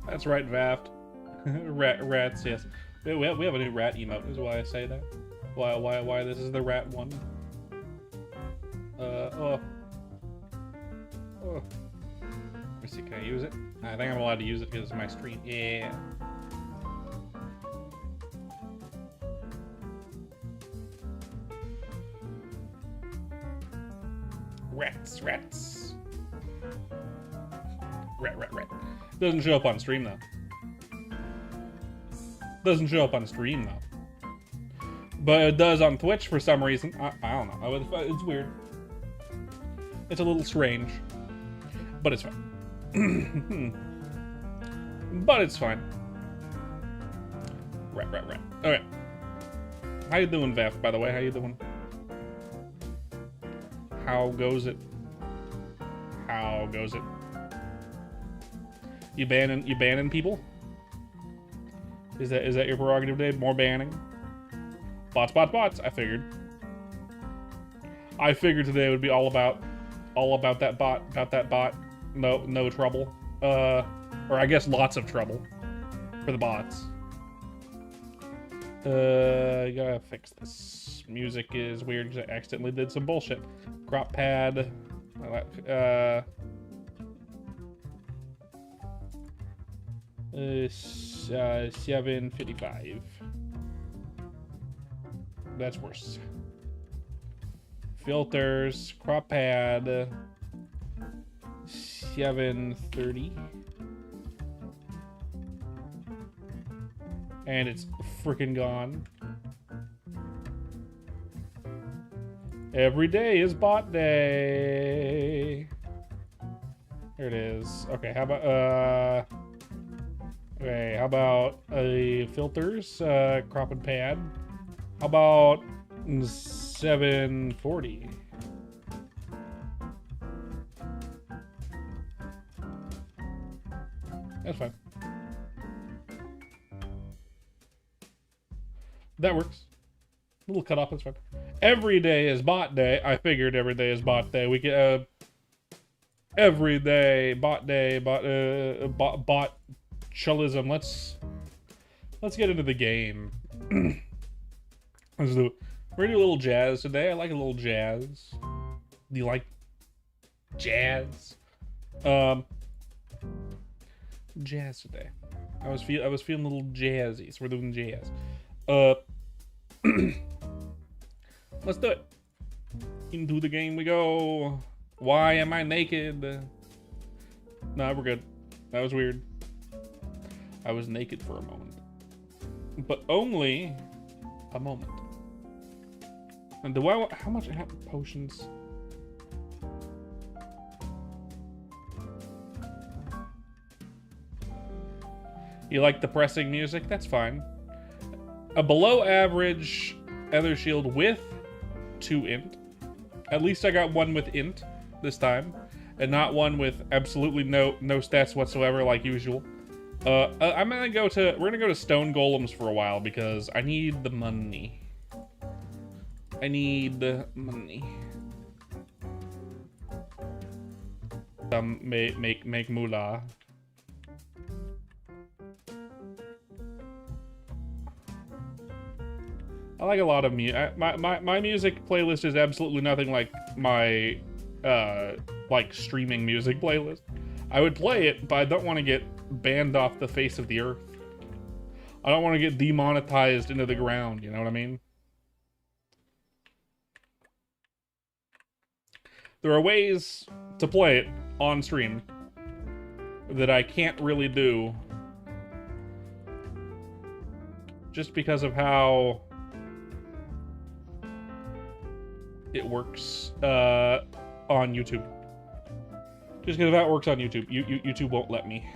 That's right, Vaft. Rats, yes. We have a new rat emote, is why I say that. Why this is the rat one. Oh. Let me see, can I use it? I think I'm allowed to use it because it's my stream. Yeah. Rats. Rat. Doesn't show up on stream, though. Doesn't show up on stream, though. But it does on Twitch for some reason. I don't know. It's weird. It's a little strange. But it's fine. But it's fine. Rat. Okay. How you doing, Vaff, by the way? How you doing? How goes it? How goes it? You banning people? Is that your prerogative, Dave? More banning? Bots. I figured today would be all about that bot. No trouble. Or I guess lots of trouble for the bots. I gotta fix this. Music is weird because I accidentally did some bullshit. Crop pad. 755. That's worse. Filters, crop pad, 730. And it's freaking gone. Every day is bot day. There it is. Okay, how about okay, how about filters, crop and pad? How about 740? That's fine. That works. A little cut off, that's fine. Every day is bot day. I figured every day is bot day. We get every day bot day, bot chillism. Let's get into the game. Let's do it. We're gonna do a little jazz today. I like a little jazz. Do you like jazz? Jazz today. I was feeling a little jazzy, so we're doing jazz. Let's do it. Into the game we go. Why am I naked? Nah, we're good. That was weird. I was naked for a moment. But only a moment. And do I want, how much potions? You like depressing music? That's fine. A below average Ether Shield with 2 int. At least I got one with int this time, and not one with absolutely no stats whatsoever like usual. We're gonna go to stone golems for a while because I need the money. I need the money. Make moolah. I like a lot of music. My music playlist is absolutely nothing like my like, streaming music playlist. I would play it, but I don't want to get banned off the face of the earth. I don't want to get demonetized into the ground, you know what I mean? There are ways to play it on stream that I can't really do just because of how it works on YouTube. Just because of how it works on YouTube. YouTube won't let me.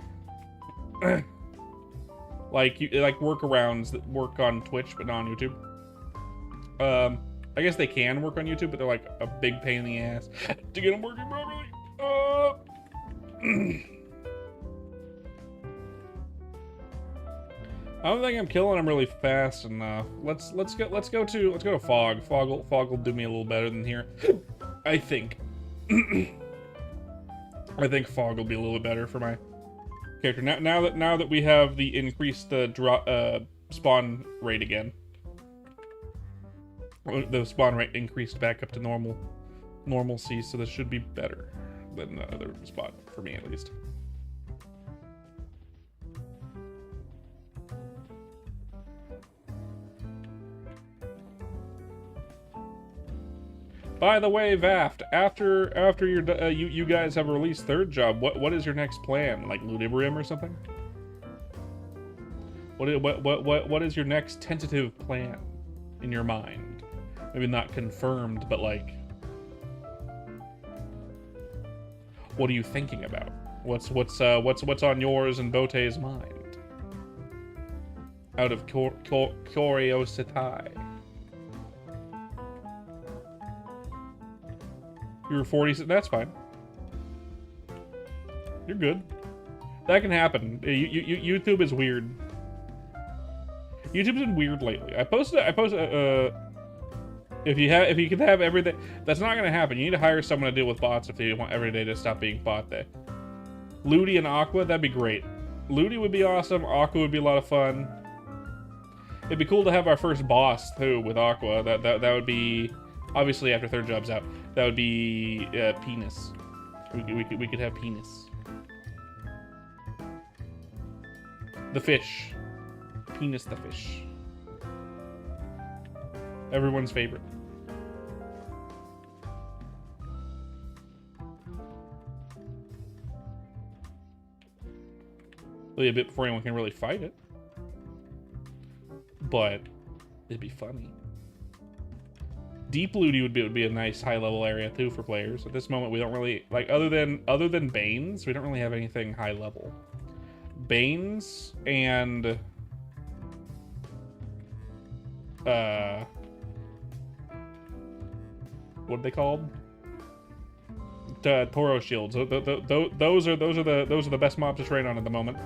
like workarounds that work on Twitch but not on YouTube. I guess they can work on YouTube, but they're like a big pain in the ass to get them working properly. I don't think I'm killing them really fast enough. Let's go to Fog. Fog will do me a little better than here. I think. I think Fog will be a little bit better for my character. Now that we have the increased spawn rate again. The spawn rate increased back up to normalcy, so this should be better than the other spot, for me at least. By the way, Vaft, after you guys have released third job, what is your next plan? Like Ludibrium or something? What is your next tentative plan in your mind? Maybe not confirmed, but like, what are you thinking about? What's on yours and Bote's mind? Out of curiosity. You were 40. That's fine. You're good. That can happen. YouTube is weird. YouTube's been weird lately. I posted. If you could have everything, that's not gonna happen. You need to hire someone to deal with bots if you want every day to stop being bot day. Ludi and Aqua, that'd be great. Ludi would be awesome. Aqua would be a lot of fun. It'd be cool to have our first boss too with Aqua. That would be obviously after third job's out. That would be Penis. We could have Penis. The fish. Penis the fish. Everyone's favorite. Really a bit before anyone can really fight it. But it'd be funny. Deep Ludi would be a nice high level area too for players. At this moment we don't really like other than Banes, we don't really have anything high level. Banes and what are they called? Toro shields. Those are the best mobs to train on at the moment.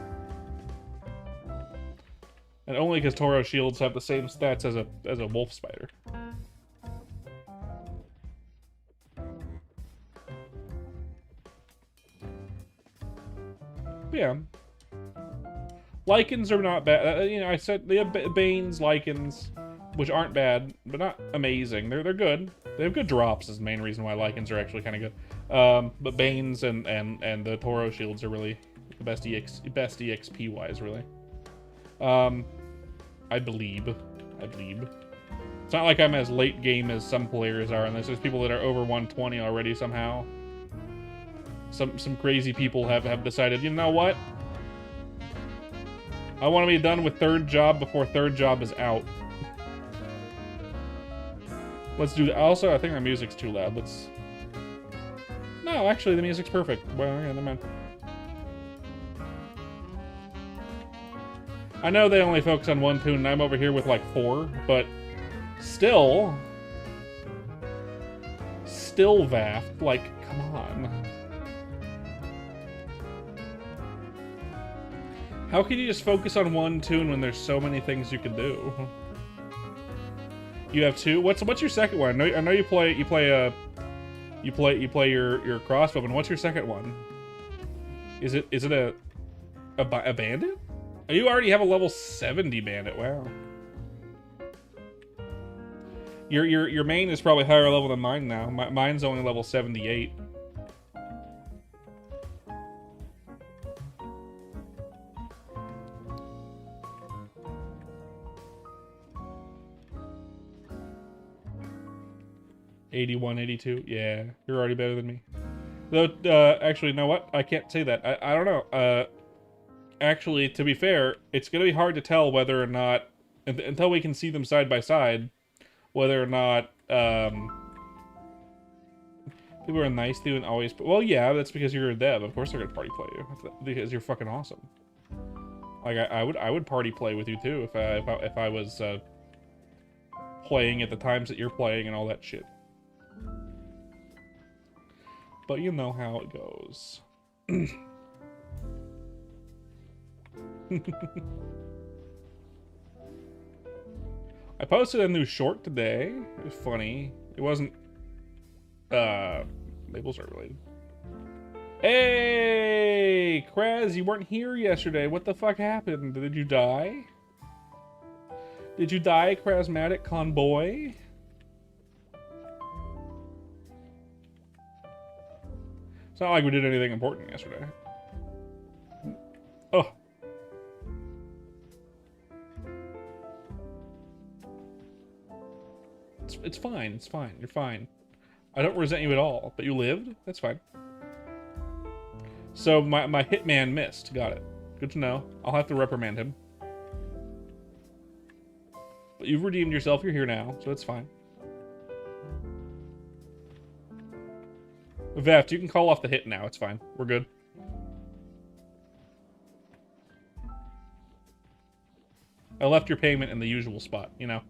And only because Toro shields have the same stats as a wolf spider. But yeah. Lichens are not bad. You know, I said they have Banes, Lichens, which aren't bad, but not amazing. They're good. They have good drops is the main reason why Lichens are actually kind of good. But Banes and the Toro shields are really the best EXP wise, really. I believe. It's not like I'm as late game as some players are in this. There's people that are over 120 already somehow. Some crazy people have decided, you know what? I want to be done with third job before third job is out. Let's do that. Also, I think our music's too loud. No, actually, the music's perfect. Well, yeah, never mind. I know they only focus on one tune, and I'm over here with like 4, but still, Vaft, like, come on. How can you just focus on one tune when there's so many things you can do? You have 2. What's your second one? I know you play your crossbow, and what's your second one? Is it a bandit? Oh, you already have a level 70 bandit. Wow. Your main is probably higher level than mine now. Mine's only level 78. 81, 82. Yeah, you're already better than me. Though, actually, you know what? I can't say that. I don't know. Actually, to be fair, it's going to be hard to tell whether or not, until we can see them side by side, whether or not, people are nice to you and always... Well, yeah, that's because you're a dev. Of course they're going to party play you. Because you're fucking awesome. Like, I would party play with you, too, if I was, playing at the times that you're playing and all that shit. But you know how it goes. I posted a new short today. It was funny. It wasn't, labels are related. Hey, Kraz, you weren't here yesterday. What the fuck happened? Did you die? Did you die, Krasmatic Conboy? It's not like we did anything important yesterday. Oh. It's fine. It's fine. You're fine. I don't resent you at all, but you lived? That's fine. So my hitman missed. Got it. Good to know. I'll have to reprimand him. But you've redeemed yourself. You're here now, so it's fine. Veft, you can call off the hit now. It's fine. We're good. I left your payment in the usual spot, you know.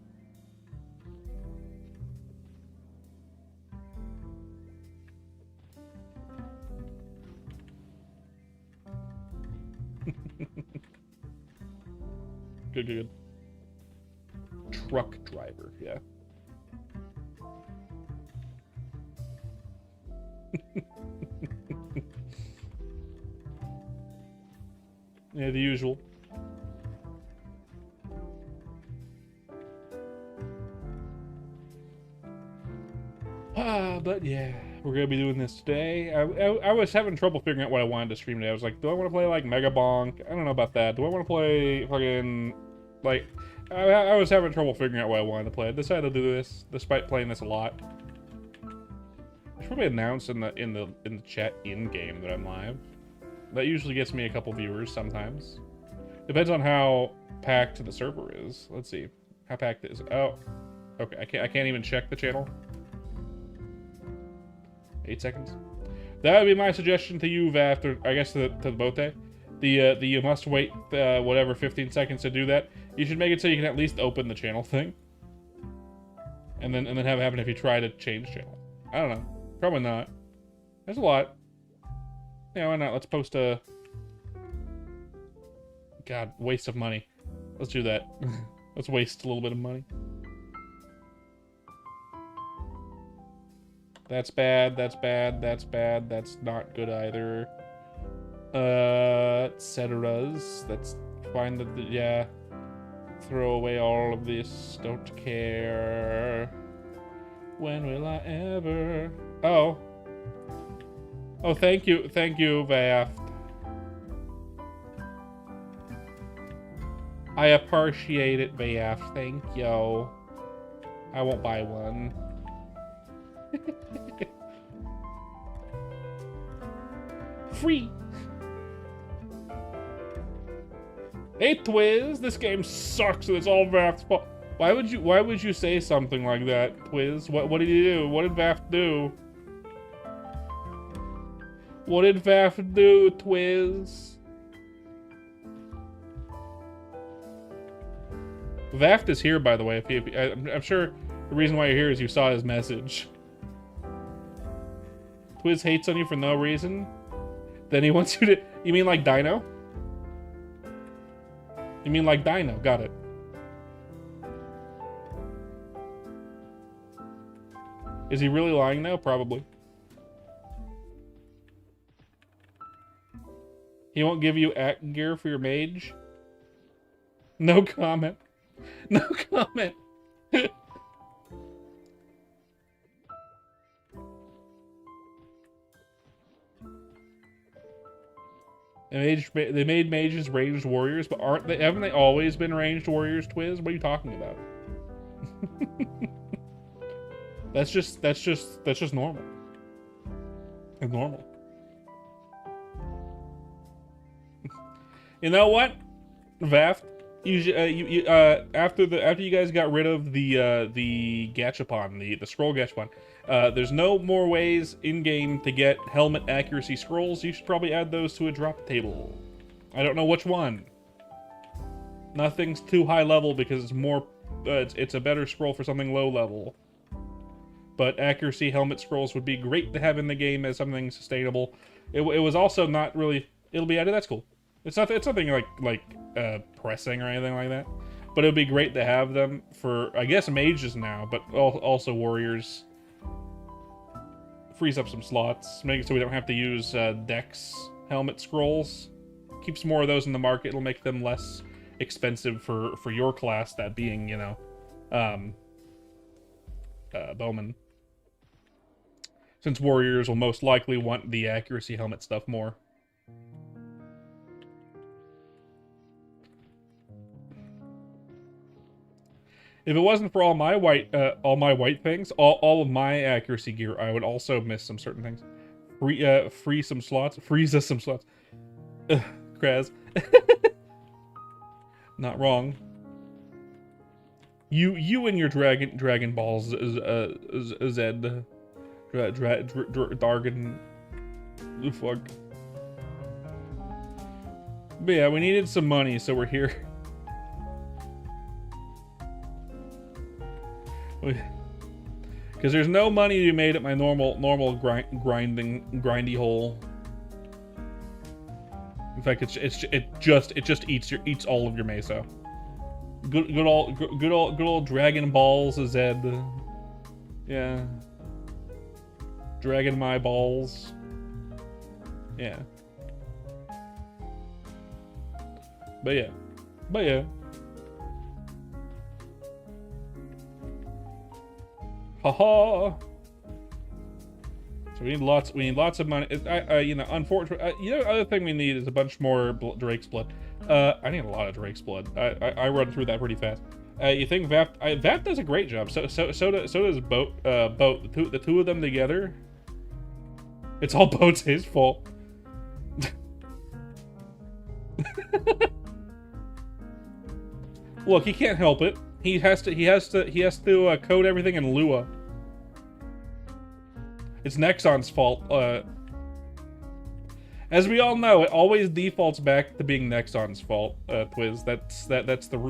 Good. Truck driver, yeah. Yeah, the usual. But yeah, we're gonna be doing this today. I was having trouble figuring out what I wanted to stream today. I was like, do I want to play like Mega Bonk? I don't know about that. Do I want to play fucking like? I was having trouble figuring out what I wanted to play. I decided to do this, despite playing this a lot. I should probably announce in the chat in game that I'm live. That usually gets me a couple viewers sometimes. Depends on how packed the server is. Let's see. How packed is it? Oh. Okay, I can't even check the channel. 8 seconds. That would be my suggestion to you, Vaft, or I guess to Bote. The you must wait whatever 15 seconds to do that. You should make it so you can at least open the channel thing. And then have it happen if you try to change channel. I don't know. Probably not. There's a lot. Yeah, why not? Let's post a... God, waste of money. Let's do that. Let's waste a little bit of money. That's bad, that's bad, that's bad, that's not good either. Ceteras. That's fine, yeah. Throw away all of this, don't care. When will I ever... Oh. Oh, thank you, Vaft. I appreciate it, Vaft, thank you. I won't buy one. Free. Hey Twiz, this game sucks and it's all Vaft's fault. Why would you say something like that, Twiz? What did you do? What did Vaft do? What did Vaft do, Twiz? Vaft is here, by the way. I'm sure the reason why you're here is you saw his message. Twiz hates on you for no reason. Then he wants you to... You mean like Dino? You mean like Dino. Got it. Is he really lying now? Probably. He won't give you act gear for your mage? No comment. No comment. They made mages ranged warriors, but haven't they always been ranged warriors, Twiz? What are you talking about? That's just normal. It's normal. You know what, Vaft? After you guys got rid of the gachapon, the scroll gachapon, there's no more ways in game to get helmet accuracy scrolls. You should probably add those to a drop table. I don't know which one. Nothing's too high level because it's more. It's a better scroll for something low level. But accuracy helmet scrolls would be great to have in the game as something sustainable. It was also not really. It'll be added. That's cool. It's nothing like pressing or anything like that. But it would be great to have them for, I guess, mages now, but also warriors. Frees up some slots, make it so we don't have to use dex helmet scrolls. Keeps more of those in the market. It'll make them less expensive for your class, that being, you know, bowman. Since warriors will most likely want the accuracy helmet stuff more. If it wasn't for all my white things, all of my accuracy gear, I would also miss some certain things. Free some slots. Freeze us some slots. Kraz. Not wrong. You and your Dragon Balls Zed. Dargan. Fuck. But yeah, we needed some money, so we're here. Because there's no money to be made at my normal grindy hole. In fact, it just eats all of your meso. Good old Dragon Balls Zed. Yeah. Dragon my balls. Yeah. But yeah. Haha. So we need lots of money. You know, unfortunately, you know, other thing we need is a bunch more Drake's blood. I need a lot of Drake's blood. I run through that pretty fast. You think Vapt does a great job. So does Boat. The two of them together. It's all Boat's his fault. Look, he can't help it. He has to code everything in Lua. It's Nexon's fault. As we all know, it always defaults back to being Nexon's fault. Twiz,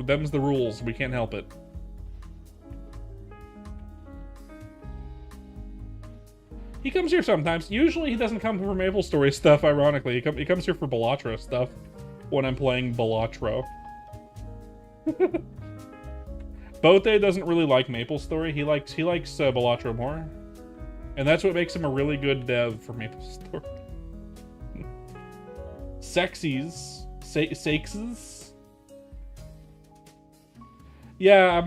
them's the rules. We can't help it. He comes here sometimes. Usually, he doesn't come for MapleStory stuff. Ironically, he comes here for Balatro stuff when I'm playing Balatro. Bote doesn't really like MapleStory. He likes Balatro more, and that's what makes him a really good dev for MapleStory. Sexes. Yeah,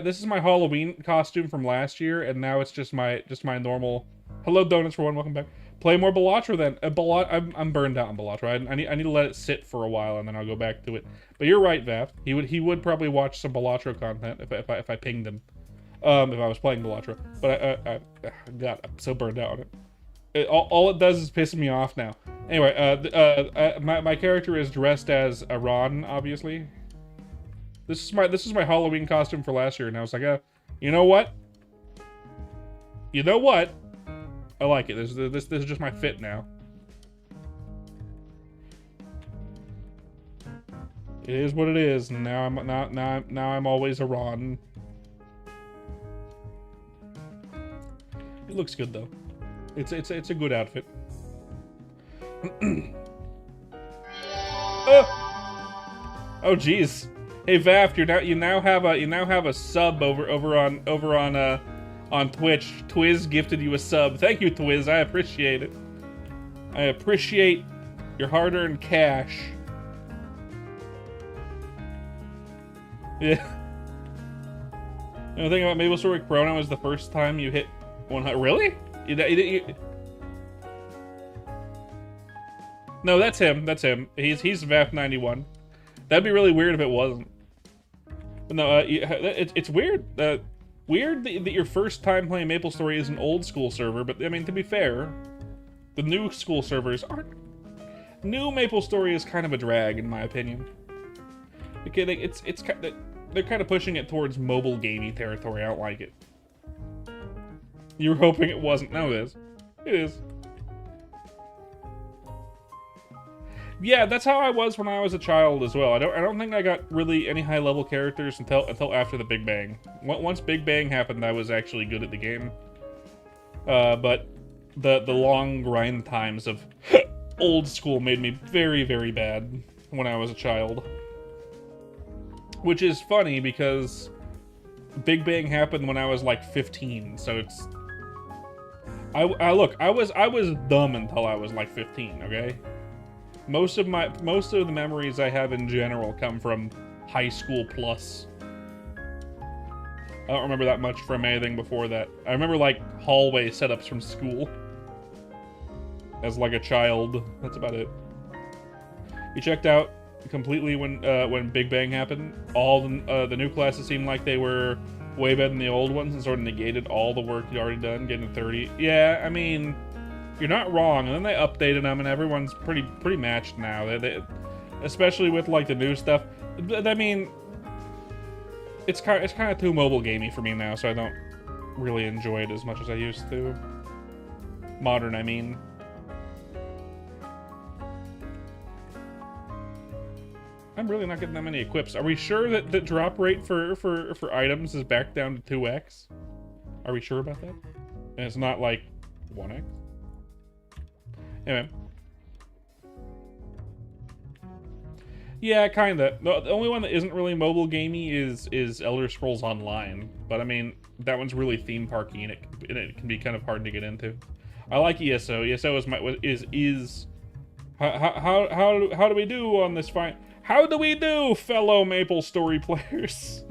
this is my Halloween costume from last year, and now it's just my normal. Hello, Donuts for one. Welcome back. Play more Balatro then. I'm burned out on Balatro. I need to let it sit for a while and then I'll go back to it. But you're right, Vav. He would probably watch some Balatro content if I pinged him, if I was playing Balatro. But God, I'm so burned out on it. All it does is piss me off now. Anyway, my character is dressed as Iran, obviously. This is my Halloween costume for last year, and I was like, you know what? I like it. This is just my fit now. It is what it is. Now I'm always Iran. It looks good though. It's a good outfit. Oh jeez. Hey Vaft, you now have a sub over on Twitch. Twiz gifted you a sub. Thank you, Twiz. I appreciate it. I appreciate your hard-earned cash. Yeah. You know, the thing about MapleStory Corona was the first time you hit 100. Really? No, that's him. That's him. He's VAF91. That'd be really weird if it wasn't. But no, it's weird. Weird that your first time playing MapleStory is an old school server, but I mean, to be fair, the new school servers aren't. New MapleStory is kind of a drag, in my opinion. Okay, it's kind of, they're kind of pushing it towards mobile gaming territory. I don't like it. You were hoping it wasn't. No, it is. It is. Yeah, that's how I was when I was a child as well. I don't think I got really any high level characters until after the Big Bang. Once Big Bang happened, I was actually good at the game. But the long grind times of old school made me very, very bad when I was a child. Which is funny because Big Bang happened when I was like 15, so it's I was dumb until I was like 15, okay? Most of the memories I have in general come from high school plus. I don't remember that much from anything before that. I remember like hallway setups from school as like a child. That's about it. You checked out completely when Big Bang happened. All the new classes seemed like they were way better than the old ones and sort of negated all the work you'd already done, getting to 30. Yeah, I mean, you're not wrong. And then they updated them, and everyone's pretty matched now. They especially with like the new stuff. I mean, it's kind of too mobile gamey for me now, so I don't really enjoy it as much as I used to. Modern, I mean. I'm really not getting that many equips. Are we sure that the drop rate for items is back down to 2x? Are we sure about that? And it's not like 1x? Anyway. Yeah, kinda. The only one that isn't really mobile gamey is Elder Scrolls Online. But I mean, that one's really theme parky and it can be kind of hard to get into. I like ESO. ESO is how do we do on this fine? How do we do, fellow MapleStory players?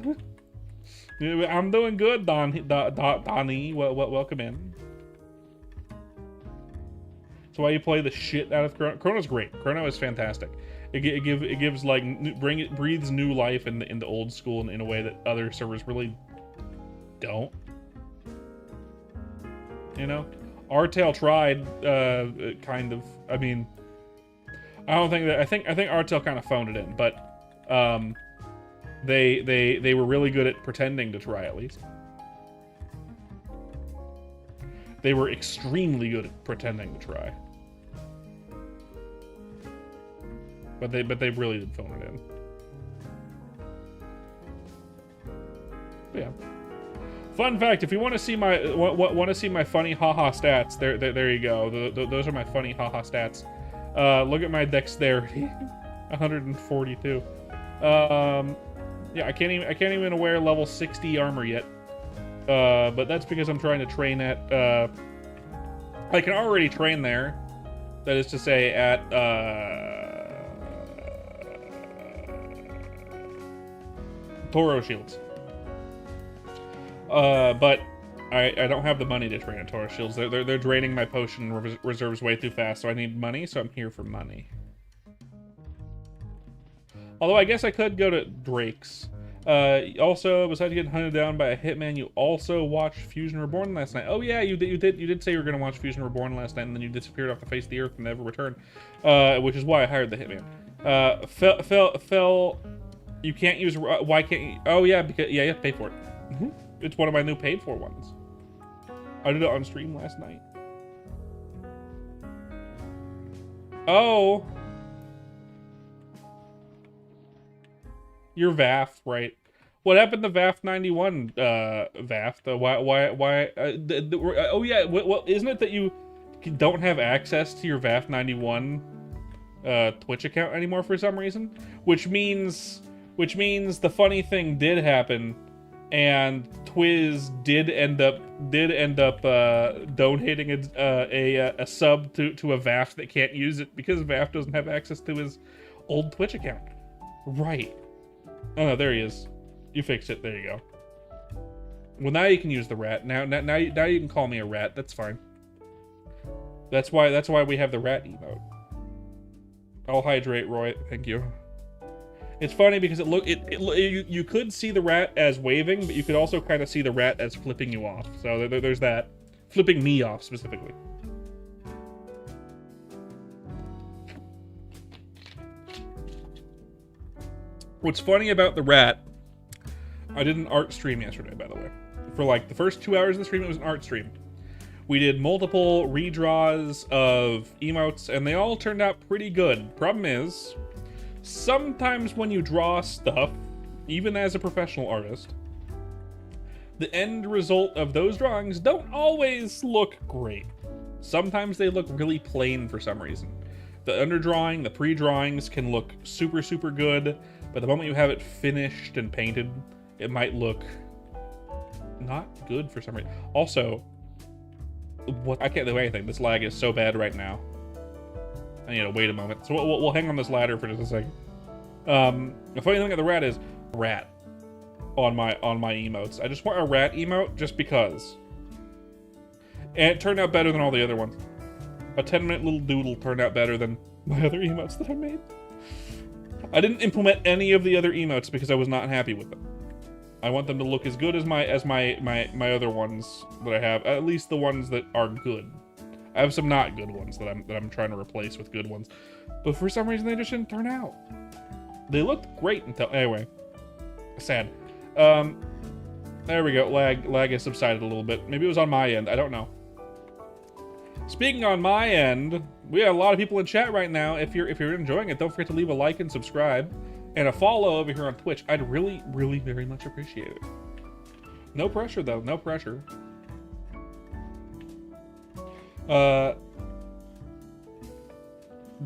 I'm doing good, Donnie. Welcome in. So why you play the shit out of Chrono? Chrono's great. Chrono is fantastic. It gives like breathes new life in the old school in a way that other servers really don't. You know, Artel tried kind of. I mean. I don't think that I think Artel kind of phoned it in, but they were really good at pretending to try at least. They were extremely good at pretending to try. But they really did phone it in. But yeah. Fun fact: if you want to see my funny haha stats, there you go. Those are my funny haha stats. Look at my dexterity, 142. Yeah, I can't even wear level 60 armor yet. But that's because I'm trying to train at. I can already train there. That is to say, at Toro Shields. But I don't have the money to train at Toro Shields. They're draining my potion reserves way too fast, so I need money, so I'm here for money. Although I guess I could go to Drake's. Also, besides getting hunted down by a hitman, you also watched Fusion Reborn last night. Oh yeah, you did say you were going to watch Fusion Reborn last night, and then you disappeared off the face of the earth and never returned. Which is why I hired the hitman. Phil, you can't use. Why can't you? Oh yeah, because you have to pay for it. It's one of my new paid for ones. I did it on stream last night. Oh. You're VAF, right? What happened to VAF 91, VAF? Why, oh yeah, well, isn't it that you don't have access to your VAF 91 Twitch account anymore for some reason? Which means the funny thing did happen, and Twiz did end up donating a sub to a VAF that can't use it because VAF doesn't have access to his old Twitch account. Right. Oh no, there he is. You fixed it. There you go. Well, now you can use the rat. Now you can call me a rat. That's fine. That's why we have the rat emote. I'll hydrate, Roy. Thank you. It's funny because you could see the rat as waving, but you could also kind of see the rat as flipping you off. So there's that. Flipping me off, specifically. What's funny about the rat, I did an art stream yesterday, by the way. For like the first 2 hours of the stream, it was an art stream. We did multiple redraws of emotes, and they all turned out pretty good. Problem is, sometimes when you draw stuff, even as a professional artist, the end result of those drawings don't always look great. Sometimes they look really plain for some reason. The underdrawing, the pre-drawings can look super, super good, but the moment you have it finished and painted, it might look not good for some reason. Also, I can't do anything. This lag is so bad right now. I need to wait a moment. So we'll hang on this ladder for just a second. The funny thing about the rat is rat on my emotes. I just want a rat emote just because. And it turned out better than all the other ones. A 10-minute little doodle turned out better than my other emotes that I made. I didn't implement any of the other emotes because I was not happy with them. I want them to look as good as my other ones that I have. At least the ones that are good. I have some not good ones that I'm trying to replace with good ones. But for some reason they just didn't turn out. They looked great until anyway. Sad. There we go. Lag has subsided a little bit. Maybe it was on my end. I don't know. Speaking on my end, we have a lot of people in chat right now. If you're enjoying it, don't forget to leave a like and subscribe. And a follow over here on Twitch. I'd really, really very much appreciate it. No pressure, though. No pressure.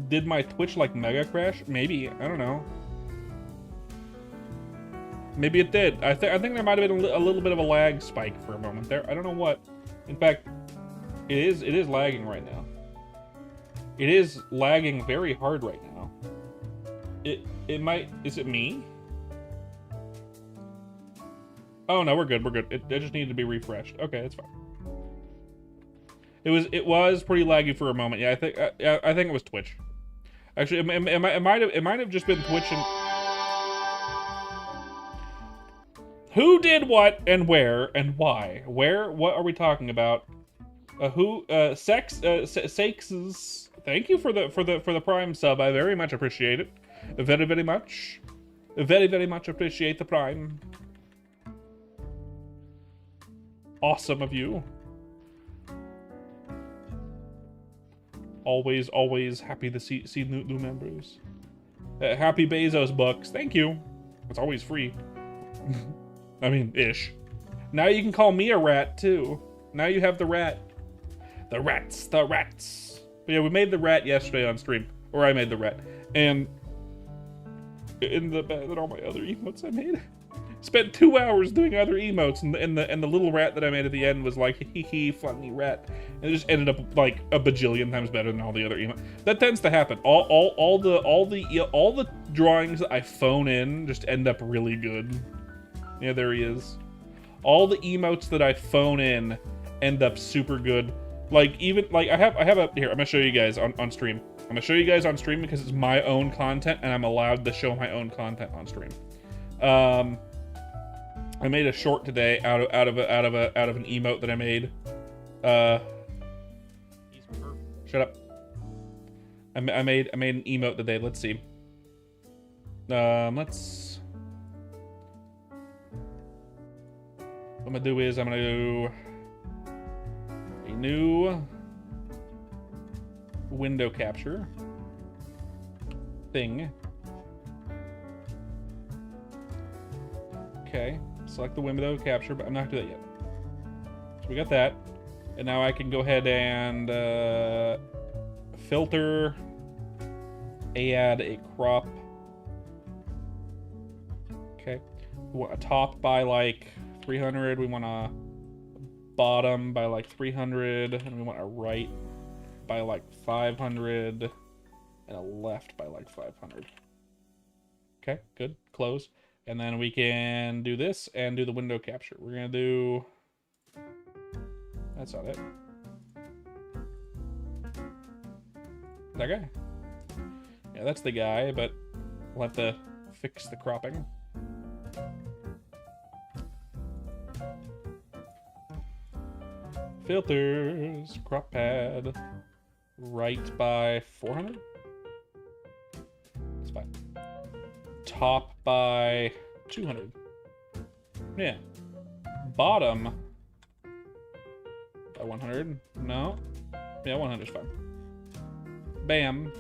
Did my Twitch, like, mega crash? Maybe. I don't know. Maybe it did. I think there might have been a little bit of a lag spike for a moment there. I don't know what. In fact, it is lagging right now. It is lagging very hard right now. It might... Is it me? Oh, no, we're good. We're good. It just needed to be refreshed. Okay, that's fine. It was pretty laggy for a moment. Yeah, I think it was Twitch. Actually, it might have just been Twitch and... Who did what and where and why? Where? What are we talking about? Sakes. Thank you for the Prime sub. I very much appreciate it. Very, very much. Very, very much appreciate the Prime. Awesome of you. Always happy to see new members. Happy Bezos bucks. Thank you. It's always free. I mean, ish. Now you can call me a rat too. Now you have the rat. The rats. But yeah, we made the rat yesterday on stream. Or I made the rat. And in the bed, all my other emotes I made. Spent 2 hours doing other emotes, and the little rat that I made at the end was like, hee hee, funny rat. And it just ended up like a bajillion times better than all the other emotes. That tends to happen. All the drawings that I phone in just end up really good. Yeah, there he is. All the emotes that I phone in end up super good. Like even like I have a here. I'm gonna show you guys on stream. I'm gonna show you guys on stream because it's my own content and I'm allowed to show my own content on stream. I made a short today out of an emote that I made. Shut up. I made an emote today. Let's see. Let's. What I'm gonna do is I'm gonna do a new window capture thing. Okay, select the window capture, but I'm not gonna do that yet. So we got that, and now I can go ahead and filter, add a crop. Okay, we want a top by like 300. We want a bottom by like 300, and we want a right by like 500, and a left by like 500. Okay, good. Close. And then we can do this and do the window capture. We're gonna do... That's not it. That guy? Yeah, that's the guy, but we'll have to fix the cropping. Filters, crop pad, right by 400? That's fine. Top by 200. Yeah. Bottom by 100. No. Yeah, 100 is fine. Bam.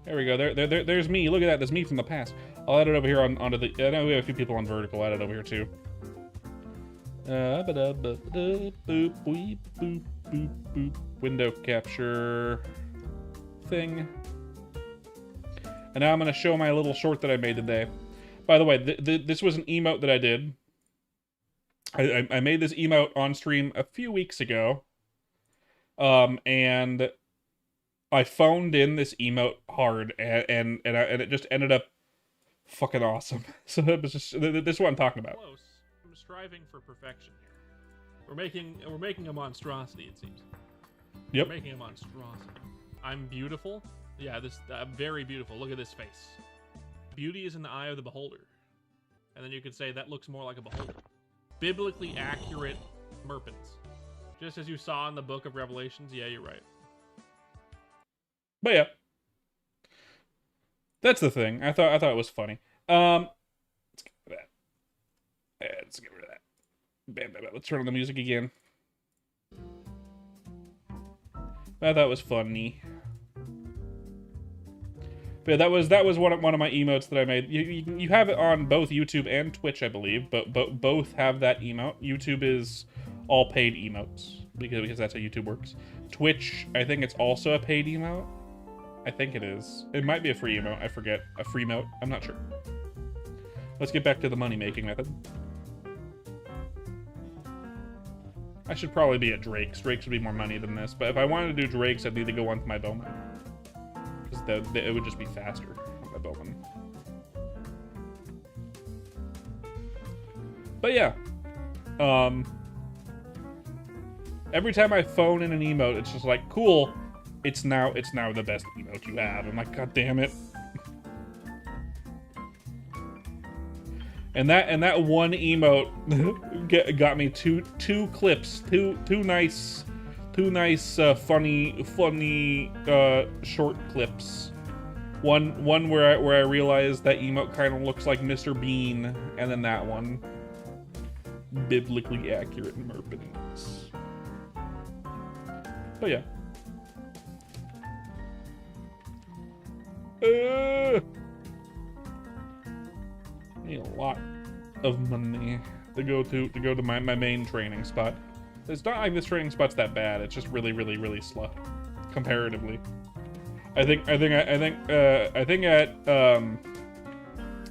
There we go. There's me. Look at that. There's me from the past. I'll add it over here onto the... I know we have a few people on vertical. I'll add it over here too. Window capture thing. And now I'm going to show my little short that I made today. By the way, this was an emote that I did. I made this emote on stream a few weeks ago. And I phoned in this emote hard, and it just ended up fucking awesome. So it was just, this is what I'm talking about. Close. I'm striving for perfection here. We're making a monstrosity, it seems. Yep. We're making a monstrosity. I'm beautiful. Yeah, I'm very beautiful. Look at this face. Beauty is in the eye of the beholder. And then you could say that looks more like a beholder. Biblically accurate merpens. Just as you saw in the book of Revelations. Yeah, you're right. But yeah. That's the thing. I thought it was funny. Let's get rid of that. Yeah, let's get rid of that. Bam, bam, bam. Let's turn on the music again. I thought it was funny. But yeah, that was one of my emotes that I made. You have it on both YouTube and Twitch, I believe. But both have that emote. YouTube is all paid emotes because that's how YouTube works. Twitch, I think it's also a paid emote. I think it is. It might be a free emote. I forget. A free emote. I'm not sure. Let's get back to the money-making method. I should probably be at Drake's. Drake's would be more money than this. But if I wanted to do Drake's, I'd need to go onto my Bowman. Because it would just be faster on my Bowman. But yeah. Every time I phone in an emote, it's just like, cool. It's now the best emote you have. I'm like, god damn it. And that one emote got me two clips, two nice funny short clips. One where I realized that emote kind of looks like Mr. Bean, and then that one, biblically accurate merpens. But yeah. Need a lot of money to go to my main training spot. It's not like this training spot's that bad. It's just really slow, comparatively. I think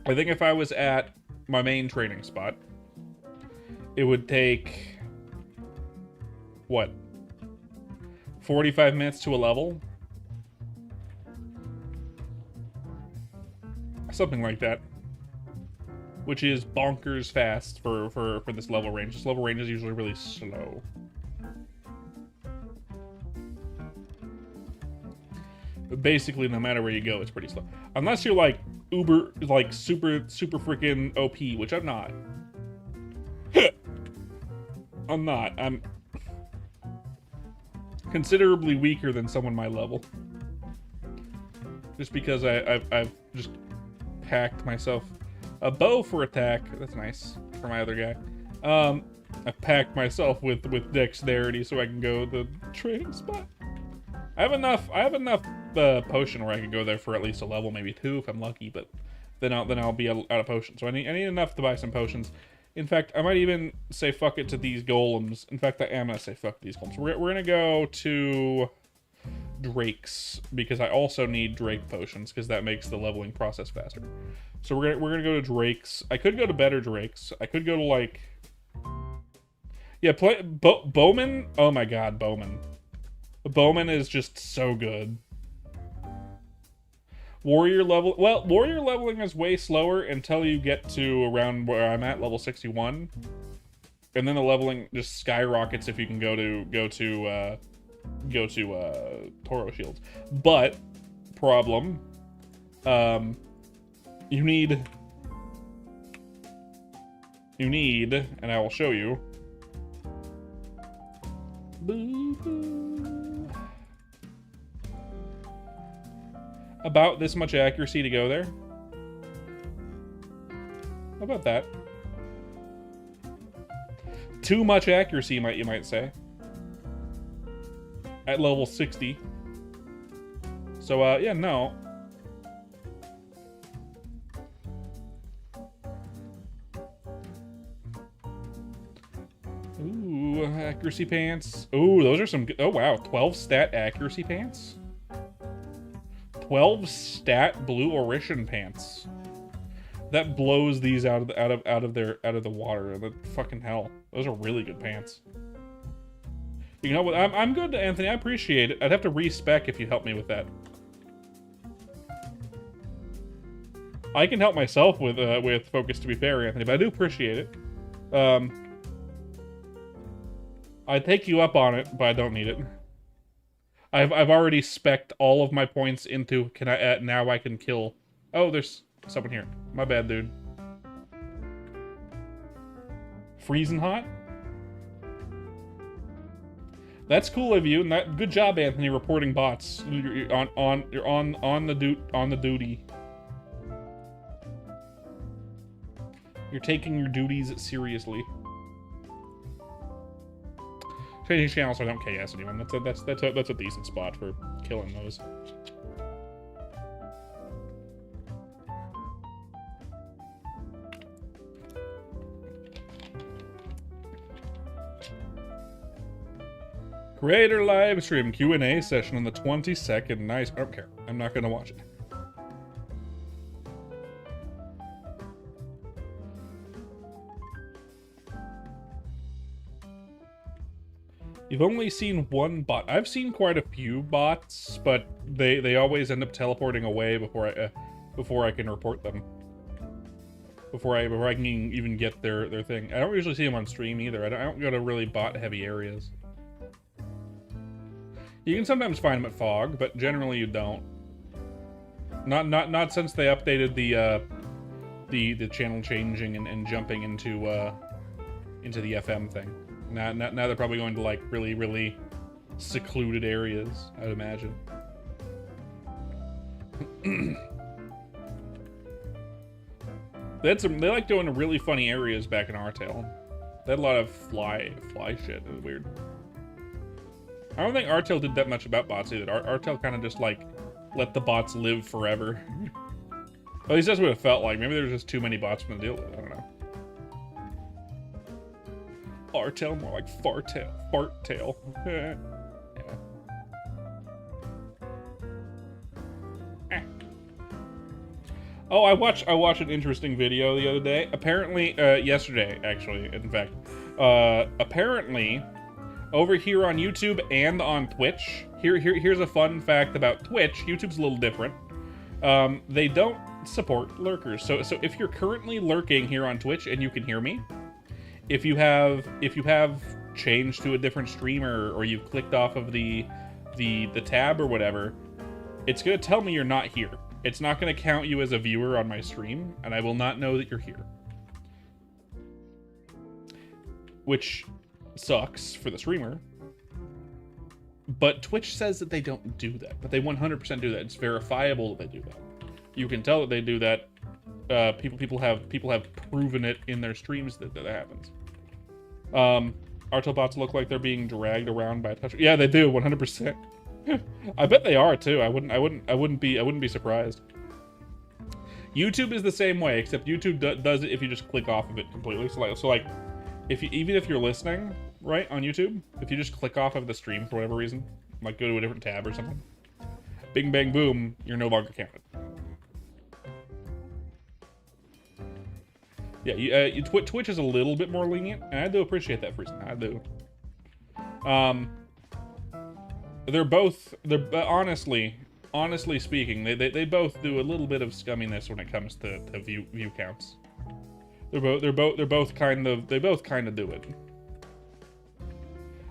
if I was at my main training spot, it would take what, 45 minutes to a level. Something like that, which is bonkers fast for this level range. This level range is usually really slow. But basically, no matter where you go, it's pretty slow. Unless you're like super freaking OP, which I'm not. I'm not. I'm considerably weaker than someone my level. Just because I've just packed myself a bow for attack. That's nice for my other guy. I've packed myself with dexterity so I can go to the training spot. I have enough potion where I can go there for at least a level, maybe 2 if I'm lucky. But then I'll be out of potions. So I need enough to buy some potions. In fact, I might even say fuck it to these golems. In fact, I am gonna say fuck these golems. We're gonna go to Drake's because I also need Drake potions because that makes the leveling process faster. So we're gonna go to Drake's. I could go to better Drake's. I could go to like, yeah, Bowman. Oh my god, Bowman. Bowman is just so good. Warrior leveling is way slower until you get to around where I'm at, level 61, and then the leveling just skyrockets if you can go to Toro Shields. But problem, you need, and I will show you. About this much accuracy to go there. How about that? Too much accuracy, you might say. At level 60. So, yeah, no. Ooh, accuracy pants. Ooh, those are some good. Oh, wow. 12 stat accuracy pants? 12 stat blue Orishan pants. That blows these out of the water. The fucking hell. Those are really good pants. You know what? I'm good, Anthony. I appreciate it. I'd have to respec if you help me with that. I can help myself with focus, to be fair, Anthony, but I do appreciate it. I'd take you up on it, but I don't need it. I've already specced all of my points into now I can kill. Oh, there's someone here. My bad, dude. Freezing hot? That's cool of you, and good job, Anthony, reporting bots. You're on the duty. You're taking your duties seriously. Changing channels so I don't KS anyone. That's a decent spot for killing those. Creator live stream Q&A session on the 22nd. Nice. I don't care. I'm not gonna watch it. You've only seen one bot. I've seen quite a few bots, but they always end up teleporting away before I can report them. Before I can even get their thing. I don't usually see them on stream either. I don't go to really bot heavy areas. You can sometimes find them at Fog, but generally you don't. Not since they updated the channel changing and jumping into the FM thing. Now they're probably going to like really secluded areas, I'd imagine. They like going to really funny areas back in Artel. They had a lot of fly shit. It was weird. I don't think Artel did that much about bots either. Artel kind of just like let the bots live forever. At least that's what it felt like. Maybe there was just too many bots to deal with. I don't know. Artel, more like farttail. Yeah. Oh, I watched an interesting video the other day. Apparently, yesterday, actually, in fact. Apparently, over here on YouTube and on Twitch, here's a fun fact about Twitch. YouTube's a little different. They don't support lurkers. So if you're currently lurking here on Twitch and you can hear me, if you have changed to a different streamer or you've clicked off of the tab or whatever, it's gonna tell me you're not here. It's not gonna count you as a viewer on my stream, and I will not know that you're here. Which sucks for the streamer. But Twitch says that they don't do that, but they 100% do that. It's verifiable that they do that. You can tell that they do that. People have proven it in their streams that happens. Artel bots look like they're being dragged around by a touch. Yeah, they do 100%. I bet they are too. I wouldn't be surprised. YouTube is the same way, except YouTube does it if you just click off of it completely. So like, even if you're listening right on YouTube, if you just click off of the stream for whatever reason, like go to a different tab or something, bing bang boom, you're no longer counted. Yeah, Twitch is a little bit more lenient, and I do appreciate that for reason. I do. They're honestly speaking, they both do a little bit of scumminess when it comes to view counts. They both kind of do it.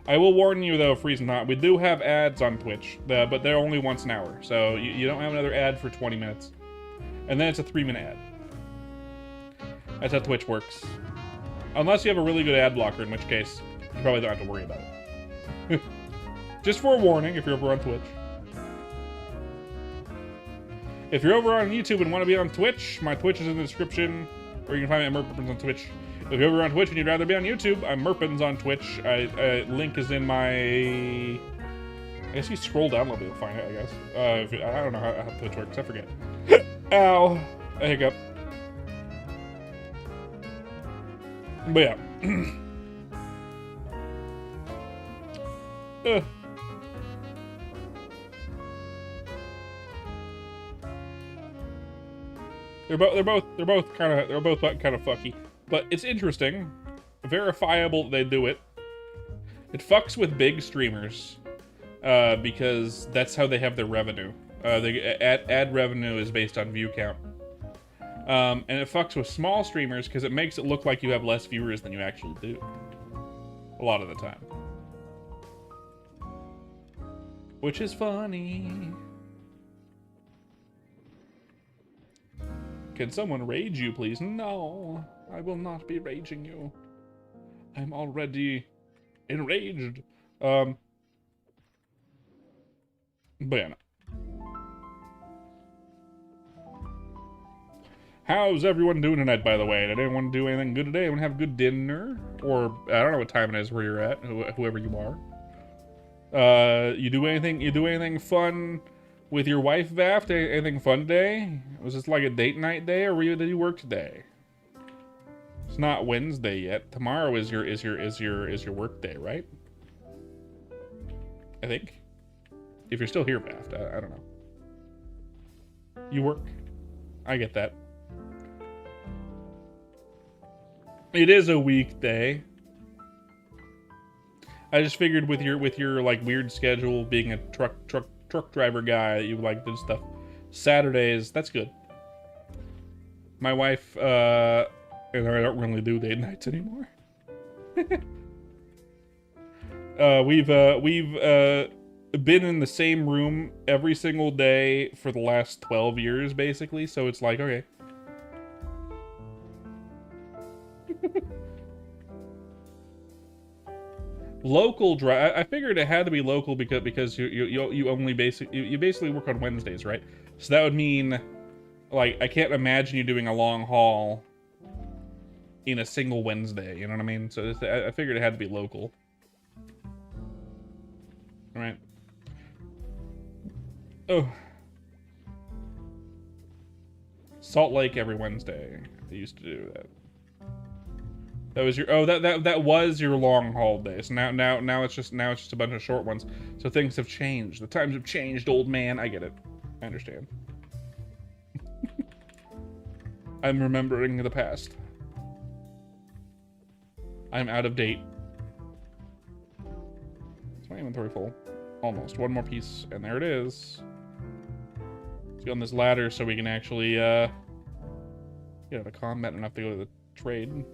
I will warn you, though, Freeze Not, we do have ads on Twitch, but they're only once an hour, so you don't have another ad for 20 minutes. And then it's a 3-minute ad. That's how Twitch works. Unless you have a really good ad blocker, in which case, you probably don't have to worry about it. Just for a warning, if you're over on Twitch. If you're over on YouTube and want to be on Twitch, my Twitch is in the description, or you can find me at Merpins on Twitch. If you're over on Twitch and you'd rather be on YouTube, I'm Merpins on Twitch. Link is in my... I guess you scroll down a little bit, you'll find it, I guess. I don't know how Twitch works, I forget. Ow! A hiccup. But yeah. They're both kind of fucky, but it's interesting, verifiable that they do it. It fucks with big streamers, because that's how they have their revenue. Ad revenue is based on view count, and it fucks with small streamers because it makes it look like you have less viewers than you actually do. A lot of the time, which is funny. Can someone rage you, please? No, I will not be raging you. I'm already enraged. But yeah, no. How's everyone doing tonight, by the way? Did anyone do anything good today? Anyone have a good dinner? Or, I don't know what time it is where you're at, whoever you are. You do anything fun with your wife, Vaft? Anything fun today? Was this like a date night day, or did you work today? It's not Wednesday yet. Tomorrow is your work day, right? I think. If you're still here, Vaft, I don't know. You work. I get that. It is a weekday. I just figured with your like weird schedule, being a truck driver guy, you like this stuff. Saturdays, that's good. My wife and I don't really do date nights anymore. We've been in the same room every single day for the last 12 years, basically. So it's like, okay. Local drive. I figured it had to be local because you only basically work on Wednesdays, right? So that would mean, like, I can't imagine you doing a long haul in a single Wednesday. You know what I mean? So I figured it had to be local. All right. Oh. Salt Lake every Wednesday. I used to do that. That was your that was your long haul day. So now it's just a bunch of short ones. So things have changed. The times have changed, old man. I get it. I understand. I'm remembering the past. I'm out of date. Is my inventory full? Almost. One more piece, and there it is. Let's go on this ladder so we can actually get out of combat enough to go to the trade.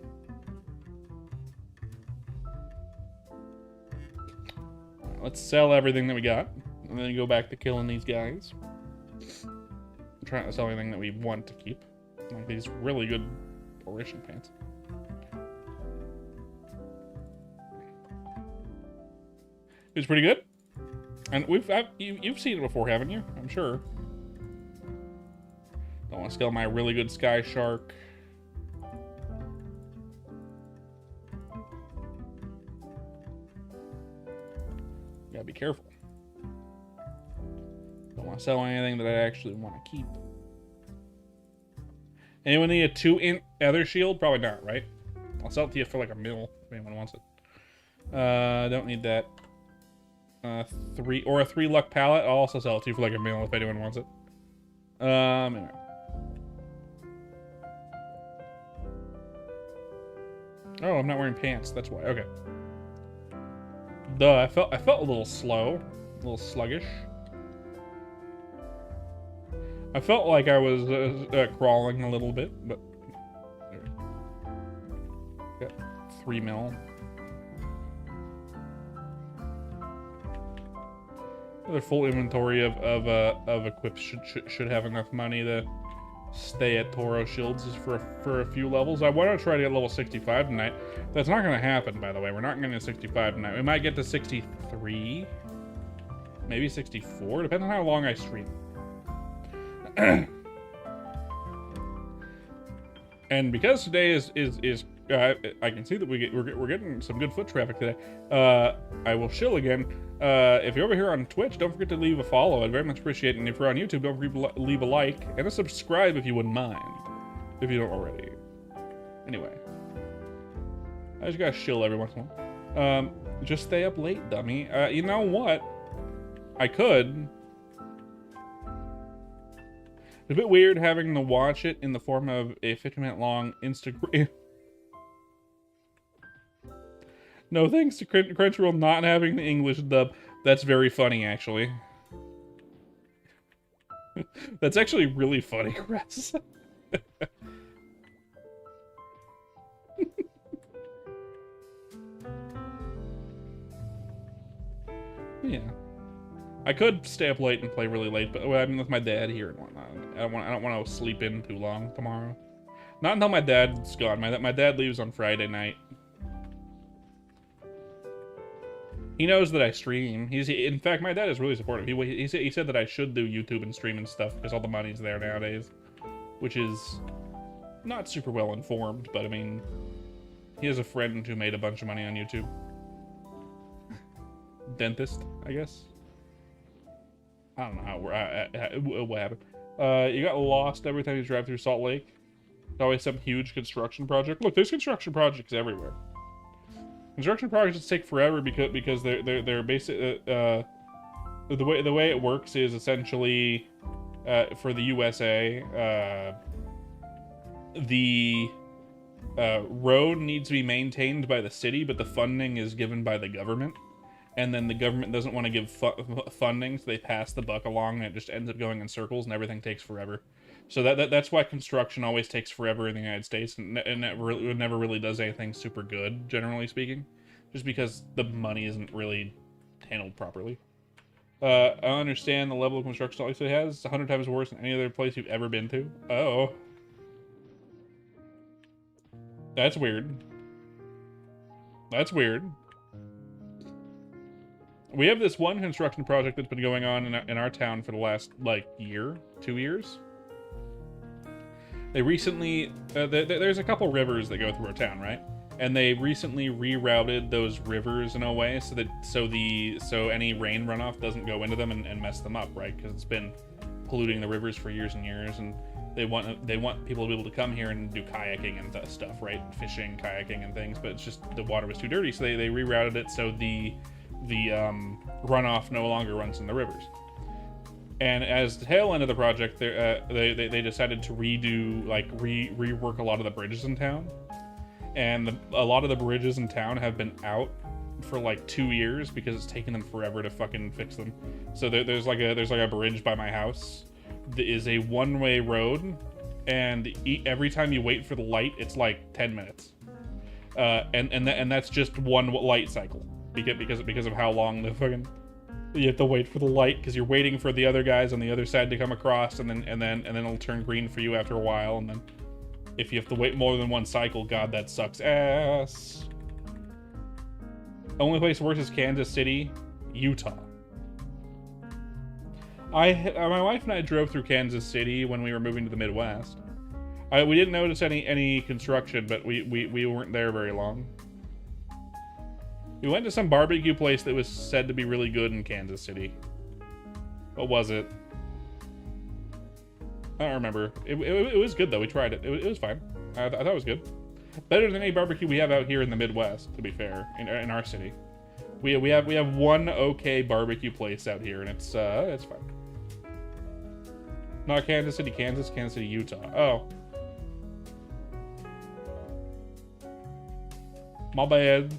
Let's sell everything that we got, and then go back to killing these guys. I'm trying to sell anything that we want to keep, like these really good Orishan pants. It's pretty good, and you've seen it before, haven't you? I'm sure. Don't want to scale my really good Sky Shark. Gotta be careful. Don't want to sell anything that I actually want to keep. Anyone need a 2-int Ether Shield? Probably not, right? I'll sell it to you for like $1 mil if anyone wants it. Don't need that. 3 luck pallet. I'll also sell it to you for like $1 mil if anyone wants it. Anyway. Oh, I'm not wearing pants. That's why. Okay. Duh, I felt a little slow, a little sluggish. I felt like I was crawling a little bit, but got 3 mil. Their full inventory of equips should have enough money to stay at Toro Shields for a few levels. I want to try to get level 65 tonight. That's not going to happen, by the way. We're not going to 65 tonight. We might get to 63, maybe 64, depending on how long I stream. And because today is I can see that we're getting some good foot traffic today. I will shill again. If you're over here on Twitch, don't forget to leave a follow. I'd very much appreciate it. And if you're on YouTube, don't forget to leave a like and a subscribe if you wouldn't mind, if you don't already. Anyway, I just gotta shill every once in a while. Just stay up late, dummy. You know what? I could. It's a bit weird having to watch it in the form of a 50-minute long Instagram. No thanks to Crunchyroll not having the English dub. That's very funny, actually. That's actually really funny, Chris. Yeah. I could stay up late and play really late, but well, I mean with my dad here and whatnot. I don't want to sleep in too long tomorrow. Not until my dad's gone. My dad leaves on Friday night. He knows that I stream. In fact, my dad is really supportive. He said that I should do YouTube and stream and stuff because all the money's there nowadays, which is not super well informed. But I mean, he has a friend who made a bunch of money on YouTube. Dentist, I guess. I don't know what happened. You got lost every time you drive through Salt Lake. It's always some huge construction project. Look, there's construction projects everywhere. Construction projects take forever because they're basic. The way it works is essentially for the USA, the road needs to be maintained by the city, but the funding is given by the government. And then the government doesn't want to give funding, so they pass the buck along, and it just ends up going in circles, and everything takes forever. So that's why construction always takes forever in the United States, and it never really does anything super good, generally speaking, just because the money isn't really handled properly. I understand the level of construction Salt Lake City has. It's 100 times worse than any other place you've ever been to. Oh. That's weird. That's weird. We have this one construction project that's been going on in our town for the last, like, year, 2 years. They recently, there's a couple rivers that go through our town, right? And they recently rerouted those rivers in a way so that so any rain runoff doesn't go into them and mess them up, right? Because it's been polluting the rivers for years and years, and they want people to be able to come here and do kayaking and stuff, right? Fishing, kayaking, and things. But it's just the water was too dirty, so they rerouted it so the runoff no longer runs in the rivers. And as the tail end of the project, they decided to rework a lot of the bridges in town, and a lot of the bridges in town have been out for like 2 years because it's taken them forever to fucking fix them. So there's like a bridge by my house that is a one-way road, and every time you wait for the light, it's like 10 minutes, and that's just one light cycle. Because of how long you have to wait for the light, because you're waiting for the other guys on the other side to come across, and then it'll turn green for you after a while, and then if you have to wait more than one cycle, God, that sucks ass. Only place worse is Kansas City, Utah. My wife and I drove through Kansas City when we were moving to the Midwest. We didn't notice any construction, but we weren't there very long. We went to some barbecue place that was said to be really good in Kansas City. What was it? I don't remember. It was good, though. We tried it. It was fine. I thought it was good. Better than any barbecue we have out here in the Midwest, to be fair, in our city. We have one okay barbecue place out here, and it's fine. Not Kansas City, Kansas City, Utah. Oh. My bad.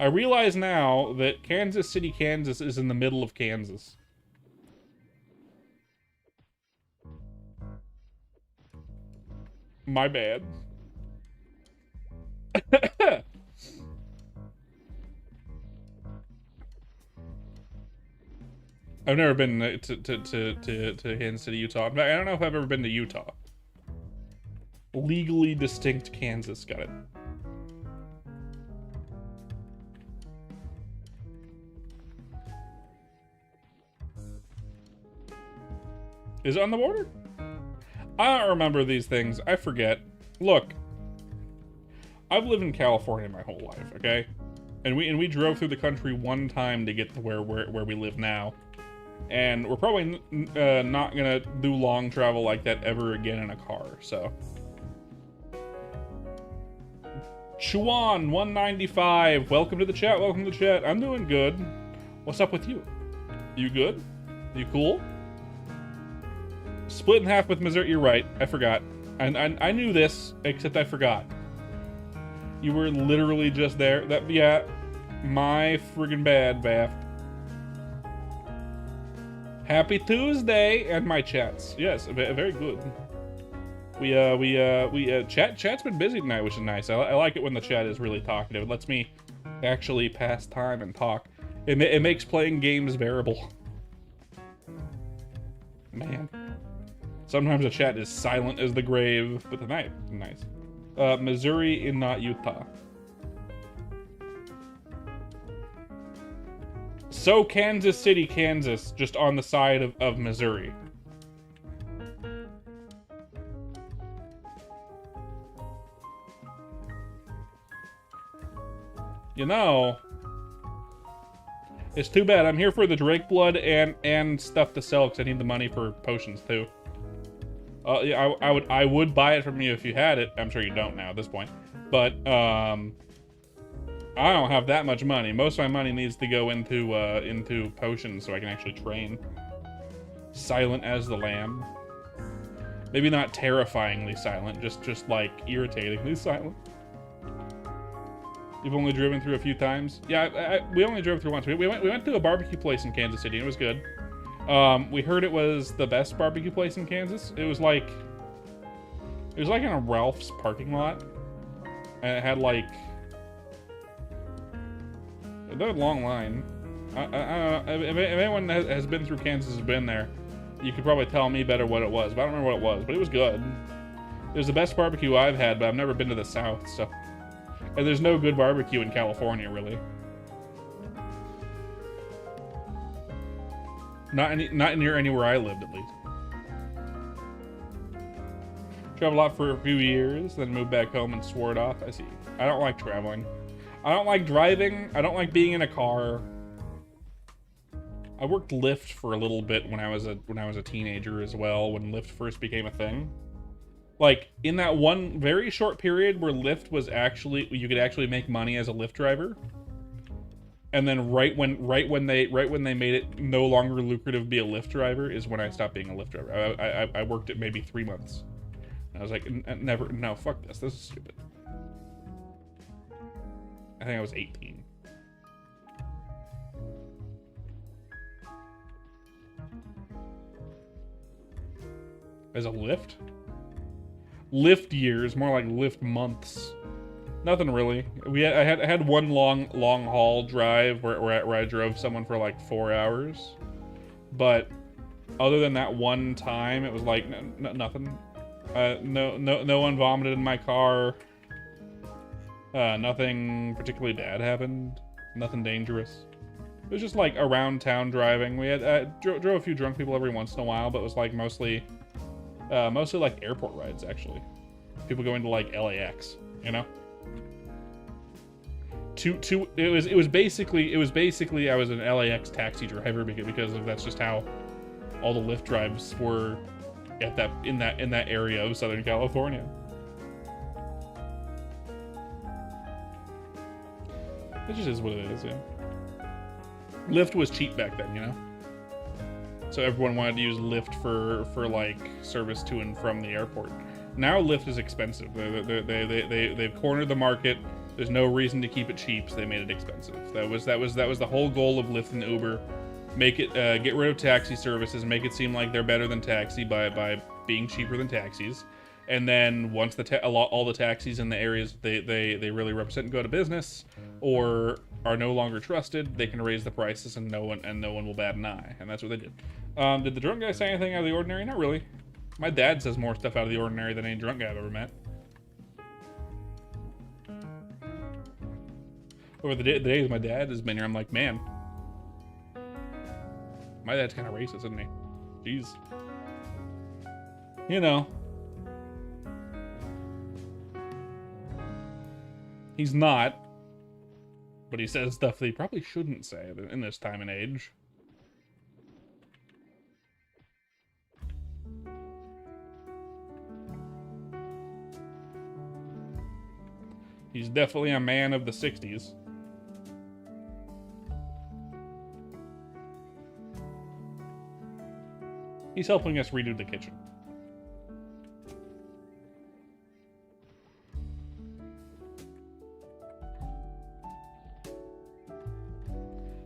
I realize now that Kansas City, Kansas is in the middle of Kansas. My bad. I've never been to Kansas City, Utah. I don't know if I've ever been to Utah. Legally distinct Kansas, got it. Is it on the border? I don't remember these things. I forget. Look, I've lived in California my whole life, okay? And we drove through the country one time to get to where we live now. And we're probably not gonna do long travel like that ever again in a car, so. Chuan 195, welcome to the chat, welcome to the chat. I'm doing good. What's up with you? You good? You cool? Split in half with Missouri, you're right, I forgot. I knew this, except I forgot. You were literally just there. Yeah, my friggin' bad, Bath. Happy Tuesday, and my chats. Yes, very good. Chat's been busy tonight, which is nice. I like it when the chat is really talkative. It lets me actually pass time and talk. It makes playing games bearable. Man. Sometimes the chat is silent as the grave, but tonight, nice. Missouri and not Utah. So Kansas City, Kansas, just on the side of Missouri. You know, it's too bad. I'm here for the Drake blood and stuff to sell because I need the money for potions too. Yeah, I would buy it from you if you had it. I'm sure you don't now at this point, but I don't have that much money. Most of my money needs to go into potions so I can actually train. Silent as the lamb. Maybe not terrifyingly silent, just like irritatingly silent. You've only driven through a few times? Yeah, we only drove through once. We went to a barbecue place in Kansas City and it was good. We heard it was the best barbecue place in Kansas. It was like in a Ralph's parking lot. And it had like a long line. I don't know. If anyone has been through Kansas, has been there, you could probably tell me better what it was. But I don't remember what it was, but it was good. It was the best barbecue I've had, but I've never been to the South, so. And there's no good barbecue in California, really. Not near anywhere I lived, at least. Traveled a lot for a few years, then moved back home and swore it off. I see. I don't like traveling. I don't like driving. I don't like being in a car. I worked Lyft for a little bit when I was a teenager as well, when Lyft first became a thing. Like, in that one very short period where Lyft was actually, you could actually make money as a Lyft driver. And then right when they made it no longer lucrative to be a Lyft driver is when I stopped being a Lyft driver. I worked it maybe 3 months. And I was like, never, no, fuck this. This is stupid. I think I was 18. As a Lyft? Lyft years, more like Lyft months. Nothing really. I had one long haul drive where I drove someone for like 4 hours, but other than that one time, it was like nothing. No one vomited in my car. Nothing particularly bad happened. Nothing dangerous. It was just like around town driving. We had drove a few drunk people every once in a while, but it was like mostly like airport rides actually. People going to like LAX, you know. It was basically I was an LAX taxi driver because that's just how all the Lyft drives were at in that area of Southern California. It just is what it is, yeah. Lyft was cheap back then, you know. So everyone wanted to use Lyft for like service to and from the airport. Now Lyft is expensive. They've cornered the market. There's no reason to keep it cheap, so they made it expensive. That was the whole goal of Lyft and Uber. Make it get rid of taxi services, make it seem like they're better than taxi by being cheaper than taxis. And then once all the taxis in the areas they really represent go to business, or are no longer trusted, they can raise the prices and no one will bat an eye. And that's what they did. Did the drunk guy say anything out of the ordinary? Not really. My dad says more stuff out of the ordinary than any drunk guy I've ever met. Over the days my dad has been here, I'm like, man, my dad's kind of racist, isn't he? Jeez. You know. He's not. But he says stuff that he probably shouldn't say in this time and age. He's definitely a man of the 60s. He's helping us redo the kitchen.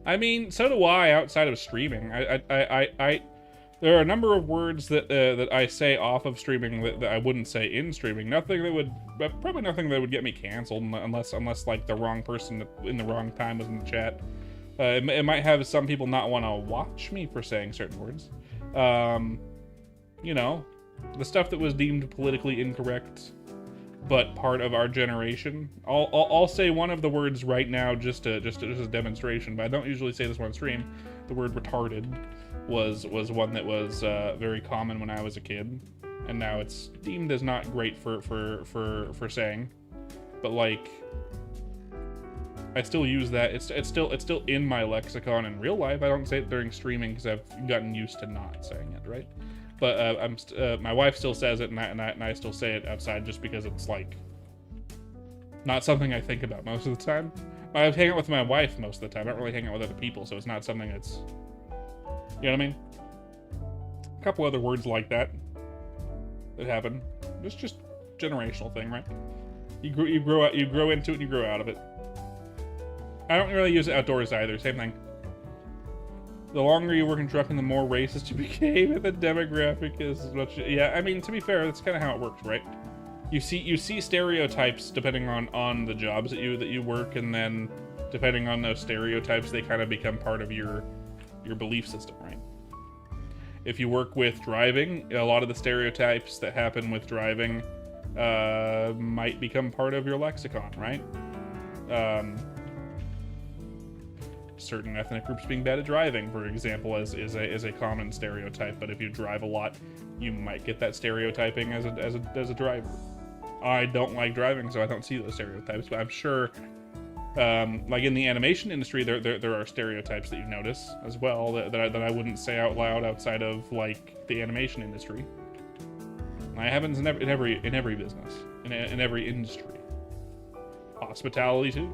I mean, so do I outside of streaming. There are a number of words that that I say off of streaming that I wouldn't say in streaming. Nothing that would, probably nothing that would get me canceled unless like the wrong person in the wrong time was in the chat. It might have some people not want to watch me for saying certain words. You know, the stuff that was deemed politically incorrect, but part of our generation. I'll say one of the words right now just as a demonstration, but I don't usually say this one on stream. The word retarded was one that was very common when I was a kid, and now it's deemed as not great for saying. But like, I still use that. It's still in my lexicon in real life. I don't say it during streaming because I've gotten used to not saying it, right? But my wife still says it, and I still say it outside just because it's like not something I think about most of the time. I hang out with my wife most of the time. I don't really hang out with other people, so it's not something that's, you know what I mean? A couple other words like that happen. It's just generational thing, right? You grow into it and you grow out of it. I don't really use it outdoors either. Same thing. The longer you work in trucking, the more racist you became, and the demographic is as much. Yeah, I mean, to be fair, that's kind of how it works, right? You see stereotypes depending on the jobs that you work, and then depending on those stereotypes, they kind of become part of your belief system, right? If you work with driving, a lot of the stereotypes that happen with driving might become part of your lexicon, right? Certain ethnic groups being bad at driving, for example, is a common stereotype. But if you drive a lot, you might get that stereotyping as a driver. I don't like driving, so I don't see those stereotypes. But I'm sure, like in the animation industry, there are stereotypes that you notice as well that I wouldn't say out loud outside of like the animation industry. And it happens in every business, in every industry, hospitality too.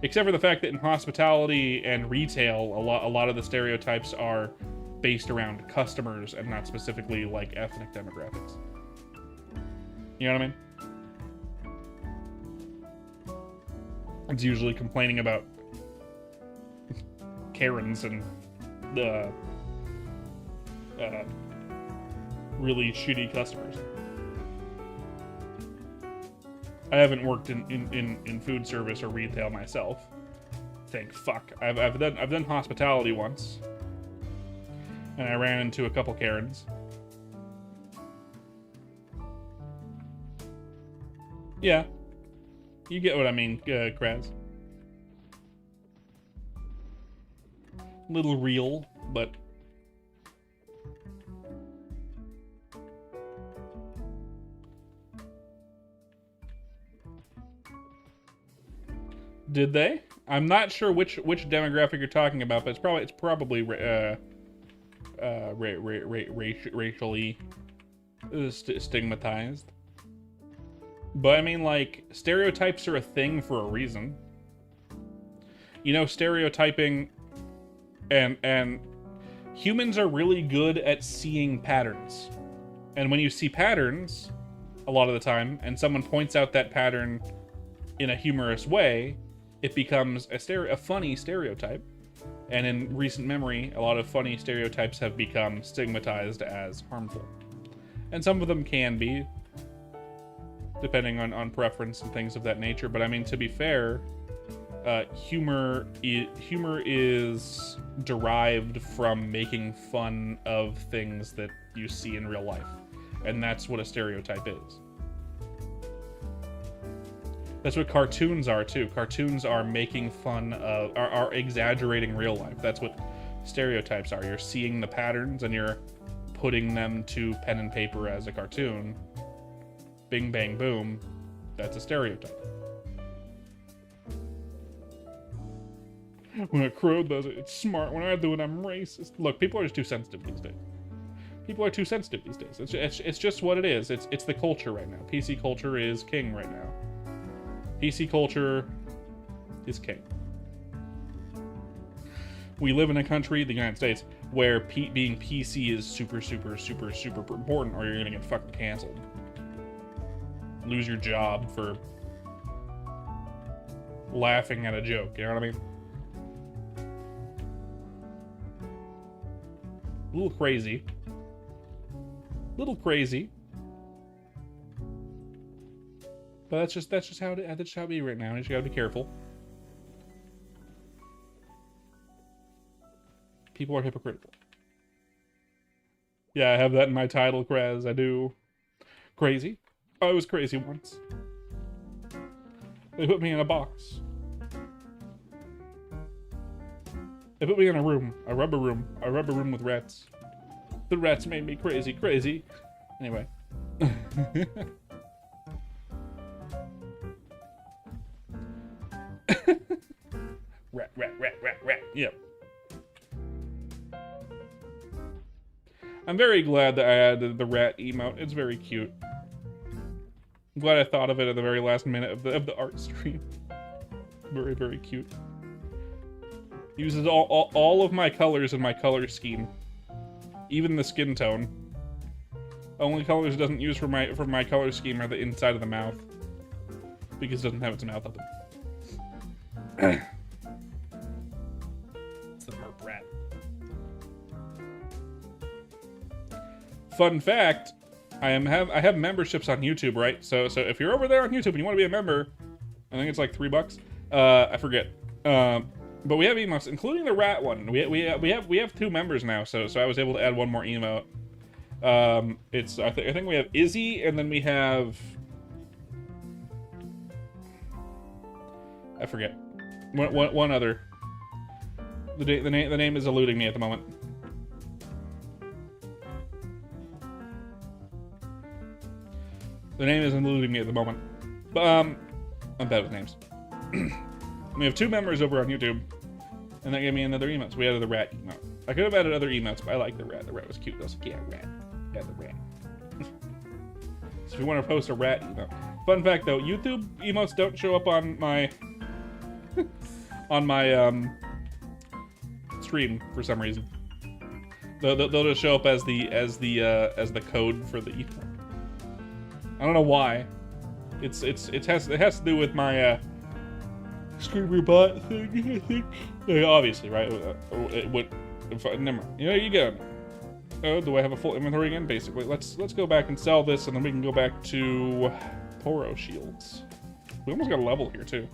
Except for the fact that in hospitality and retail, a lot of the stereotypes are based around customers and not specifically like ethnic demographics. You know what I mean? It's usually complaining about Karens and the really shitty customers. I haven't worked in food service or retail myself. Thank fuck. I've done hospitality once, and I ran into a couple Karens. Yeah, you get what I mean, Kraz. Little real, but. Did they? I'm not sure which demographic you're talking about, but it's probably racially stigmatized. But I mean, like, stereotypes are a thing for a reason. You know, stereotyping and humans are really good at seeing patterns. And when you see patterns, a lot of the time, and someone points out that pattern in a humorous way, it becomes a funny stereotype. And in recent memory, a lot of funny stereotypes have become stigmatized as harmful. And some of them can be, depending on preference and things of that nature. But I mean, to be fair, humor is derived from making fun of things that you see in real life, and that's what a stereotype is. That's what cartoons are too. Cartoons are making fun of, are exaggerating real life. That's what stereotypes are. You're seeing the patterns and you're putting them to pen and paper as a cartoon. Bing, bang, boom. That's a stereotype. When a crow does it, it's smart. When I do it, I'm racist. Look, people are just too sensitive these days. People are too sensitive these days. It's just what it is. It's the culture right now. PC culture is king right now. PC culture is king. We live in a country, the United States, where being PC is super, super, super, super important, or you're gonna get fucking canceled. Lose your job for laughing at a joke, you know what I mean? A little crazy. Little crazy. But that's just how it be right now. You just gotta be careful. People are hypocritical. Yeah, I have that in my title, Kraz. I do. Crazy. I was crazy once. They put me in a box. They put me in a room. A rubber room. A rubber room with rats. The rats made me crazy, crazy. Anyway. Rat, rat, rat, rat, rat. Yep. I'm very glad that I added the rat emote. It's very cute. I'm glad I thought of it at the very last minute of the art stream. Very, very cute. Uses all of my colors in my color scheme. Even the skin tone. Only colors it doesn't use for my color scheme are the inside of the mouth. Because it doesn't have its mouth open. It's the merp rat. Fun fact, I have memberships on YouTube, right? So if you're over there on YouTube and you want to be a member, I think it's like $3. I forget. But we have emotes, including the rat one. We have 2 members now, so I was able to add one more emote. I think we have Izzy, and then we have, I forget, one other. The name is eluding me at the moment. The name is eluding me at the moment. But I'm bad with names. We have 2 members over on YouTube, and that gave me another emote. So we added the rat emote. I could have added other emotes, but I like the rat. The rat was cute. I was like, yeah, rat. Yeah, the rat. So if you want to post a rat emote. Fun fact though, YouTube emotes don't show up on my stream for some reason. They'll just show up as the code for the emote. I don't know why. It has to do with my Screamer bot thing, I think. Yeah, obviously, right? It would. Never mind. You know, you get it. Oh, do I have a full inventory again? Basically, let's go back and sell this, and then we can go back to Toro shields. We almost got a level here too.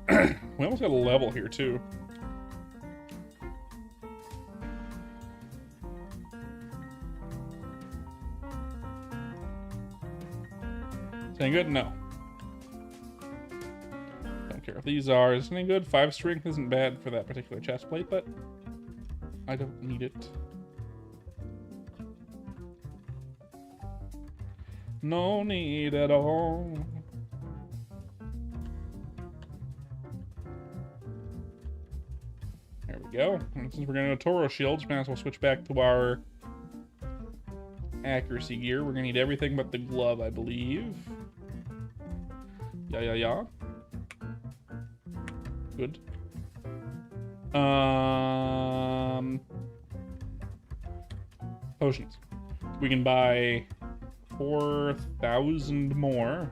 We almost got a level here too. Is any good? No. Don't care if these are. Is any good? 5 strength isn't bad for that particular chest plate, but I don't need it. No need at all. There we go. And since we're going to go Toro shields, we might as well switch back to our accuracy gear. We're going to need everything but the glove, I believe. Yeah. Good. Potions. We can buy 4,000 more.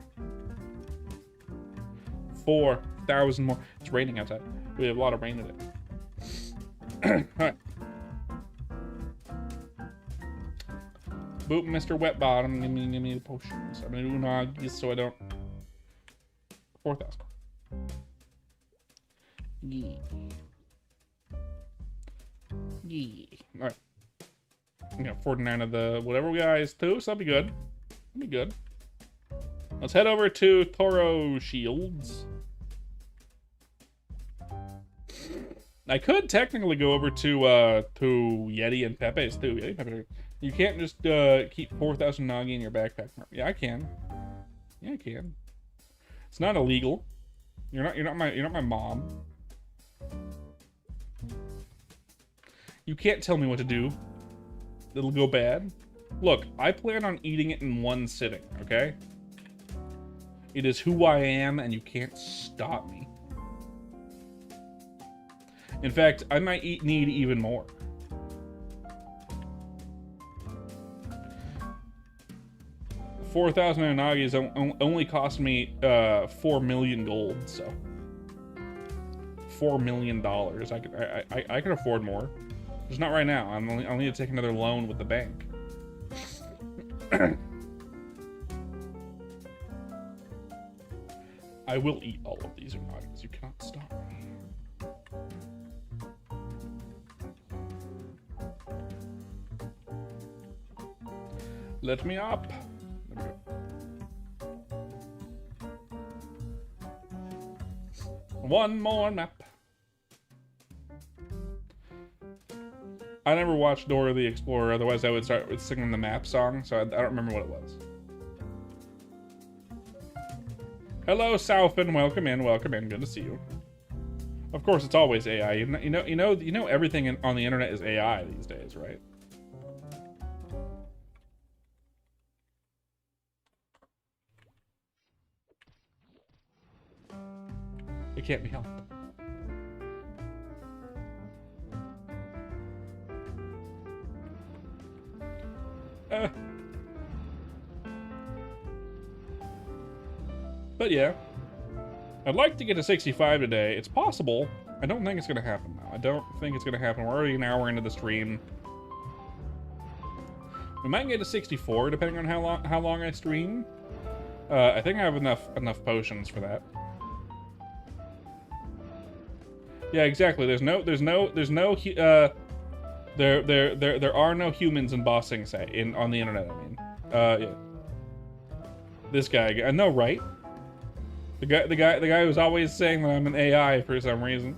4,000 more. It's raining outside. We have a lot of rain today. Alright. Boop, Mr. Wet Bottom. Give me the potions. I'm gonna do Noggies so I don't 4,000. Yeah. Yeah. All right. We got 49 of the whatever guys too, so that'll be good. That'll be good. Let's head over to Toro Shields. I could technically go over to Yeti and Pepe's too. Yeti and Pepe. You can't just keep 4,000 Nagi in your backpack. Yeah, I can. Yeah, I can. It's not illegal. You're not my mom. You can't tell me what to do. It'll go bad. Look, I plan on eating it in one sitting, okay? It is who I am, and you can't stop me. In fact, I might need even more. $4,000 Nagis only cost me 4 million gold, so $4 million. I could afford more. Just not right now. I'll need to take another loan with the bank. I will eat all of these Unagis. You cannot stop me. Let me up. There we go. One more map. I never watched Dora the Explorer, otherwise I would start with singing the map song, so I don't remember what it was. Hello, Southman. Welcome in. Welcome in. Good to see you. Of course, it's always AI. You know everything on the internet is AI these days, right? It can't be helped. But yeah, I'd like to get to 65 today. It's possible. I don't think it's gonna happen though. I don't think it's gonna happen. We're already an hour into the stream. We might get to 64 depending on how long I stream. I think I have enough potions for that. Yeah, exactly. There are no humans in bossing on the internet. I mean, yeah. This guy, I know, right? The guy who's always saying that I'm an AI for some reason.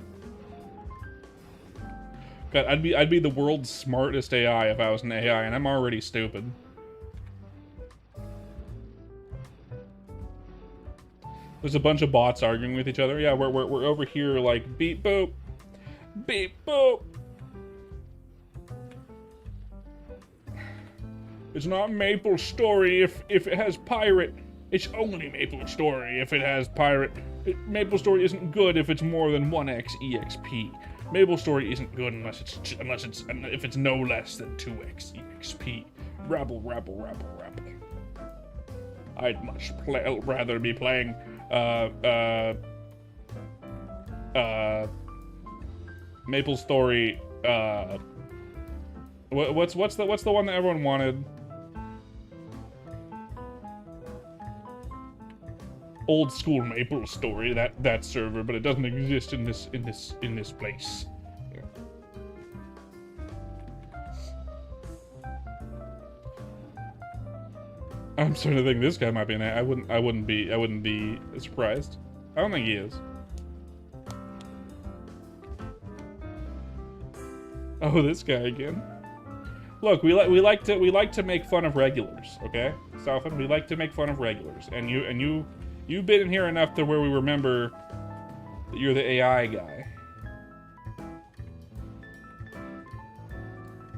God, I'd be the world's smartest AI if I was an AI, and I'm already stupid. There's a bunch of bots arguing with each other. Yeah, we're over here like beep boop, beep boop. It's not MapleStory if it has pirate. It's only MapleStory if it has pirate. MapleStory isn't good if it's more than 1x EXP. MapleStory isn't good unless it's no less than 2x EXP. Rabble, rabble, rabble, rabble. I'd much rather be playing MapleStory. What's the one that everyone wanted? Old school MapleStory, that server, but it doesn't exist in this place. Yeah. I'm starting to think this guy might be an AI. I wouldn't be surprised. I don't think he is. Oh, this guy again. Look, we like to make fun of regulars, okay? Southland, we like to make fun of regulars, and you've been in here enough to where we remember that you're the AI guy.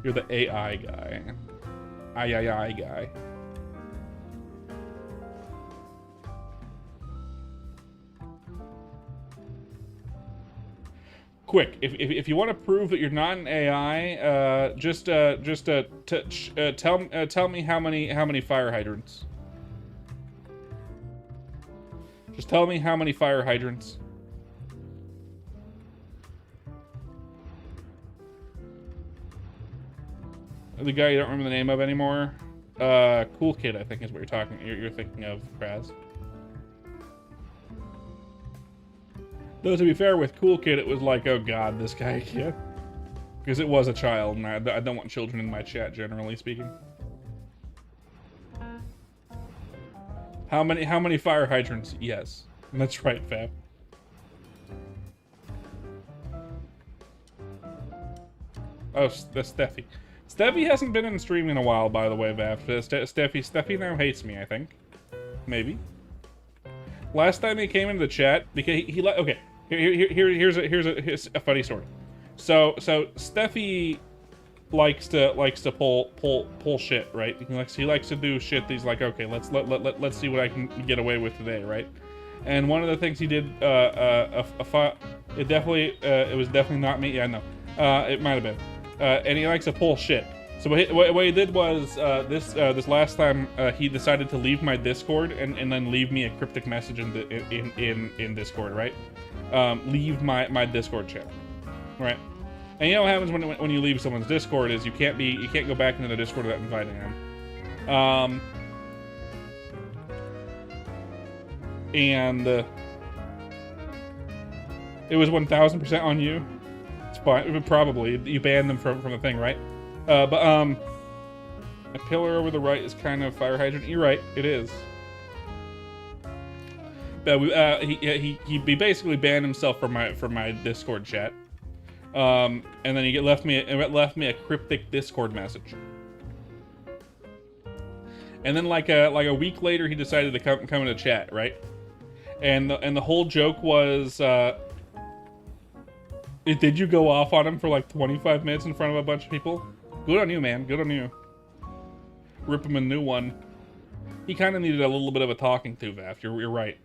You're the AI guy. AI guy. Quick, if you want to prove that you're not an AI, tell me how many fire hydrants. Just tell me how many fire hydrants. The guy you don't remember the name of anymore. Cool Kid, I think is what you're thinking of, Kraz. Though to be fair, with Cool Kid, it was like, oh god, this guy again. Because it was a child, and I don't want children in my chat, generally speaking. How many fire hydrants? Yes. That's right, Fab. Oh, that's Steffi. Steffi hasn't been in the stream in a while, by the way, Vav. Steffi now hates me, I think. Maybe. Last time he came into the chat, because he okay. Here's a funny story. So Steffi likes to pull shit, right? He likes to do shit that he's like, okay, let's see what I can get away with today, right? And one of the things he did, it was definitely not me. Yeah, no, it might have been. And he likes to pull shit. So what he did was this last time he decided to leave my Discord and then leave me a cryptic message in Discord, right? Leave my Discord channel, right? And you know what happens when you leave someone's Discord is you can't go back into the Discord without inviting them. And it was 1000% on you. It's fine. Probably you banned them from the thing, right? But a pillar over the right is kind of fire hydrant. You're right, it is. But he basically banned himself from my Discord chat. And then he left me a cryptic Discord message. And then like a week later, he decided to come into chat, right? And the whole joke was, did you go off on him for like 25 minutes in front of a bunch of people? Good on you, man. Good on you. Rip him a new one. He kind of needed a little bit of a talking to, Vav. You're right.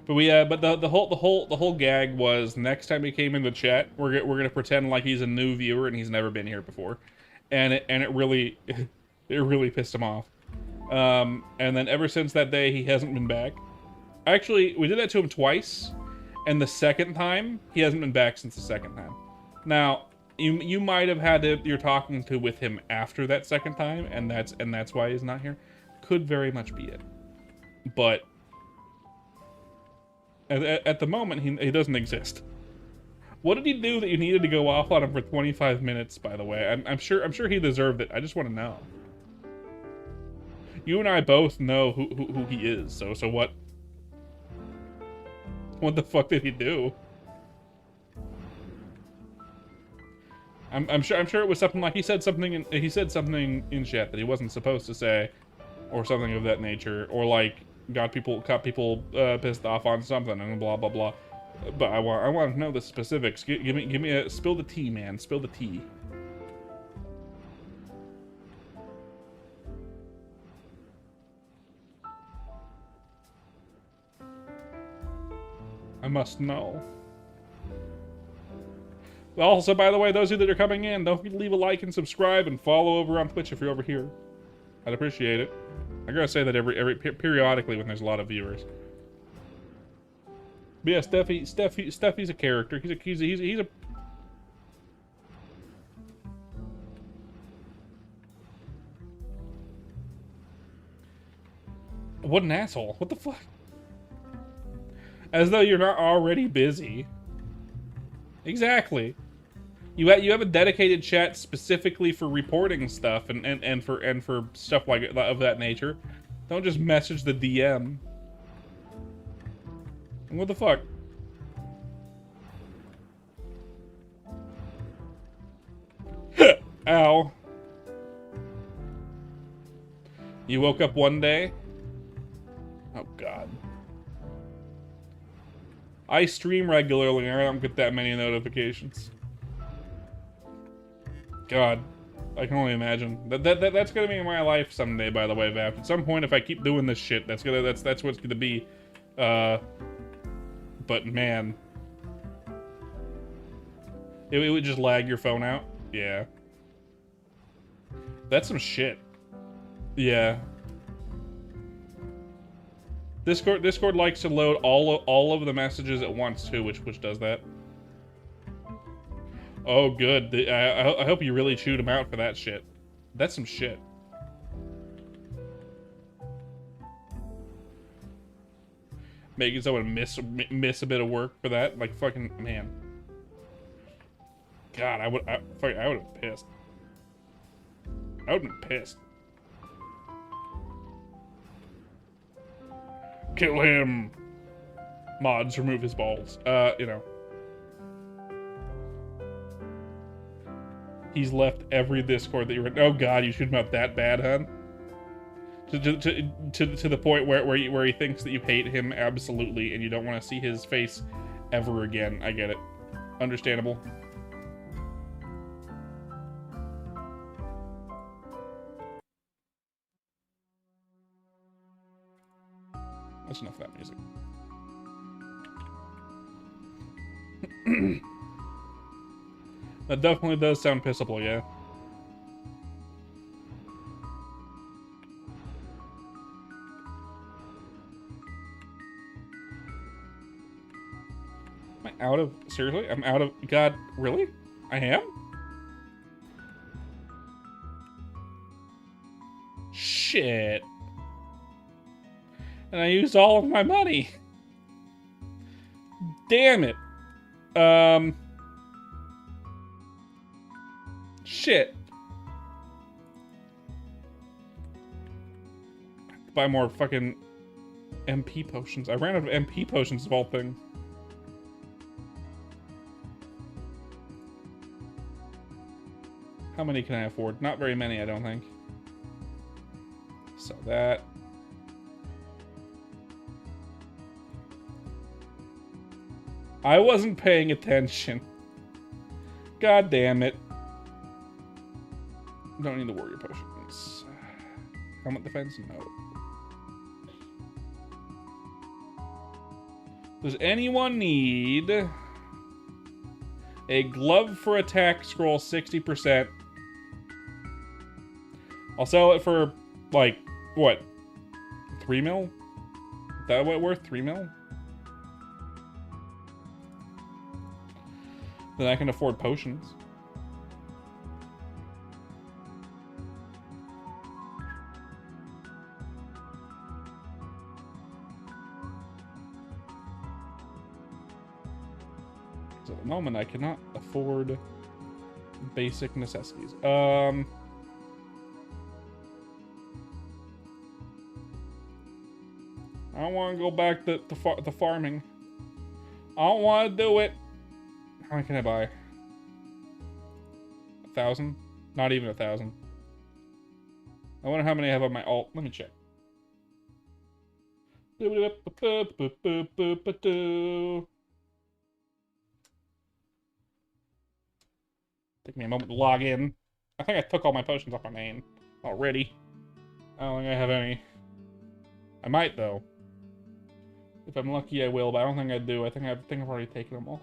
But the whole gag was next time he came in the chat, we're gonna pretend like he's a new viewer and he's never been here before, and it really pissed him off. And then ever since that day, he hasn't been back. Actually, we did that to him twice, and the second time he hasn't been back since the second time. Now you might have had your talking to with him after that second time, and that's why he's not here. Could very much be it, but. At the moment, he doesn't exist. What did he do that you needed to go off on him for 25 minutes? By the way, I'm sure he deserved it. I just want to know. You and I both know who he is. So what? What the fuck did he do? I'm sure it was something like he said something in chat that he wasn't supposed to say, or something of that nature, or like. Got people pissed off on something and blah blah blah, but I want to know the specifics. Give me a spill the tea, man. Spill the tea. I must know. Also, by the way, those of you that are coming in, don't forget to leave a like and subscribe and follow over on Twitch if you're over here. I'd appreciate it. I gotta say that every periodically when there's a lot of viewers. But yeah, Steffi's a character. He's a what an asshole. What the fuck? As though you're not already busy. Exactly. You have a dedicated chat specifically for reporting stuff and for stuff like of that nature. Don't just message the DM. What the fuck? Ow. You woke up one day? Oh god. I stream regularly and I don't get that many notifications. God, I can only imagine. That's gonna be in my life someday. By the way, Vav. At some point, if I keep doing this shit, that's what it's gonna be. But man, it would just lag your phone out. Yeah, that's some shit. Yeah. Discord likes to load all of the messages at once too, which does that. Oh, good. I hope you really chewed him out for that shit. That's some shit. Making someone miss a bit of work for that. Like, fucking, man. God, I would have been pissed. I would have been pissed. Kill him. Mods, remove his balls. You know. He's left every Discord that you're in. Oh god, you shoot him up that bad, huh? To the point where he thinks that you hate him absolutely and you don't want to see his face ever again. I get it. Understandable. That's enough of that music. That definitely does sound pissable, yeah. Am I out of... Seriously? I'm out of... God, really? I am? Shit. And I used all of my money. Damn it. Shit. Buy more fucking MP potions. I ran out of MP potions of all things. How many can I afford? Not very many, I don't think. So that. I wasn't paying attention. God damn it. Don't need the warrior potions. Helmet defense? No. Does anyone need a glove for attack scroll 60%? I'll sell it for, like, what? 3 mil? Is that what worth? 3 mil? Then I can afford potions. So at the moment, I cannot afford basic necessities. I don't want to go back to farming. I don't want to do it. How many can I buy? 1,000? Not even 1,000. I wonder how many I have on my alt. Let me check. Take me a moment to log in. I think I took all my potions off my main already. I don't think I have any. I might though. If I'm lucky, I will, but I don't think I do. I think I've already taken them all.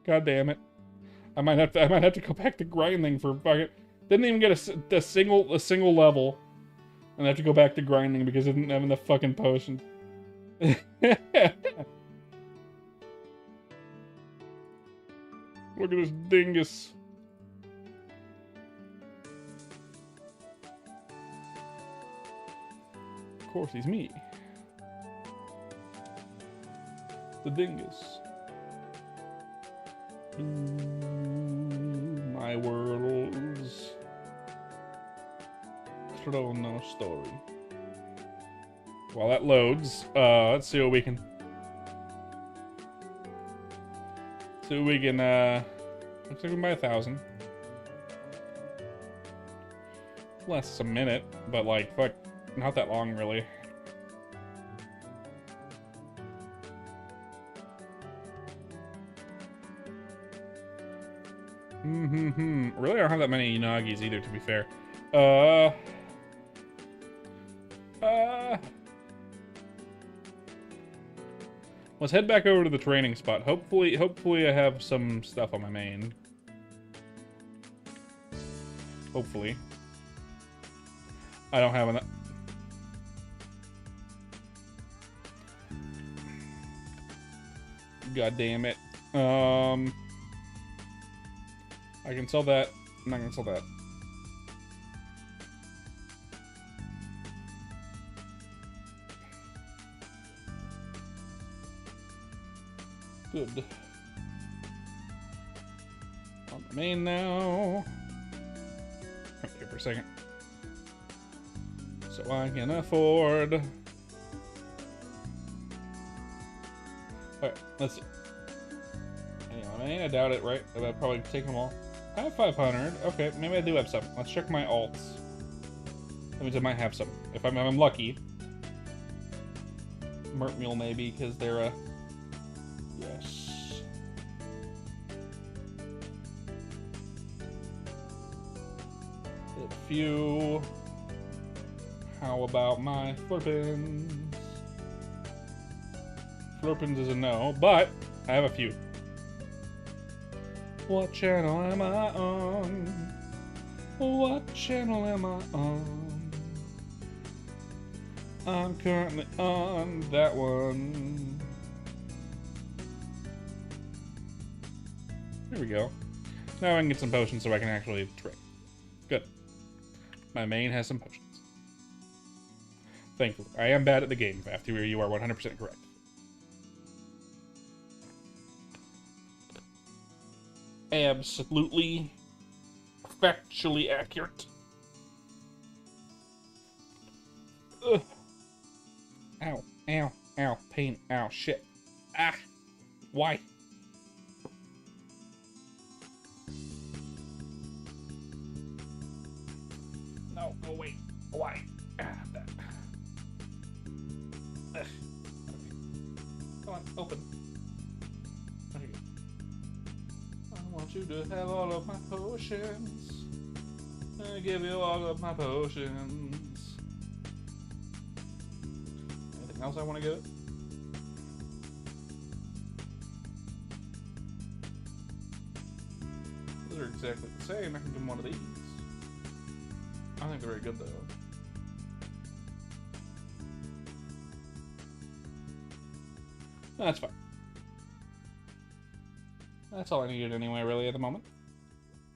God damn it! I might have to go back to grinding for fucking. Didn't even get a single level, and I have to go back to grinding because I didn't have enough fucking potions. Look at this dingus. Of course, he's me. The dingus. My worlds. Chrono story. While that loads, let's see what we can. Looks like we can buy 1,000. Lasts a minute, but like, fuck, not that long really. Really, I don't have that many Unagis either, to be fair. Let's head back over to the training spot. Hopefully I have some stuff on my main. Hopefully. I don't have enough. God damn it. I can sell that. I'm not gonna sell that. Good. On the main now. Okay, for a second. So I can afford. Alright, let's see. Anyway, I doubt it, right? I'll probably take them all. I have 500. Okay, maybe I do have some. Let's check my alts. That means I might have some. If I'm lucky. Mert Mule maybe, because they're a... Yes. A few. How about my Flurpins? Flurpins is a no, but I have a few. What channel am I on? What channel am I on? I'm currently on that one. There we go. Now I can get some potions so I can actually trade. Good. My main has some potions. Thankfully. I am bad at the game, After you are 100% correct. Absolutely factually accurate. Ugh. Ow, ow, ow, pain, ow, shit. Ah, why? No, go away. Why? Ah, that. Ugh. Okay. Come on, open. There you go. I want you to have all of my potions. I give you all of my potions. Anything else I want to give it? Those are exactly the same. I can give him one of these. I think they're very good though. That's fine. That's all I needed anyway, really, at the moment.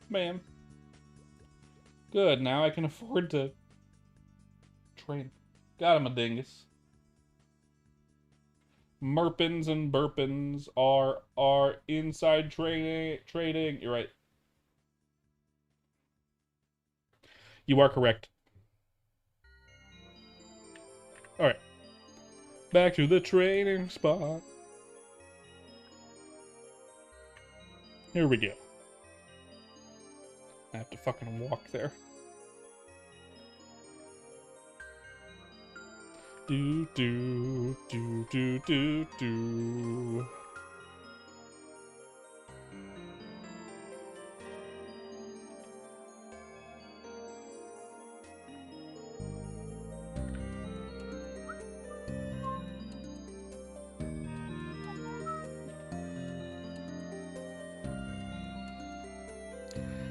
Bam. Good, now I can afford to train. Got him a dingus. Merpins and burpins are inside trading. You're right. You are correct. Alright. Back to the training spot. Here we go. I have to fucking walk there. Do do do do do do.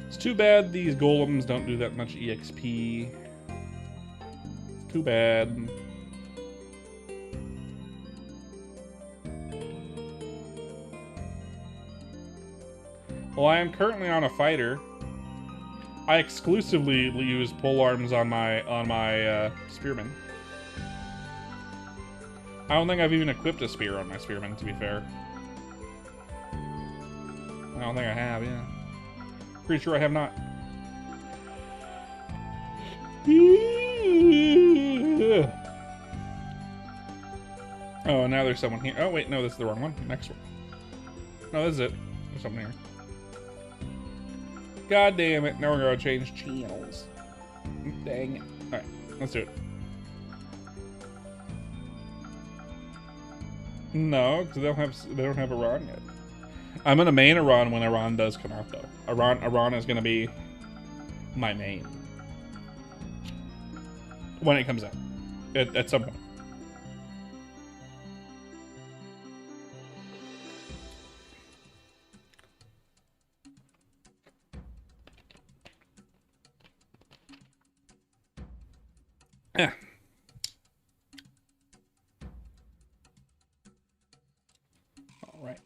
It's too bad these golems don't do that much EXP. It's too bad. Well, I am currently on a fighter. I exclusively use pole arms on my spearman. I don't think I've even equipped a spear on my spearman, to be fair. I don't think I have, yeah. Pretty sure I have not. Oh, now there's someone here. Oh, wait, no, this is the wrong one. Next one. No, this is it. There's someone here. God damn it. Now we're going to change channels. Dang it. Alright, let's do it. No, because they don't have Iran yet. I'm gonna main Iran when Iran does come out, though. Iran is gonna be my main when it comes out at some point. Yeah. All right.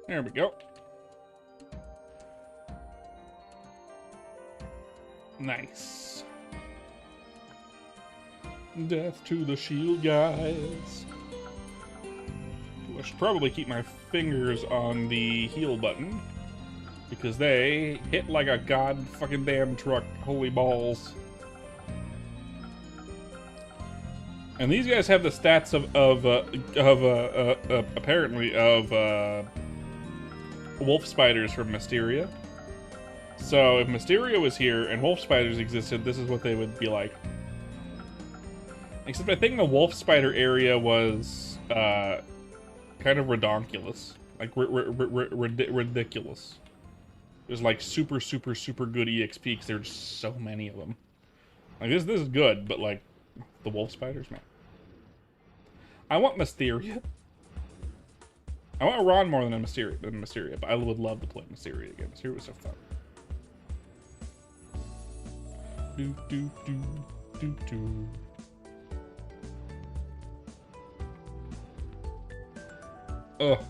There we go. Nice. Death to the shield guys. I should probably keep my fingers on the heal button, because they hit like a god fucking damn truck. Holy balls. And these guys have the stats apparently of wolf spiders from Mysteria. So if Mysteria was here and wolf spiders existed, this is what they would be like. Except I think the wolf spider area was kind of redonkulous, like ridiculous. There's like super good EXP because there's just so many of them. Like this is good, but like the wolf spiders, man. I want Mysteria. I want Ron more than Mysteria, but I would love to play Mysteria again. Mysteria was so fun. Do do do do do. Ugh.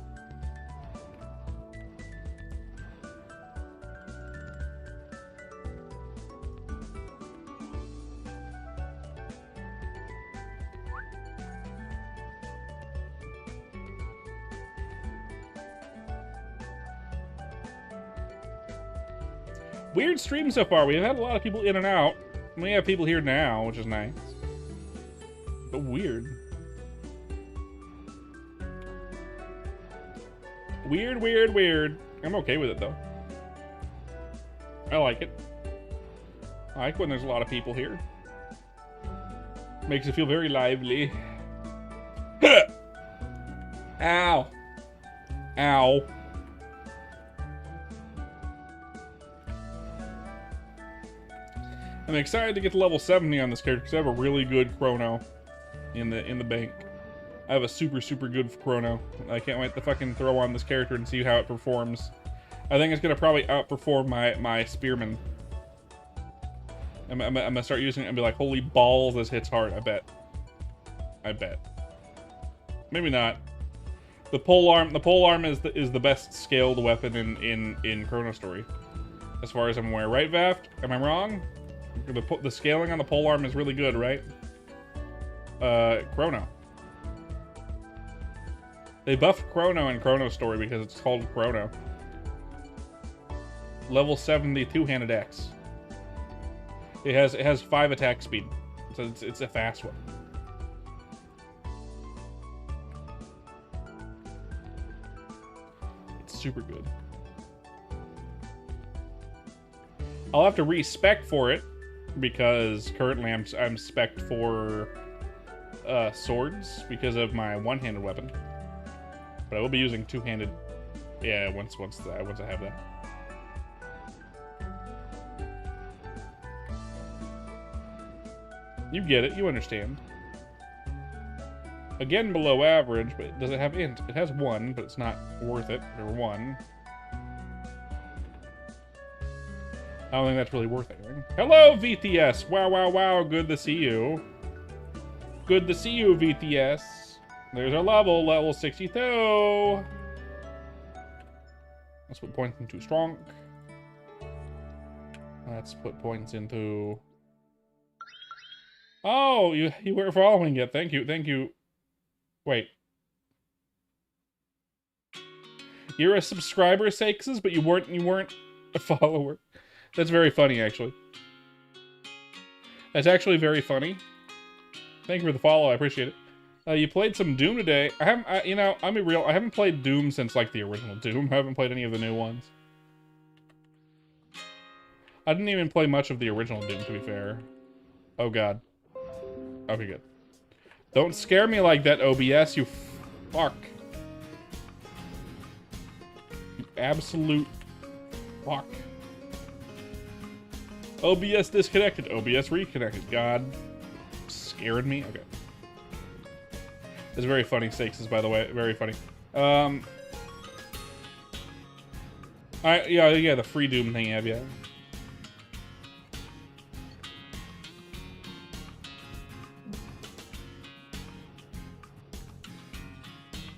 Weird stream so far. We've had a lot of people in and out. We have people here now, which is nice. But weird. Weird. I'm okay with it, though. I like it. I like when there's a lot of people here. Makes it feel very lively. Ow. Ow. I'm excited to get to level 70 on this character because I have a really good chrono in the bank. I have a super good chrono. I can't wait to fucking throw on this character and see how it performs. I think it's gonna probably outperform my spearman. I'm gonna start using it and be like, holy balls, this hits hard. I bet. Maybe not. The pole arm is the best scaled weapon in Chrono Story, as far as I'm aware. Right, Vaft? Am I wrong? The scaling on the pole arm is really good, right? Chrono. They buffed Chrono in Chrono Story because it's called Chrono. Level 70 two-handed axe. It has 5 attack speed, so it's a fast one. It's super good. I'll have to respec for it because currently I'm spec'd for swords because of my one-handed weapon. But I will be using two-handed. Yeah, once I have that. You get it. You understand. Again, below average, but does it have int? It has 1, but it's not worth it for 1. I don't think that's really worth anything. Hello, VTS. Wow. Good to see you. Good to see you, VTS. There's our level 62. Let's put points into strong. Let's put points into... Oh, you were following it. Thank you. Wait. You're a subscriber, Sakes, but you weren't a follower. That's very funny, actually. That's actually very funny. Thank you for the follow. I appreciate it. You played some Doom today. I'll be real. I haven't played Doom since, like, the original Doom. I haven't played any of the new ones. I didn't even play much of the original Doom, to be fair. Oh, God. Okay, good. Don't scare me like that, OBS, you fuck. You absolute fuck. OBS disconnected. OBS reconnected. God. Scared me? Okay. It's very funny, Sakes, by the way. Very funny. Yeah, the free Doom thing, yeah.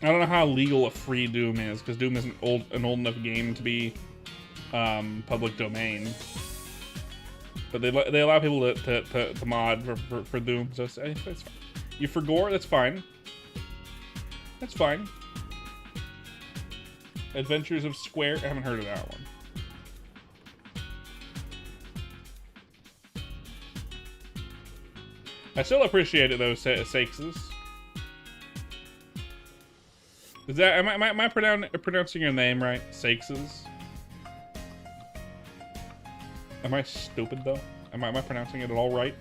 I don't know how legal a free Doom is, because Doom isn't an old enough game to be public domain. but they allow people to mod for Doom, so it's fine. You for gore, that's fine. That's fine. Adventures of Square, I haven't heard of that one. I still appreciate it though, Sakes'. Is that am I pronouncing your name right? Sakes'? Am I stupid though? Am I pronouncing it at all right?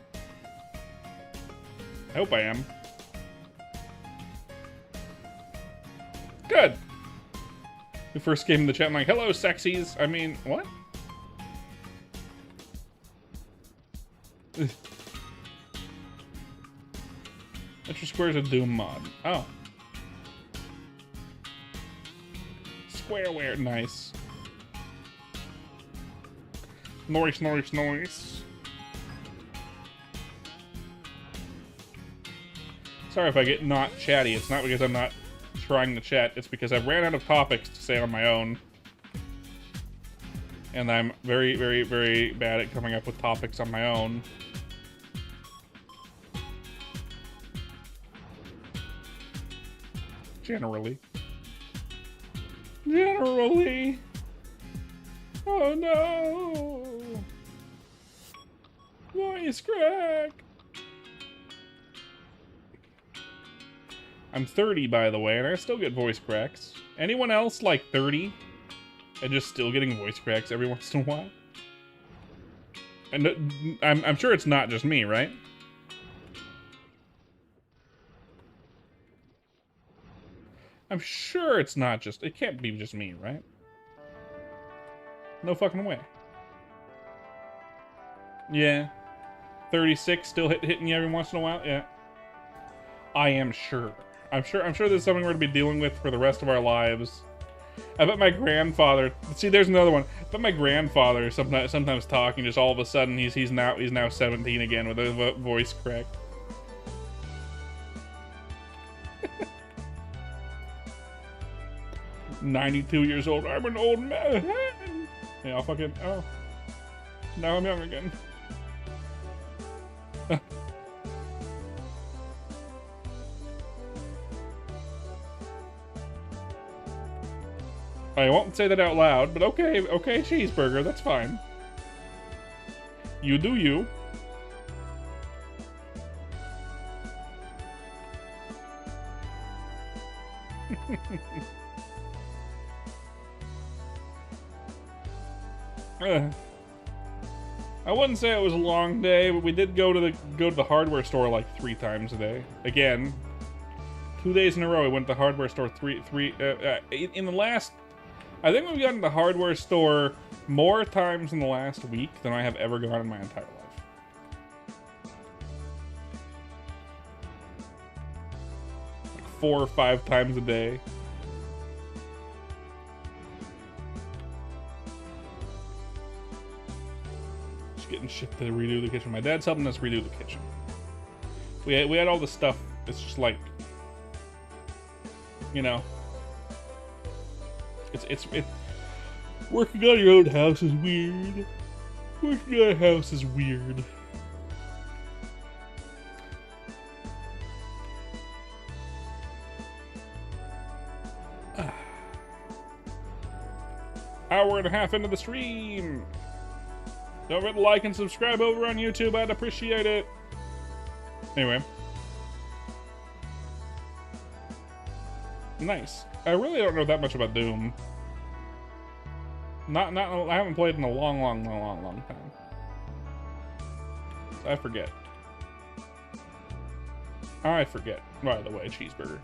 I hope I am. Good. We first came in the chat, I'm like, hello, sexies. I mean, what? Extra Square's a Doom mod. Oh. Squareware, nice. Noise. Sorry if I get not chatty. It's not because I'm not trying to chat. It's because I've ran out of topics to say on my own. And I'm very, very, very bad at coming up with topics on my own. Generally. Oh no! Voice crack! I'm 30, by the way, and I still get voice cracks. Anyone else like 30 and just still getting voice cracks every once in a while? And I'm sure it's not just me, right? I'm sure it's not just... It can't be just me, right? No fucking way. Yeah. 36 still hitting you every once in a while? Yeah. I am sure. I'm sure this is something we're going to be dealing with for the rest of our lives. I bet my grandfather... See, there's another one. I bet my grandfather sometimes talking, just all of a sudden he's now 17 again with a voice crack. 92 years old. I'm an old man. Yeah, I'll fucking... Oh. Now I'm young again. I won't say that out loud, but okay, cheeseburger, that's fine. You do you. I wouldn't say it was a long day, but we did go to the hardware store like 3 times a day. Again, 2 days in a row, we went to the hardware store in the last... I think we've gone to the hardware store more times in the last week than I have ever gone in my entire life. Like 4 or 5 times a day. Just getting shit to redo the kitchen. My dad's helping us redo the kitchen. We had all this stuff. It's just like, you know. It's working on your own house is weird. Working on a house is weird. Hour and a half into the stream. Don't forget to like and subscribe over on YouTube. I'd appreciate it. Anyway. Nice. I really don't know that much about Doom. I haven't played in a long time. I forget. I forget, by the way, cheeseburger.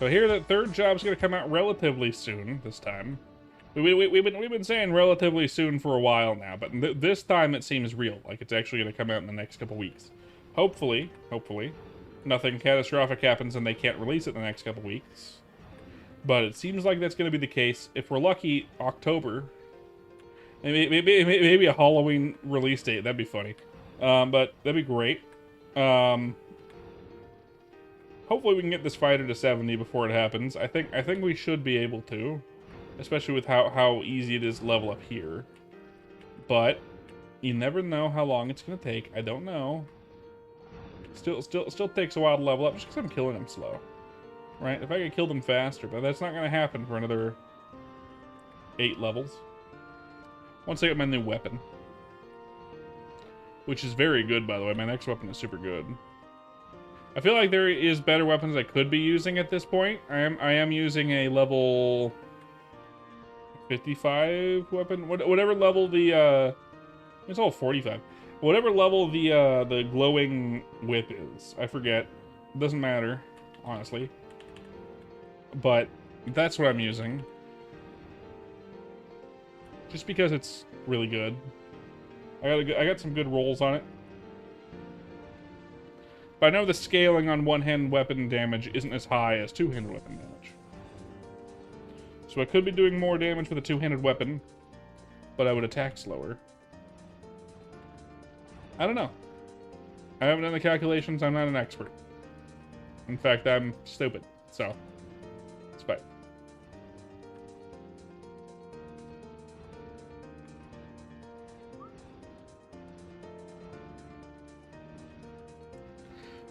So here, the third job's gonna come out relatively soon. This time, we've been saying relatively soon for a while now, but this time it seems real. Like it's actually gonna come out in the next couple weeks. Hopefully, nothing catastrophic happens and they can't release it in the next couple weeks. But it seems like that's gonna be the case. If we're lucky, October. Maybe a Halloween release date. That'd be funny. But that'd be great. Hopefully we can get this fighter to 70 before it happens. I think we should be able to, especially with how easy it is to level up here. But you never know how long it's gonna take. I don't know. Still takes a while to level up just because I'm killing them slow, right? If I could kill them faster, but that's not gonna happen for another 8 levels. Once I get my new weapon, which is very good, by the way. My next weapon is super good. I feel like there is better weapons I could be using at this point. I am using a level 55 weapon. Whatever level the it's all 45. Whatever level the glowing whip is. I forget. It doesn't matter, honestly. But that's what I'm using. Just because it's really good. I got some good rolls on it. But I know the scaling on one-hand weapon damage isn't as high as two-handed weapon damage. So I could be doing more damage with a two-handed weapon, but I would attack slower. I don't know. I haven't done the calculations. I'm not an expert. In fact, I'm stupid. So, it's fine.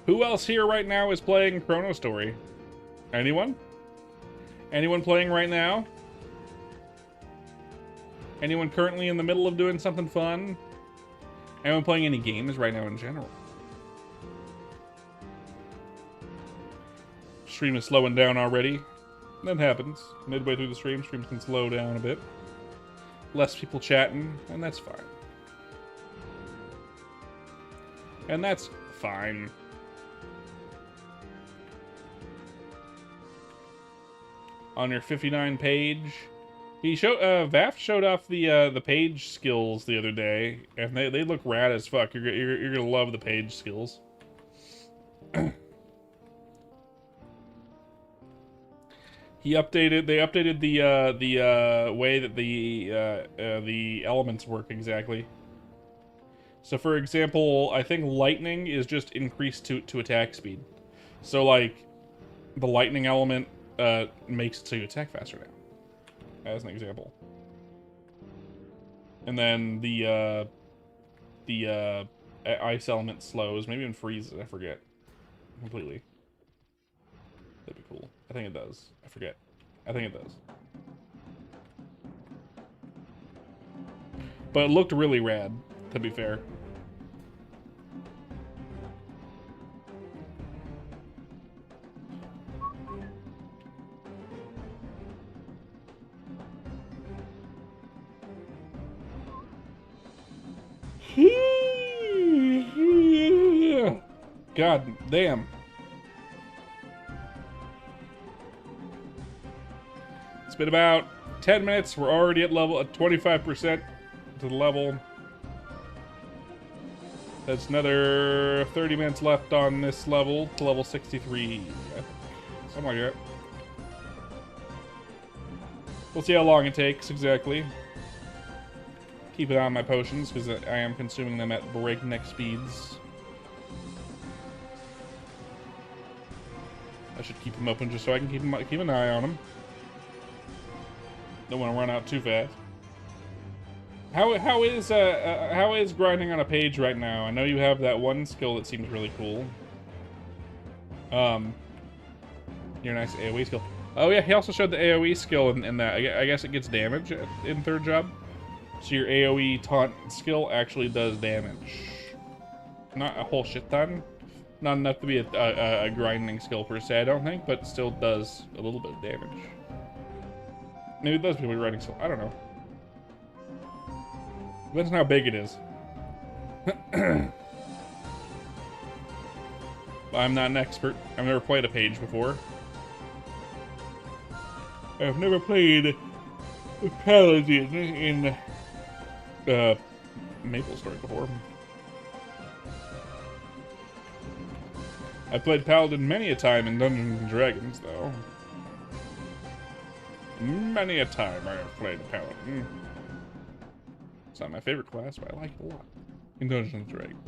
Who else here right now is playing Chrono Story? Anyone? Anyone playing right now? Anyone currently in the middle of doing something fun? Anyone playing any games right now in general? Stream is slowing down already. That happens. Midway through the streams can slow down a bit. Less people chatting, and that's fine. And that's fine. On your 59 page, Vaf showed off the page skills the other day, and they look rad as fuck. You're gonna love the page skills. They updated the way that the elements work exactly. So for example, I think lightning is just increased to attack speed. So like the lightning element makes it so you attack faster now, as an example. And then the ice element slows, maybe even freezes, I forget completely. That'd be cool. I think it does. I forget. I think it does. But it looked really rad, to be fair. God damn. It's been about 10 minutes. We're already at 25% to the level. That's another 30 minutes left on this level to level 63. Something like that. We'll see how long it takes exactly. Keep an eye on my potions because I am consuming them at breakneck speeds. I should keep them open just so I can keep an eye on them. Don't want to run out too fast. How is grinding on a page right now? I know you have that one skill that seems really cool. Your nice AoE skill. Oh yeah, he also showed the AoE skill in that. I guess it gets damage in third job. So your AoE taunt skill actually does damage. Not a whole shit ton. Not enough to be a grinding skill per se, I don't think, but still does a little bit of damage. Maybe it does people grinding skill. I don't know. Depends on how big it is. I'm not an expert. I've never played a page before. I've never played a paladin in maplestory before. I played paladin many a time in Dungeons and Dragons, though. Many a time I have played paladin. It's not my favorite class, but I like it a lot. In Dungeons and Dragons.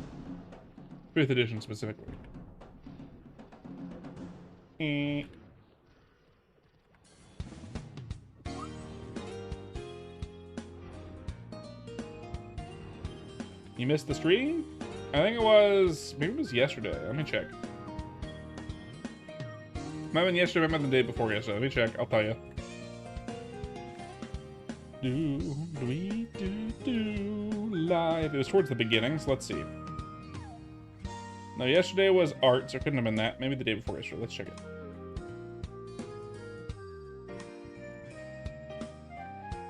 5th edition specifically. You missed the stream? I think it was... Maybe it was yesterday. Let me check. Might have been yesterday, might have been the day before yesterday. Let me check. I'll tell you. Live. It was towards the beginning, so let's see. No, yesterday was art, so it couldn't have been that. Maybe the day before yesterday. Let's check it.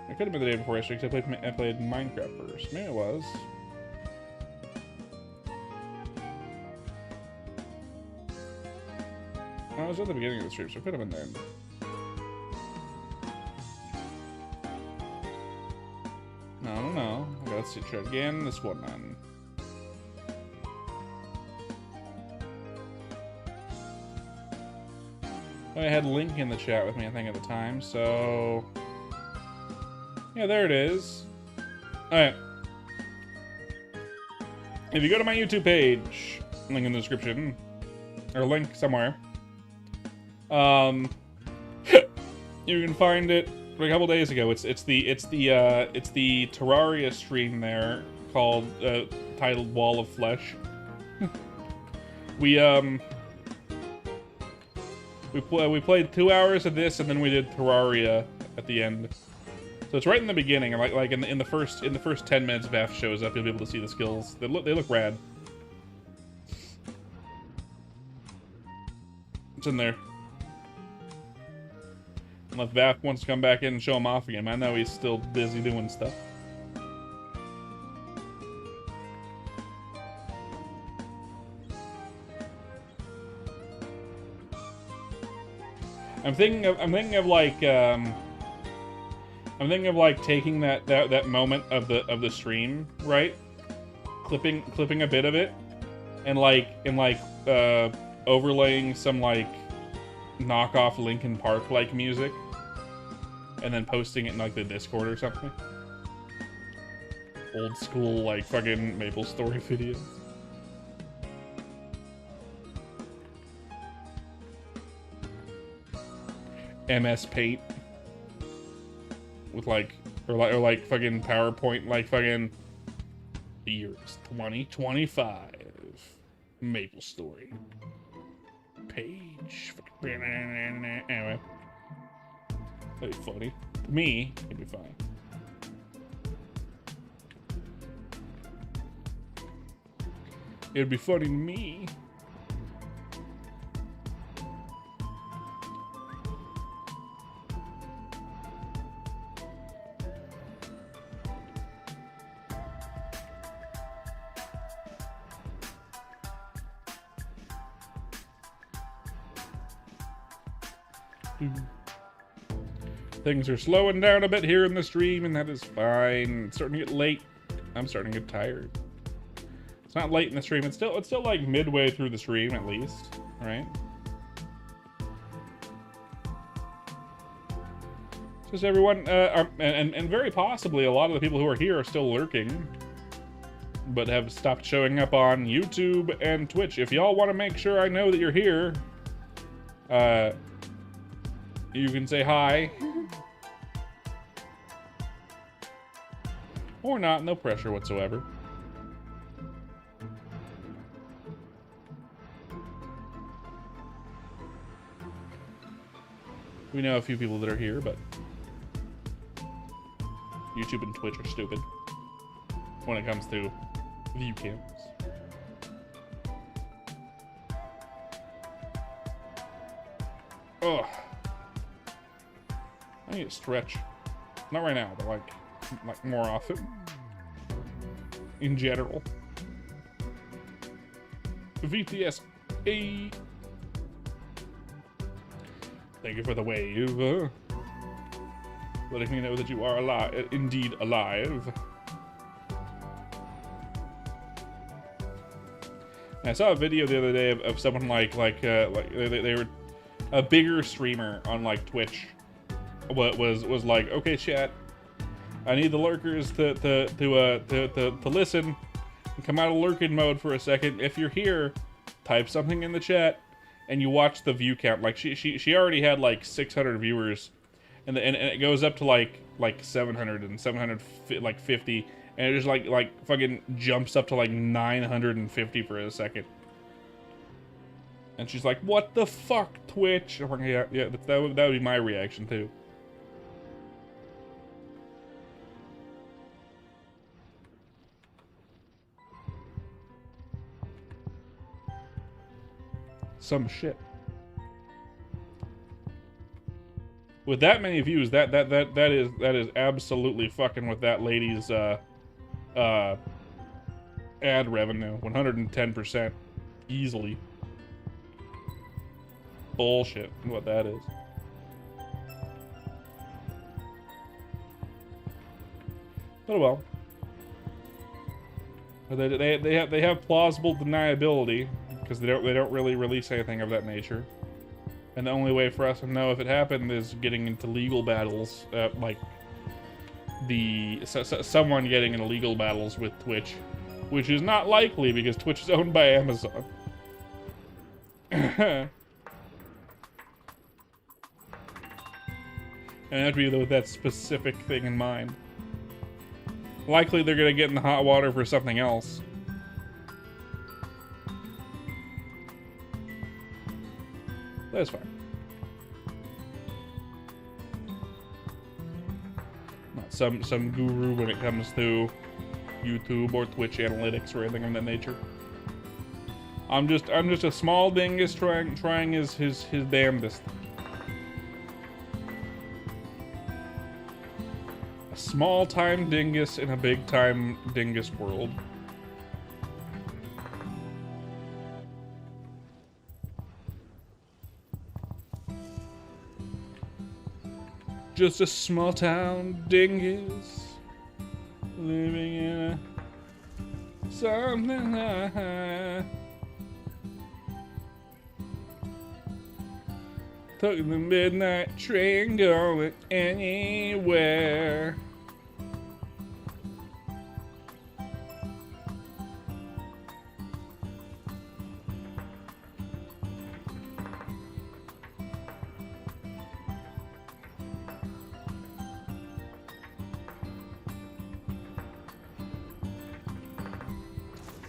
It could have been the day before yesterday, because I played Minecraft first. Maybe it was. No, it was at the beginning of the stream, so it could have been then. No. Okay, let's see. Try it again. This one then. I had Link in the chat with me, I think, at the time, so... Yeah, there it is. Alright. If you go to my YouTube page, link in the description, or link somewhere, you can find it a couple days ago. It's the Terraria stream there called titled Wall of Flesh. We played 2 hours of this, and then we did Terraria at the end. So it's right in the beginning, like in the first 10 minutes, Vaff shows up. You'll be able to see the skills. They look rad. It's in there. Unless Vaff wants to come back in and show him off again. I know he's still busy doing stuff. I'm thinking of like taking that moment of the stream, right? Clipping a bit of it, and overlaying some like knockoff Linkin Park like music, and then posting it in like the Discord or something. Old school like fucking MapleStory videos. MS Paint with like fucking PowerPoint, like fucking the year is 2025 MapleStory page. Anyway, that'd be funny. To me, it'd be fine. It'd be funny to me. Things are slowing down a bit here in the stream, and that is fine. It's starting to get late. I'm starting to get tired. It's not late in the stream. It's still like midway through the stream at least, right? Just everyone, and very possibly a lot of the people who are here are still lurking, but have stopped showing up on YouTube and Twitch. If y'all want to make sure I know that you're here, you can say hi. Or not, no pressure whatsoever. We know a few people that are here, but YouTube and Twitch are stupid when it comes to view counts. Ugh. I need to stretch. Not right now, but like more often. In general. VTS A. Thank you for the wave. Letting me know that you are alive, indeed alive. And I saw a video the other day of someone like they were a bigger streamer on like Twitch. Was like, okay, chat, I need the lurkers to listen and come out of lurking mode for a second. If you're here, type something in the chat, and you watch the view count. Like she already had like 600 viewers, and it goes up to like 700 and 750, and it just like fucking jumps up to like 950 for a second. And she's like, "What the fuck, Twitch?" I'm like, yeah, that would be my reaction too. Some shit. With that many views, that is absolutely fucking with that lady's ad revenue. 110% easily. Bullshit. What that is. But well. They have plausible deniability because they don't really release anything of that nature. And the only way for us to know if it happened is getting into legal battles, like someone getting into legal battles with Twitch, which is not likely because Twitch is owned by Amazon. And I have to be with that specific thing in mind. Likely they're gonna get in the hot water for something else. That's fine. Not some guru when it comes to YouTube or Twitch analytics or anything of that nature. I'm just a small dingus trying his damnedest. A small time dingus in a big time dingus world. Just a small town dingus living in a something high. Took the midnight train going anywhere.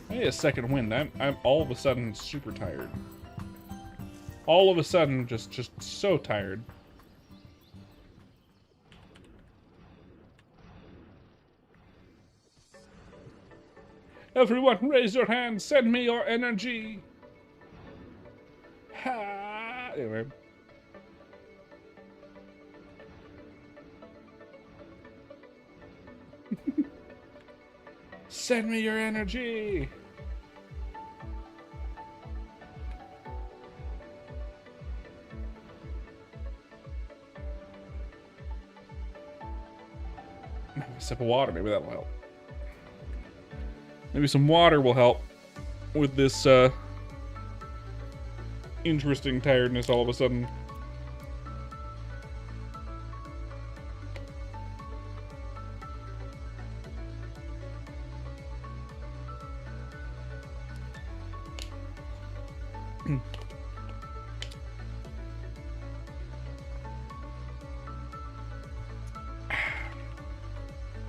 I need a second wind. I'm all of a sudden super tired. All of a sudden, just so tired. Everyone, raise your hand. Send me your energy. Ha! Anyway. Send me your energy. Maybe a sip of water, maybe that will help. Maybe some water will help with this interesting tiredness all of a sudden.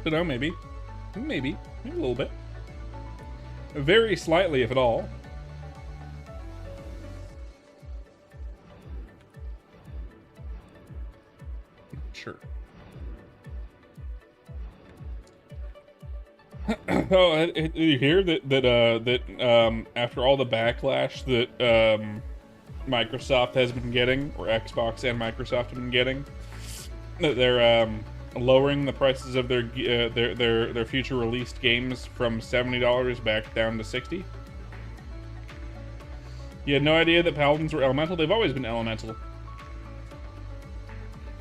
I don't know, maybe a little bit. Very slightly, if at all. Sure. Oh, did you hear that after all the backlash that Microsoft has been getting, or Xbox and Microsoft have been getting, that they're lowering the prices of their future released games from $70 back down to $60? You had no idea that Paladins were elemental? They've always been elemental.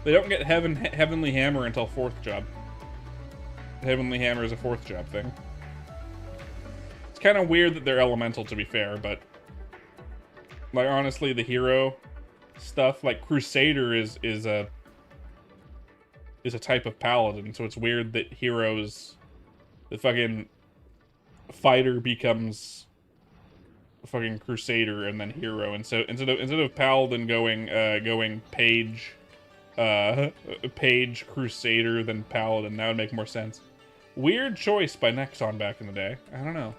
They don't get Heavenly Hammer until 4th job. Heavenly Hammer is a 4th job thing. It's kind of weird that they're elemental, to be fair, but like honestly, the hero stuff, like Crusader is is a type of paladin, so it's weird that heroes, the fucking fighter becomes a fucking crusader and then hero, and so instead of paladin going page, page crusader than paladin, that would make more sense. Weird choice by Nexon back in the day. I don't know.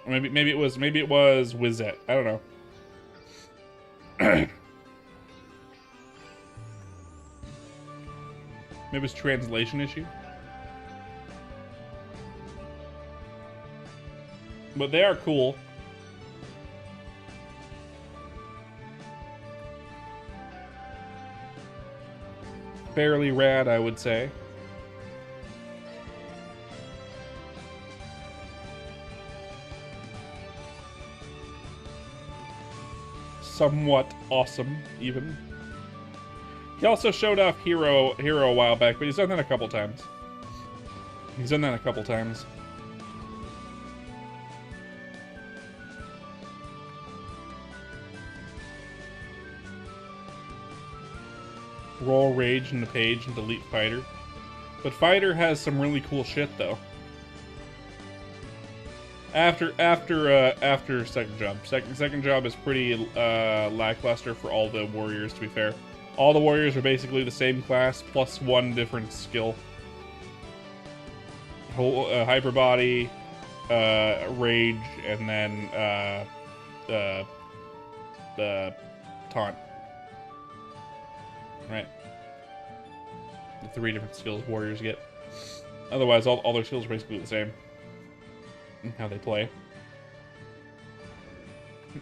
Or maybe it was Wizette. I don't know. Maybe it was translation issue. But they are cool. Fairly rad, I would say. Somewhat awesome, even. He also showed off Hero a while back, but he's done that a couple times. Roll Rage into Page and delete Fighter. But Fighter has some really cool shit, though. After Second Job. Second Job is pretty lackluster for all the warriors, to be fair. All the warriors are basically the same class, plus one different skill. Hyper Body, Rage, and then the Taunt. Right. The 3 different skills warriors get. Otherwise, all their skills are basically the same. How they play.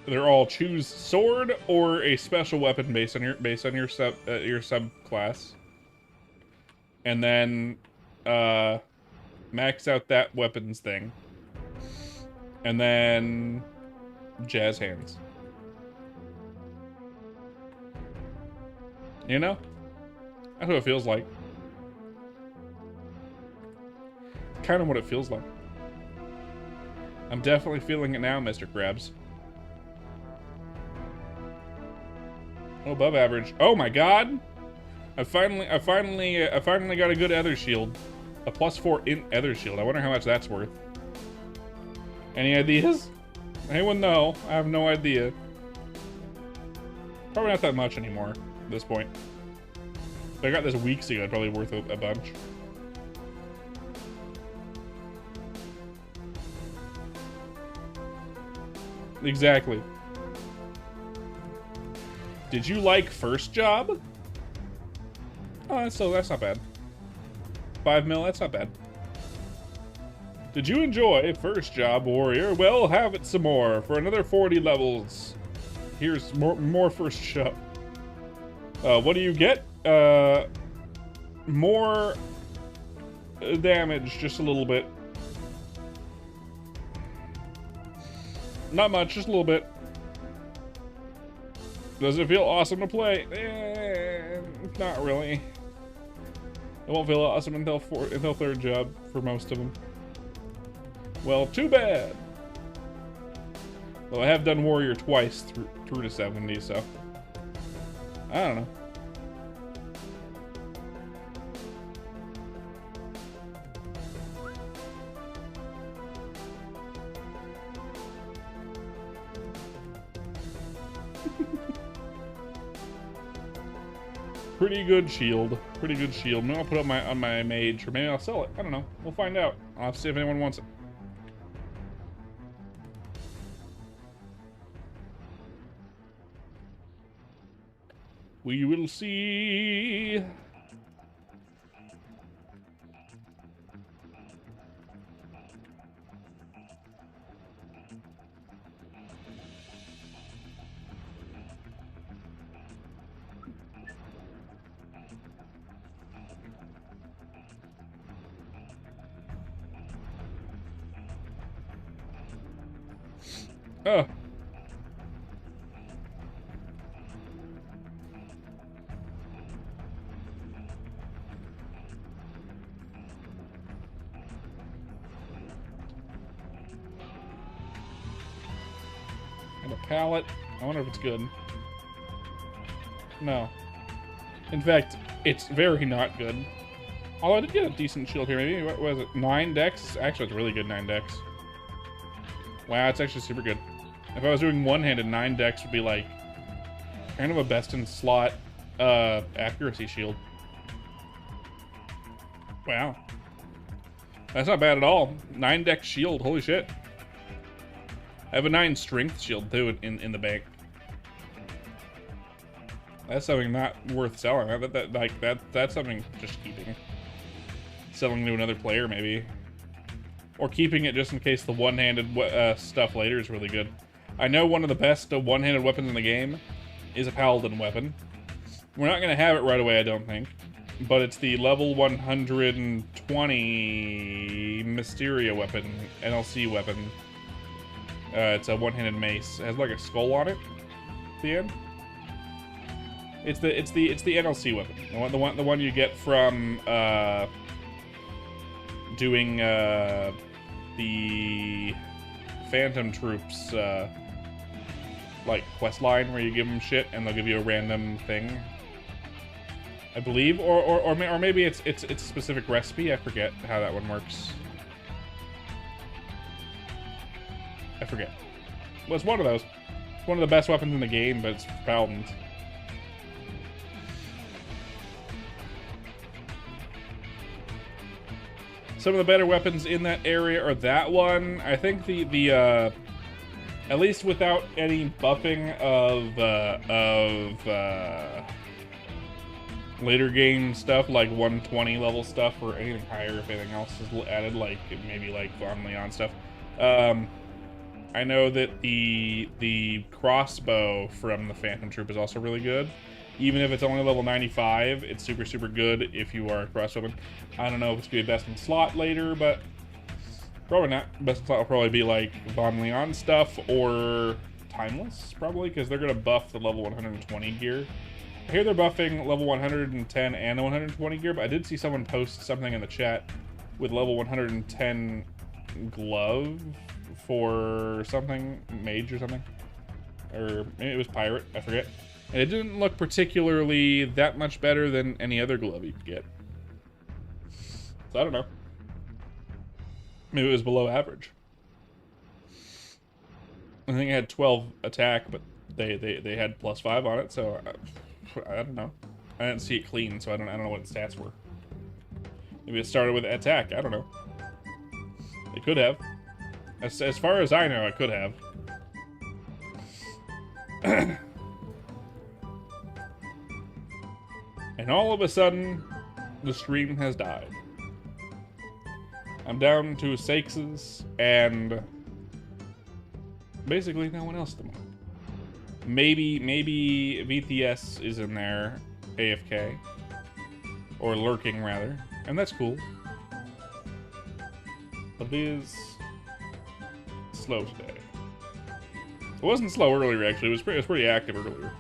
They're all choose sword or a special weapon based on your subclass, and then max out that weapons thing, and then jazz hands. You know, that's what it feels like. Kind of what it feels like. I'm definitely feeling it now, Mr. Krabs. Oh, above average. Oh my god! I finally got a good Ether Shield. A +4 in Ether Shield. I wonder how much that's worth. Any ideas? Anyone know? I have no idea. Probably not that much anymore at this point. If I got this weeks ago, it's probably worth a bunch. Exactly. Did you like First Job? Oh, that's not bad. 5 mil, that's not bad. Did you enjoy First Job, Warrior? Well, have it some more for another 40 levels. Here's more First Job. What do you get? More damage, just a little bit. Not much, just a little bit. Does it feel awesome to play? Not really. It won't feel awesome until third job for most of them. Well, too bad. Well, I have done Warrior twice through to 70, so I don't know. Pretty good shield. Pretty good shield. Maybe I'll put it on my mage, or maybe I'll sell it. I don't know. We'll find out. I'll have to see if anyone wants it. We will see. Oh. And a pallet. I wonder if it's good. No. In fact, it's very not good. Although I did get a decent shield here. Maybe, what was it? 9 dex? Actually, it's really good 9 dex. Wow, it's actually super good. If I was doing one-handed, 9 dex would be like kind of a best-in-slot accuracy shield. Wow. That's not bad at all. 9 dex shield, holy shit. I have a 9 strength shield too in the bank. That's something not worth selling. That's something just keeping. Selling to another player maybe. Or keeping it just in case the one-handed stuff later is really good. I know one of the best one-handed weapons in the game is a paladin weapon. We're not going to have it right away, I don't think. But it's the level 120 Mysteria weapon, NLC weapon. It's a one-handed mace. It has like a skull on it at the end. It's the NLC weapon. The one you get from doing the Phantom Troops like quest line where you give them shit and they'll give you a random thing. I believe, or maybe it's a specific recipe. I forget how that one works. I forget. Well, it's one of those. It's one of the best weapons in the game, but it's for paladins. Some of the better weapons in that area are that one. I think the at least without any buffing of later game stuff, like 120 level stuff or anything higher if anything else is added, like maybe like Von Leon stuff. I know that the crossbow from the Phantom Troop is also really good. Even if it's only level 95, it's super, super good if you are a crossbowman. I don't know if it's going to be a best in slot later, but probably not. Best in slot will probably be like Von Leon stuff or Timeless, probably, because they're going to buff the level 120 gear. I hear they're buffing level 110 and the 120 gear, but I did see someone post something in the chat with level 110 glove for something, mage or something. Or maybe it was pirate, I forget. And it didn't look particularly that much better than any other glove you could get. So I don't know. Maybe it was below average. I think it had 12 attack, but they had +5 on it, so I don't know. I didn't see it clean, so I don't know what its stats were. Maybe it started with attack, I don't know. It could have. As far as I know, it could have. And all of a sudden, the stream has died. I'm down to Sakes and basically no one else at the moment. Maybe VTS is in there, AFK, or lurking rather, and that's cool. But it is slow today. It wasn't slow earlier actually. It was pretty active earlier.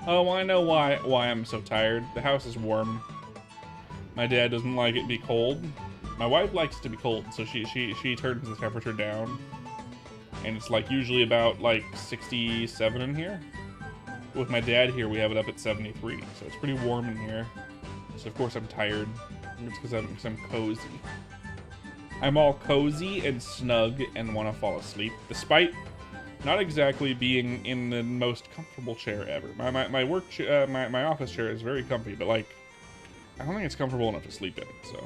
Oh, I know why I'm so tired. The house is warm. My dad doesn't like it to be cold. My wife likes it to be cold, so she turns the temperature down. And it's like usually about like 67 in here. With my dad here, we have it up at 73, so it's pretty warm in here. So of course I'm tired. It's because I'm cozy. I'm all cozy and snug and want to fall asleep, despite not exactly being in the most comfortable chair ever. My work chair, my office chair is very comfy, but like, I don't think it's comfortable enough to sleep in, so.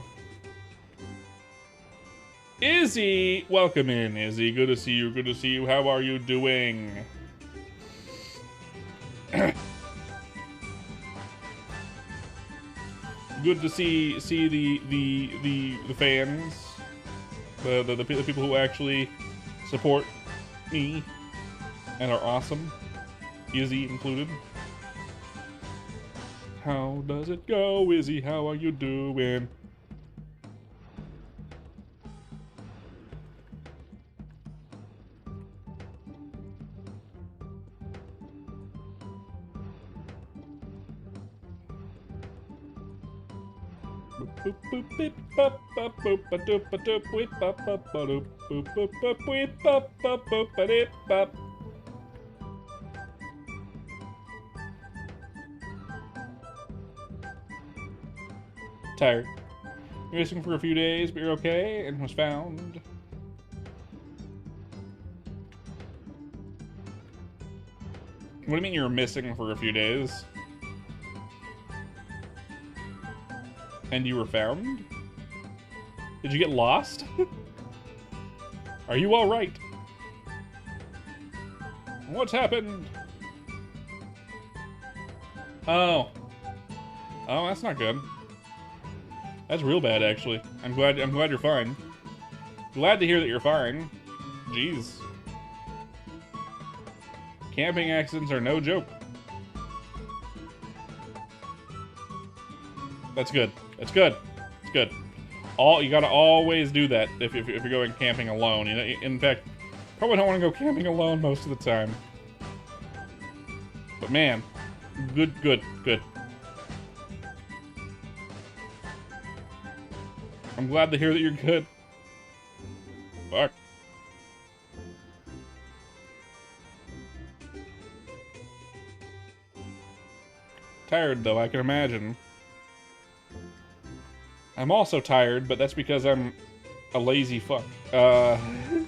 Izzy! Welcome in, Izzy. Good to see you, good to see you. How are you doing? Good to see the fans. The people who actually support me and are awesome, Izzy included. How does it go, Izzy? How are you doing? Tired. You're missing for a few days, but you're okay and was found. What do you mean you were missing for a few days? And you were found? Did you get lost? Are you alright? What's happened? Oh. Oh, that's not good. That's real bad, actually. I'm glad you're fine. Glad to hear that you're fine. Jeez. Camping accidents are no joke. That's good. That's good. It's good. You gotta always do that if you're going camping alone. You know, in fact, probably don't want to go camping alone most of the time. But man, good. I'm glad to hear that you're good. Fuck. Tired though, I can imagine. I'm also tired, but that's because I'm a lazy fuck. And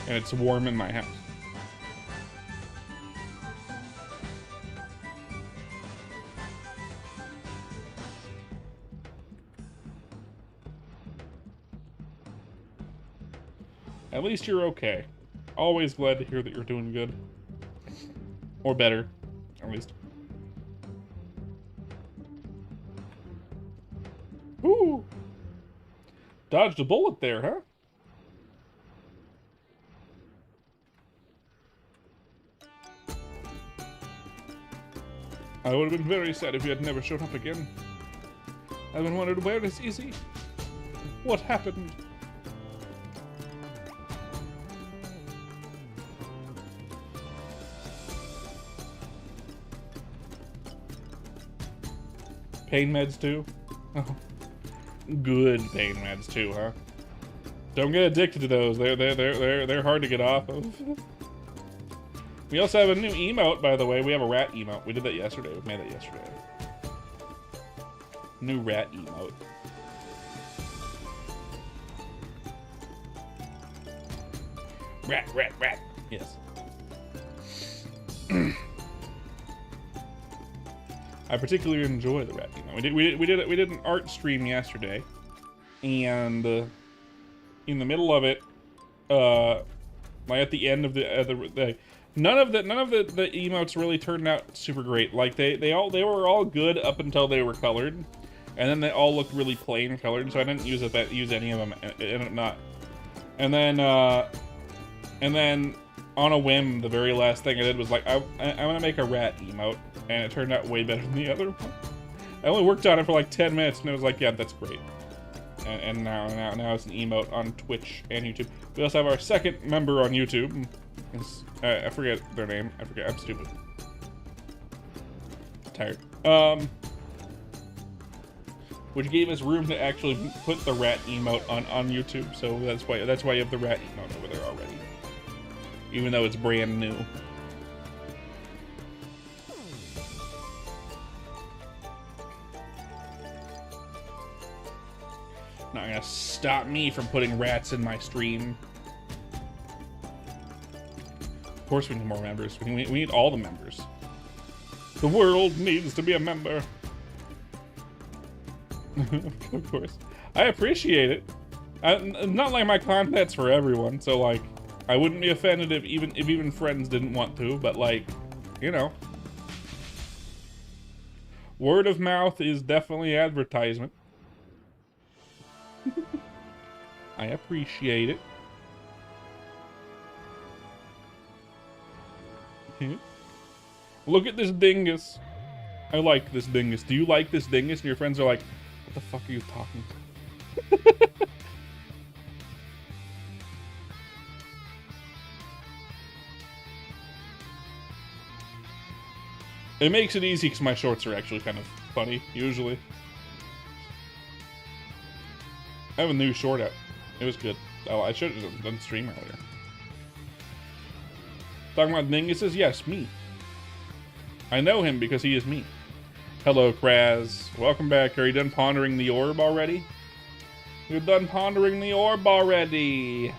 it's warm in my house. At least you're okay. Always glad to hear that you're doing good. Or better, at least. Ooh! Dodged a bullet there, huh? I would have been very sad if you had never shown up again. I've been wondering, where is Izzy? What happened? Pain meds too? Oh. Good pain meds too, huh? Don't get addicted to those. They're hard to get off of. We also have a new emote, by the way. We have a rat emote. We did that yesterday. We made that yesterday. New rat emote. Rat. Yes. I particularly enjoy the rat emote. We did an art stream yesterday, and in the middle of it, like at the end of the none of the emotes really turned out super great. Like they were all good up until they were colored, and then they all looked really plain colored. So I didn't use any of them, and then on a whim, the very last thing I did was like I want to make a rat emote, and it turned out way better than the other one. I only worked on it for like 10 minutes, and it was like, yeah, that's great. And now it's an emote on Twitch and YouTube. We also have our second member on YouTube. I forget their name. I'm stupid. Tired. Which gave us room to actually put the rat emote on YouTube. So that's why you have the rat emote over there already, even though it's brand new. Not gonna stop me from putting rats in my stream. Of course we need more members. We need all the members. The world needs to be a member. Of course. I appreciate it. Not like my content's for everyone, so like, I wouldn't be offended if even friends didn't want to, but like, you know. Word of mouth is definitely advertisement. I appreciate it. Look at this dingus. I like this dingus. Do you like this dingus? And your friends are like, what the fuck are you talking about? It makes it easy because my shorts are actually kind of funny, usually. I have a new short out. It was good. Oh, I should have done stream earlier. Talking about dinguses? Yes, me. I know him because he is me. Hello, Kraz. Welcome back. Are you done pondering the orb already? You're done pondering the orb already.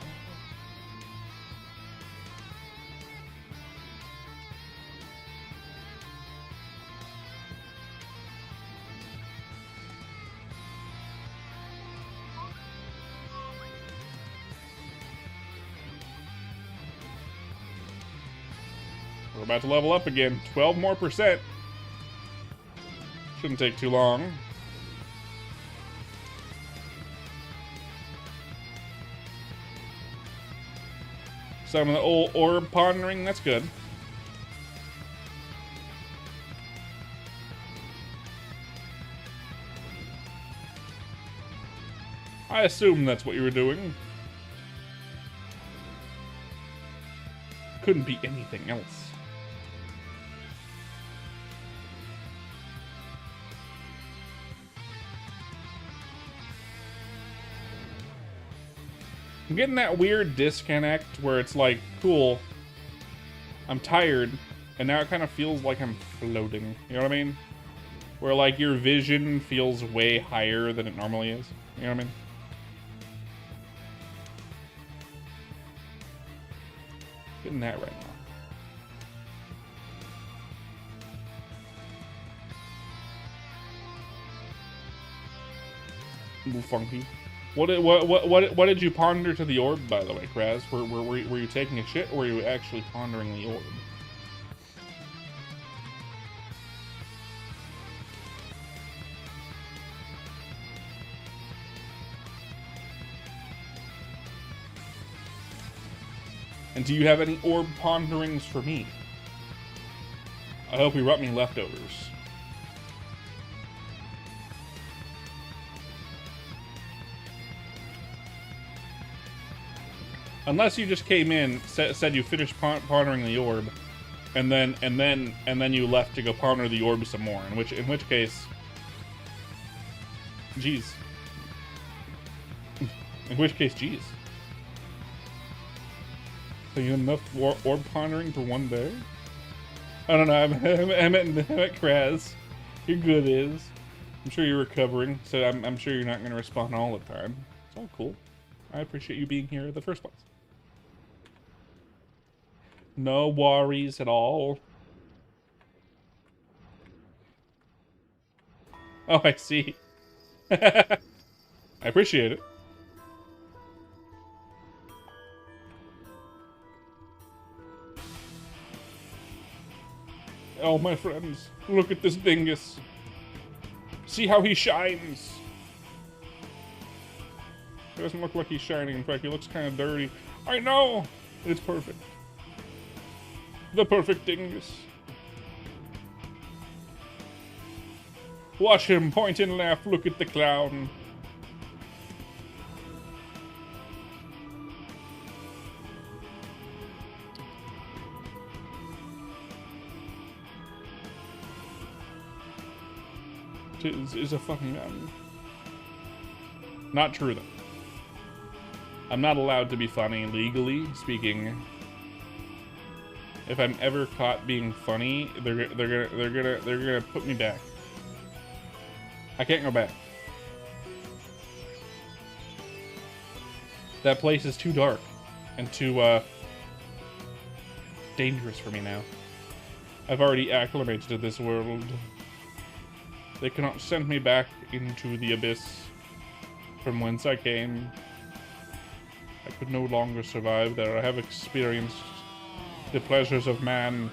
We're about to level up again. 12 more %. Shouldn't take too long. Some of the old orb pondering, that's good. I assume that's what you were doing. Couldn't be anything else. I'm getting that weird disconnect where it's like, cool, I'm tired, and now it kind of feels like I'm floating. You know what I mean? Where like your vision feels way higher than it normally is. You know what I mean? Getting that right now. A little funky. What did you ponder to the orb, by the way, Kraz? Were you taking a shit, or were you actually pondering the orb? And do you have any orb ponderings for me? I hope you brought me leftovers. Unless you just came in, said you finished pondering the orb, and then you left to go ponder the orb some more. In which case, jeez. In which case, jeez. So you have enough orb pondering for one day? I don't know. I meant Kraz. You're good, Is. I'm sure you're recovering, so I'm sure you're not going to respond all the time. It's all cool. I appreciate you being here in the first place. No worries at all. Oh, I see. I appreciate it. Oh, my friends, look at this dingus. See how he shines. It doesn't look like he's shining. In fact, he looks kind of dirty. I know. It's perfect. The perfect dingus. Watch him point and laugh. Look at the clown. Is a fucking not true though. I'm not allowed to be funny legally speaking. If I'm ever caught being funny, they're gonna put me back. I can't go back. That place is too dark and too dangerous for me now. I've already acclimated to this world. They cannot send me back into the abyss from whence I came. I could no longer survive there. I have experienced the pleasures of man.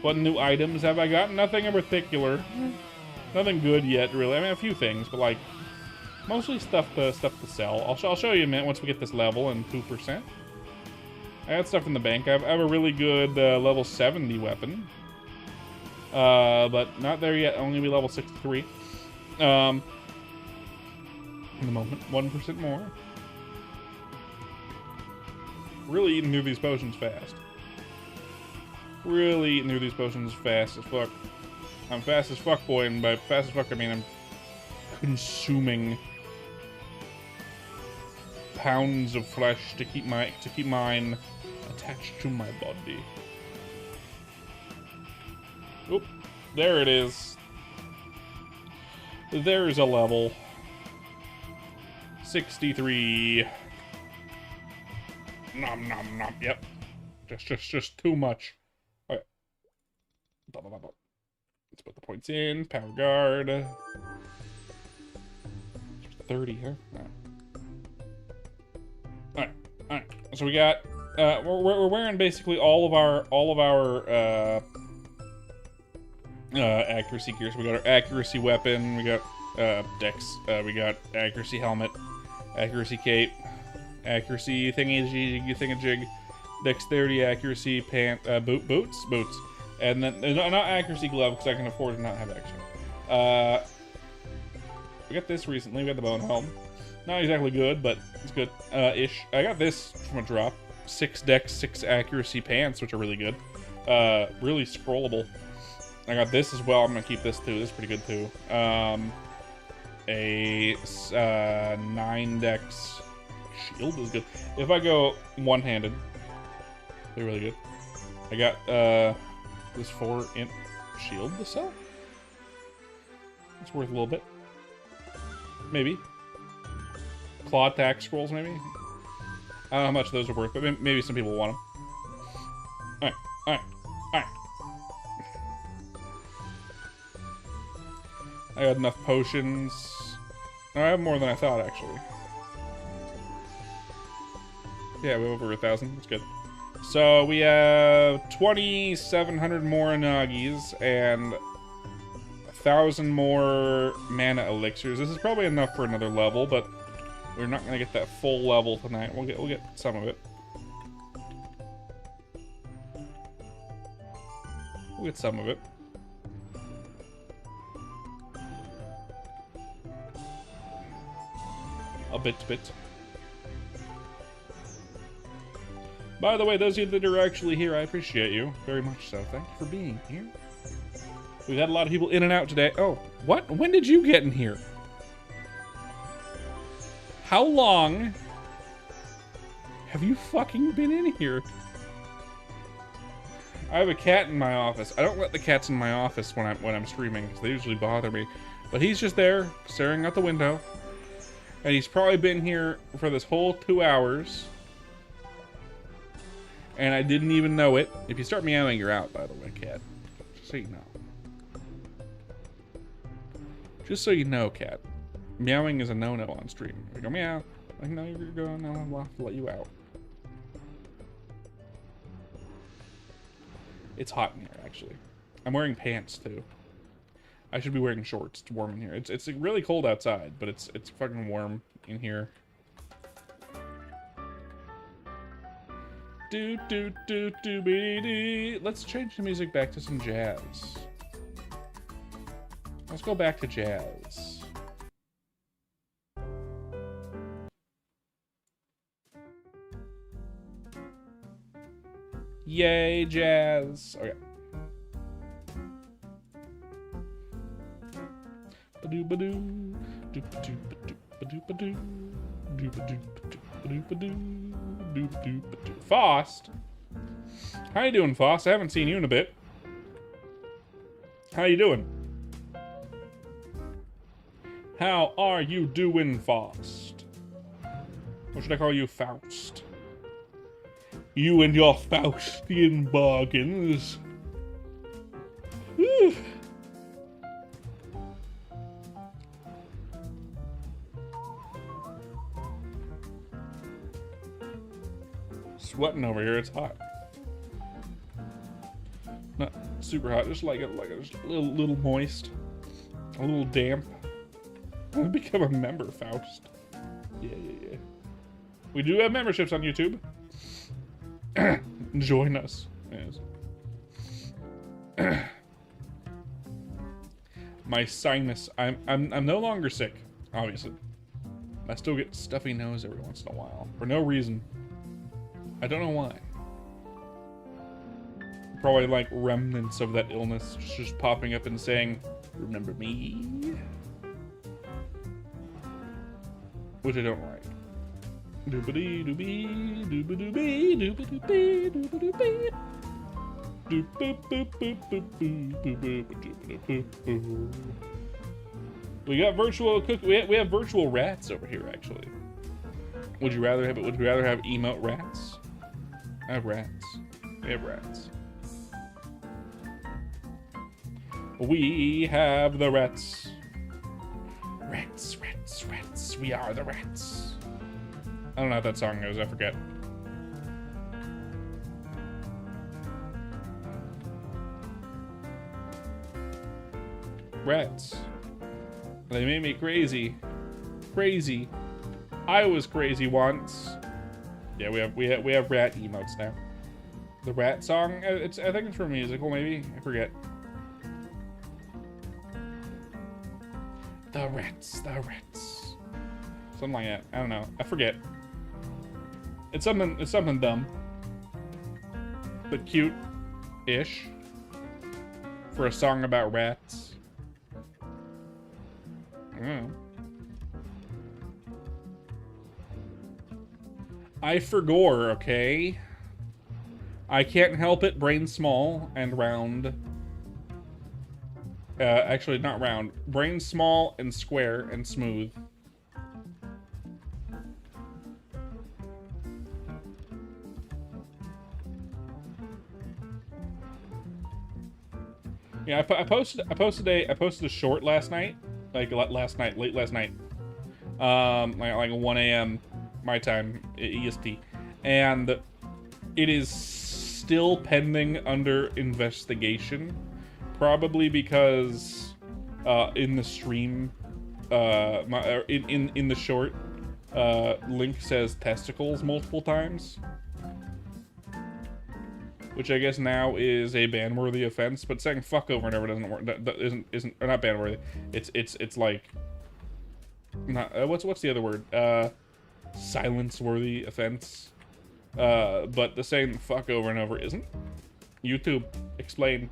What new items have I got? Nothing in particular. Nothing good yet, really. I mean, a few things, but like mostly stuff to sell. I'll show you in a minute once we get this level and 2%. I got stuff in the bank. I have a really good level 70 weapon. But not there yet. Only be level 63. In the moment, 1% more. Really eating through these potions fast. Really eating through these potions fast as fuck. I'm fast as fuck, boy, and by fast as fuck I mean I'm consuming pounds of flesh to keep mine attached to my body. Oop, there it is. There's a level. 63. Nom nom nom. Yep. Just too much. Alright. Let's put the points in. Power guard. 30, huh? Alright. So we got we're wearing basically all of our accuracy gear. So we got our accuracy weapon, we got dex, we got accuracy helmet, accuracy cape, accuracy thingamajig, dexterity, accuracy boots, and then not accuracy glove because I can afford to not have extra. We got this recently. We got the bone helm. Not exactly good, but it's good ish. I got this from a drop. 6 dex, 6 accuracy pants, which are really good. Really scrollable. I got this as well. I'm gonna keep this too. This is pretty good too. A 9 dex shield is good. If I go one-handed, they're really good. I got this 4 int shield to sell. It's worth a little bit. Maybe. Claw attack scrolls, maybe? I don't know how much those are worth, but maybe some people want them. Alright. I got enough potions. I have more than I thought, actually. Yeah, we have over 1,000. That's good. So we have 2,700 more Nagis and 1,000 more mana elixirs. This is probably enough for another level, but we're not gonna get that full level tonight. We'll get some of it. We'll get some of it. A bit. By the way, those of you that are actually here, I appreciate you very much so. Thank you for being here. We've had a lot of people in and out today. Oh, what? When did you get in here? How long have you fucking been in here? I have a cat in my office. I don't let the cats in my office when I'm streaming because they usually bother me. But he's just there, staring out the window. And he's probably been here for this whole 2 hours. And I didn't even know it. If you start meowing, you're out, by the way, cat. Just so you know. Just so you know, cat. Meowing is a no-no on stream. You go meow. I know you're going, I'll have to let you out. It's hot in here, actually. I'm wearing pants, too. I should be wearing shorts. It's warm in here. It's really cold outside, but it's fucking warm in here. Let's change the music back to some jazz. Let's go back to jazz. Yay, jazz. Okay. Fost? How you doing, Fost? I haven't seen you in a bit. How you doing? How are you doing, Fost? Or should I call you Faust? You and your Faustian bargains. Whew. Sweating over here. It's hot. Not super hot. Just like just a little moist, a little damp. I've become a member, Faust. Yeah. We do have memberships on YouTube. Join us. Yes. My sinus. I'm no longer sick. Obviously, I still get stuffy nose every once in a while for no reason. I don't know why. Probably like remnants of that illness just popping up and saying, "Remember me?" Which I don't like. Doobity doobie, doobie doobie, doobie doobie, doop boop boop boop boop boop boop boop boop boop. We got virtual cook. We have virtual rats over here, actually. Would you rather have emote rats? I have rats. We have rats. We have the rats. Rats, rats, rats. We are the rats. I don't know how that song goes. I forget. Rats. They made me crazy. Crazy. I was crazy once. Yeah, we have rat emotes now. The rat song. I think it's from a musical, maybe. I forget. The rats. The rats. Something like that. I don't know. I forget. It's something dumb, but cute-ish for a song about rats. I don't know. I forgore, okay? I can't help it. Brain small and round. Actually, not round. Brain small and square and smooth. Yeah, I posted a short last night, late last night, like 1 a.m. my time, EST, and it is still pending under investigation, probably because in the stream, in the short, Link says testicles multiple times. Which I guess now is a ban-worthy offense, but saying fuck over and over doesn't work. That isn't or not ban-worthy. It's like not what's the other word? Silence-worthy offense. But the saying fuck over and over isn't. YouTube, explain.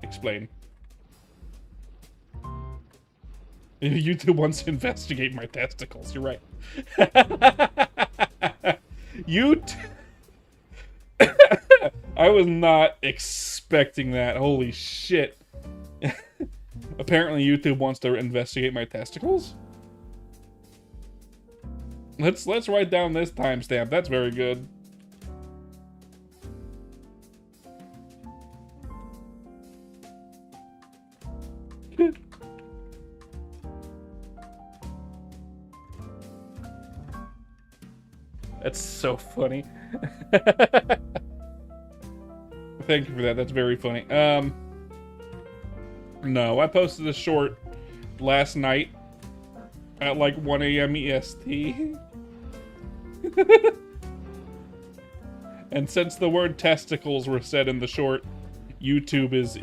Explain. YouTube wants to investigate my testicles. You're right. I was not expecting that. Holy shit. Apparently YouTube wants to investigate my testicles. Let's write down this timestamp. That's very good. That's so funny. Thank you for that. That's very funny. No, I posted a short last night at like 1 a.m. EST. And since the word testicles were said in the short, YouTube is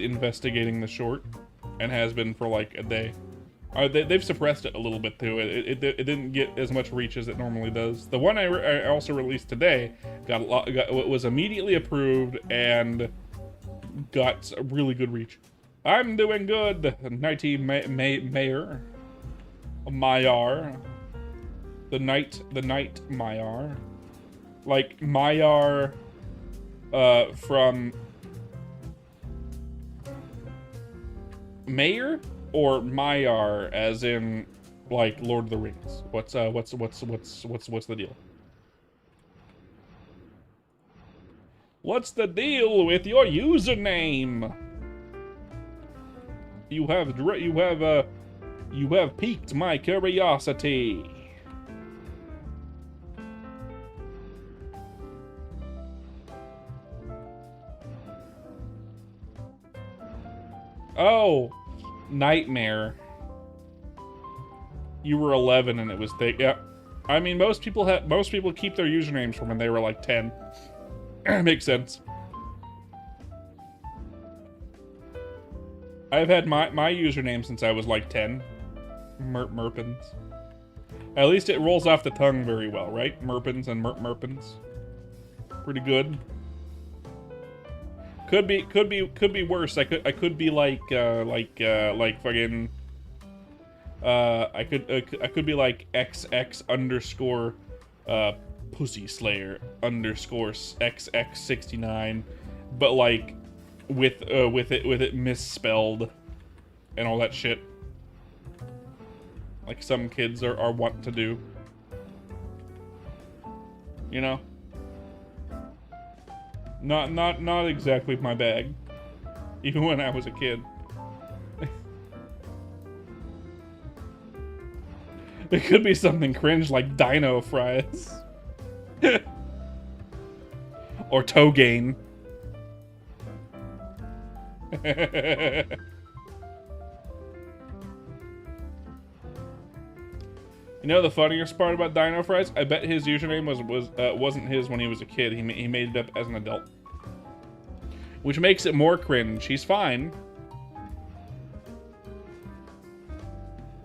investigating the short and has been for like a day. They've suppressed it a little bit too. It didn't get as much reach as it normally does. The one I also released today was immediately approved and got a really good reach. I'm doing good. Nighty Mayor, Mayar, the night Mayar, like Mayar, from Mayor. Or Maiar, as in, like, Lord of the Rings. What's the deal? What's the deal with your username? You have piqued my curiosity. Oh. Nightmare. You were 11 and it was thick. Yeah. I mean, most people keep their usernames from when they were like 10. Makes sense. I've had my username since I was like 10. Merpins. At least it rolls off the tongue very well, right? Merpins and Merpins. Pretty good. Could be worse. I could be like fucking. I could be like XX underscore Pussy Slayer underscore XX69, but like with it misspelled and all that shit. Like some kids are wont to do. You know? Not exactly my bag. Even when I was a kid. It could be something cringe like dino fries. Or Togain. You know the funniest part about Dino Fries? I bet his username wasn't his when he was a kid. He made it up as an adult, which makes it more cringe. He's fine.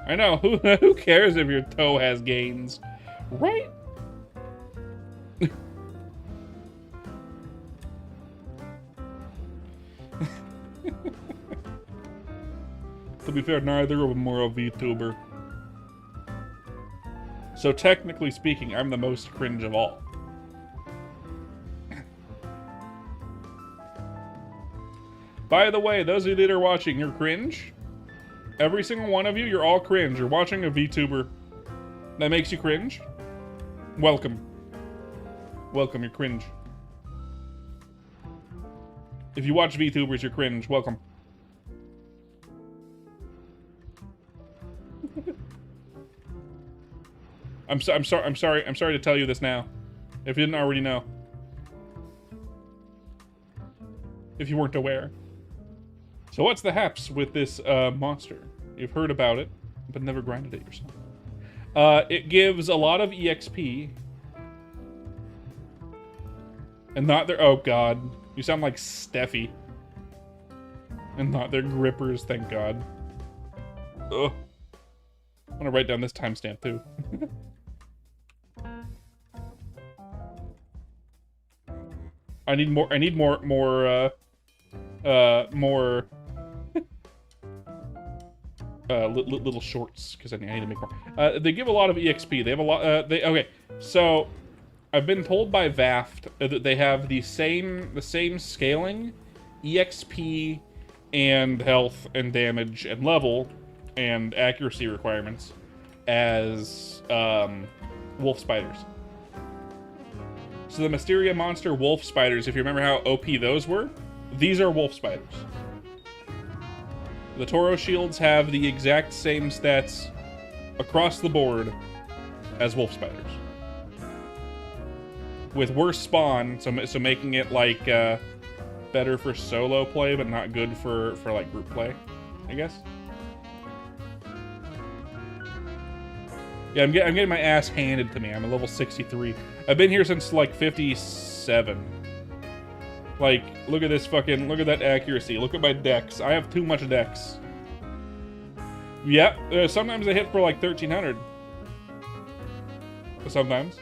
I know. Who cares if your toe has gains, right? To be fair, neither of them are a VTuber. So technically speaking, I'm the most cringe of all. By the way, those of you that are watching, you're cringe. Every single one of you, you're all cringe. You're watching a VTuber that makes you cringe. Welcome. Welcome, you're cringe. If you watch VTubers, you're cringe. Welcome. I'm sorry to tell you this now, if you didn't already know. If you weren't aware. So what's the haps with this monster? You've heard about it, but never grinded it yourself. It gives a lot of EXP. And not their... Oh, God. You sound like Steffi. And not their grippers, thank God. Ugh. I'm gonna write down this timestamp, too. I need more little shorts, because I need to make more. They give a lot of EXP. They have a lot, okay, so I've been told by Vaft that they have the same scaling, EXP, and health, and damage, and level, and accuracy requirements as, wolf spiders. So the Mysteria Monster wolf spiders, if you remember how OP those were, these are wolf spiders. The Toro shields have the exact same stats across the board as wolf spiders. With worse spawn, so making it like better for solo play, but not good for like group play, I guess. Yeah, I'm getting my ass handed to me. I'm a level 63. I've been here since like 57. Like, look at this fucking, look at that accuracy. Look at my dex. I have too much dex. Yeah, sometimes they hit for like 1300. Sometimes.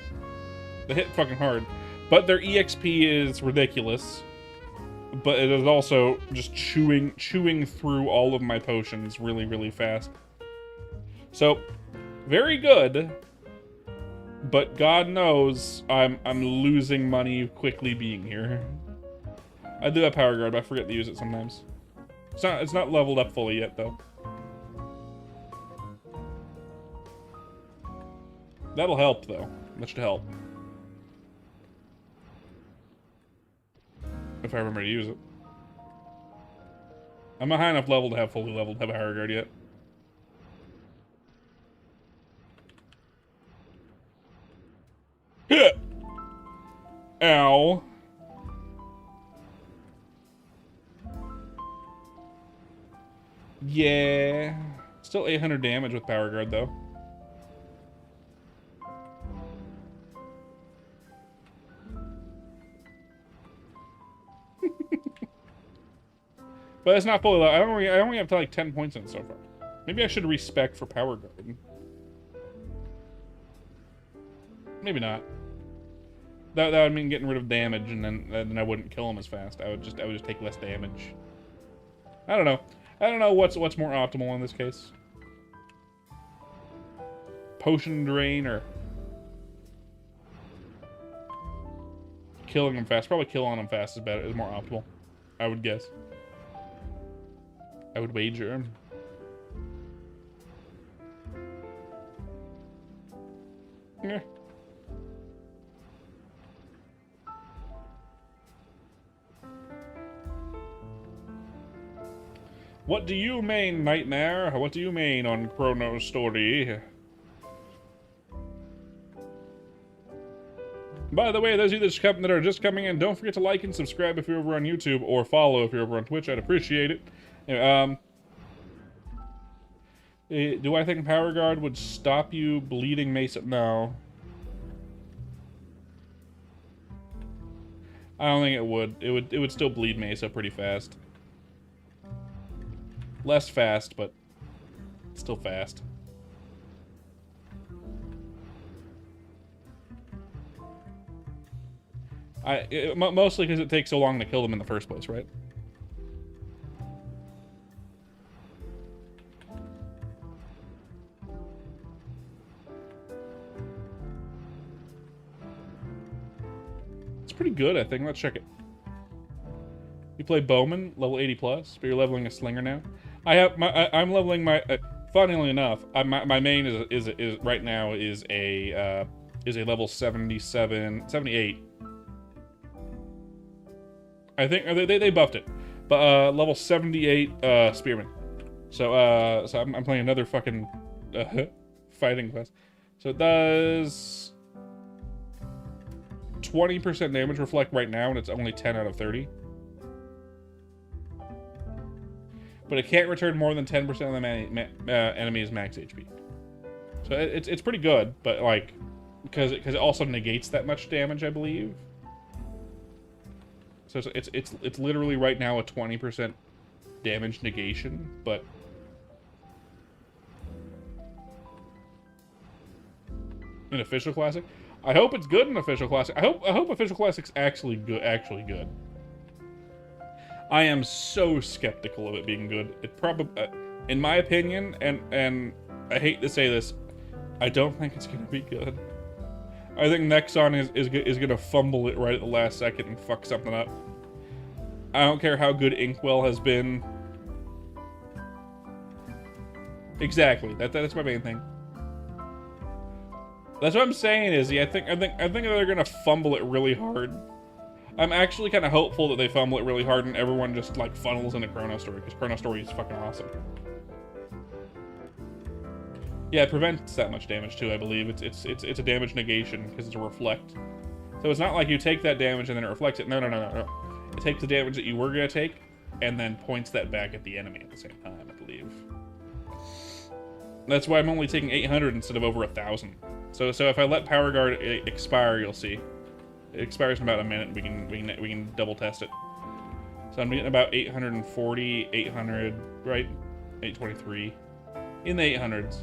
They hit fucking hard. But their EXP is ridiculous. But it is also just chewing through all of my potions really, really fast. So, very good. But God knows I'm losing money quickly being here. I do have Power Guard, but I forget to use it sometimes. It's not leveled up fully yet, though. That'll help, though. That should help. If I remember to use it. I'm a high enough level to have fully leveled, have a Power Guard yet. Ow. Yeah. Still 800 damage with Power Guard, though. But it's not fully low. I only have to like 10 points in it so far. Maybe I should respec for Power Guard. Maybe not. That would mean getting rid of damage, and then I wouldn't kill him as fast. I would just take less damage. I don't know. I don't know what's more optimal in this case. Potion drain or killing him fast. Probably killing him fast is better. Is more optimal. I would guess. I would wager. Yeah. What do you mean, Nightmare? What do you mean on Chrono Story? By the way, those of you that are just coming in, don't forget to like and subscribe if you're over on YouTube, or follow if you're over on Twitch. I'd appreciate it. Anyway, do I think Power Guard would stop you bleeding Mesa? No. I don't think it would. It would still bleed Mesa pretty fast. Less fast, but still fast. Mostly because it takes so long to kill them in the first place, right? It's pretty good, I think. Let's check it. You play Bowman, level 80 plus, but you're leveling a Slinger now. I'm leveling my. Funnily enough, my main is right now is a level 78. I think they buffed it, but level 78 Spearman. So I'm playing another fucking fighting class. So it does 20% damage reflect right now, and it's only 10 out of 30. But it can't return more than 10% of the enemy's max HP. So it's pretty good, but like because it also negates that much damage, I believe. So it's literally right now a 20% damage negation, but in official classic, I hope it's good in official classic. I hope official classic's actually good. I am so skeptical of it being good. It probably, in my opinion, and I hate to say this, I don't think it's gonna be good. I think Nexon is gonna fumble it right at the last second and fuck something up. I don't care how good Inkwell has been. Exactly. That's my main thing. That's what I'm saying is, I think they're gonna fumble it really hard. I'm actually kind of hopeful that they fumble it really hard and everyone just like funnels into Chrono Story, because Chrono Story is fucking awesome. Yeah, it prevents that much damage too, I believe. It's a damage negation because it's a reflect. So it's not like you take that damage and then it reflects it. No. It takes the damage that you were gonna take and then points that back at the enemy at the same time, I believe. That's why I'm only taking 800 instead of over 1,000. So if I let Power Guard expire, you'll see. It expires in about a minute. We can double test it. So I'm getting about 840, 800, right? 823, in the 800s.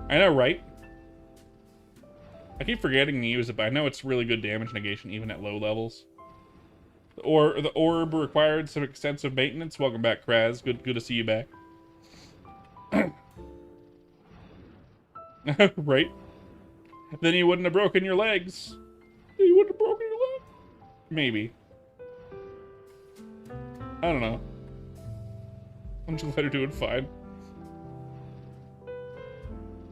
I know, right? I keep forgetting to use it, but I know it's really good damage negation even at low levels. The orb required some extensive maintenance. Welcome back, Kraz. Good to see you back. Right? Then you wouldn't have broken your legs. You wouldn't have broken your leg? Maybe. I don't know. I'm just glad you're doing fine.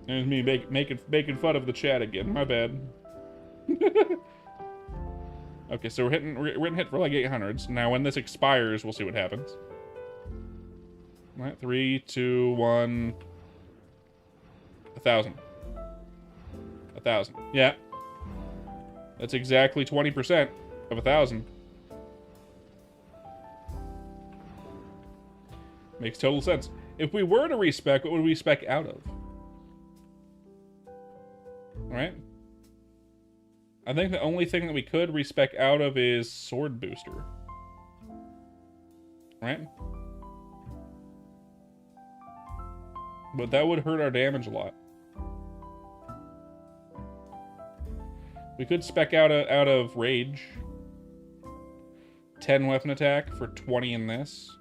There's me making fun of the chat again. My bad. Okay, so we're hitting hit for like 800s. Now when this expires, we'll see what happens. All right, 3, 2, 1. 1,000. 1,000. Yeah. That's exactly 20% of 1,000. Makes total sense. If we were to respec, what would we spec out of? Alright. I think the only thing that we could respec out of is Sword Booster. Right? But that would hurt our damage a lot. We could spec out of Rage. 10 weapon attack for 20 in this.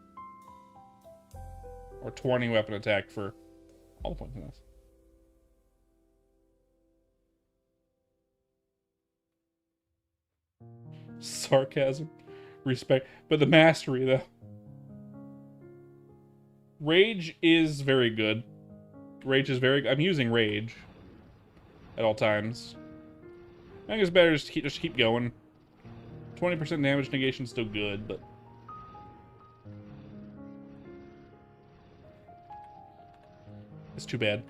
Or 20 weapon attack for all the points in this. Sarcasm. Respect. But the mastery, though. Rage is very good. Rage is very... I'm using Rage at all times. I think it's better just to keep going. 20% damage negation is still good, but... it's too bad.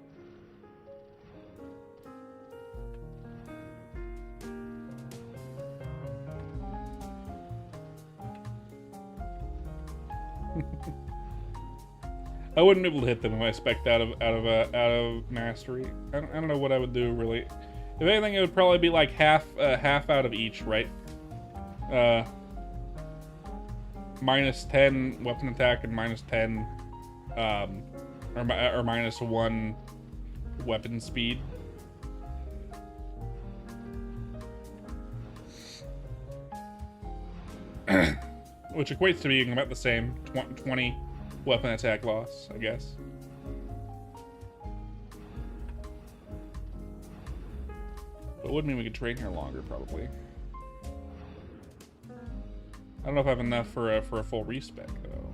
I wouldn't be able to hit them if I spec'd out of mastery. I don't know what I would do really. If anything, it would probably be like half out of each, right? Minus 10 weapon attack and minus 10, or minus 1 weapon speed. Which equates to being about the same, 20 weapon attack loss, I guess. But it would mean we could train here longer, probably. I don't know if I have enough for a full respec, though.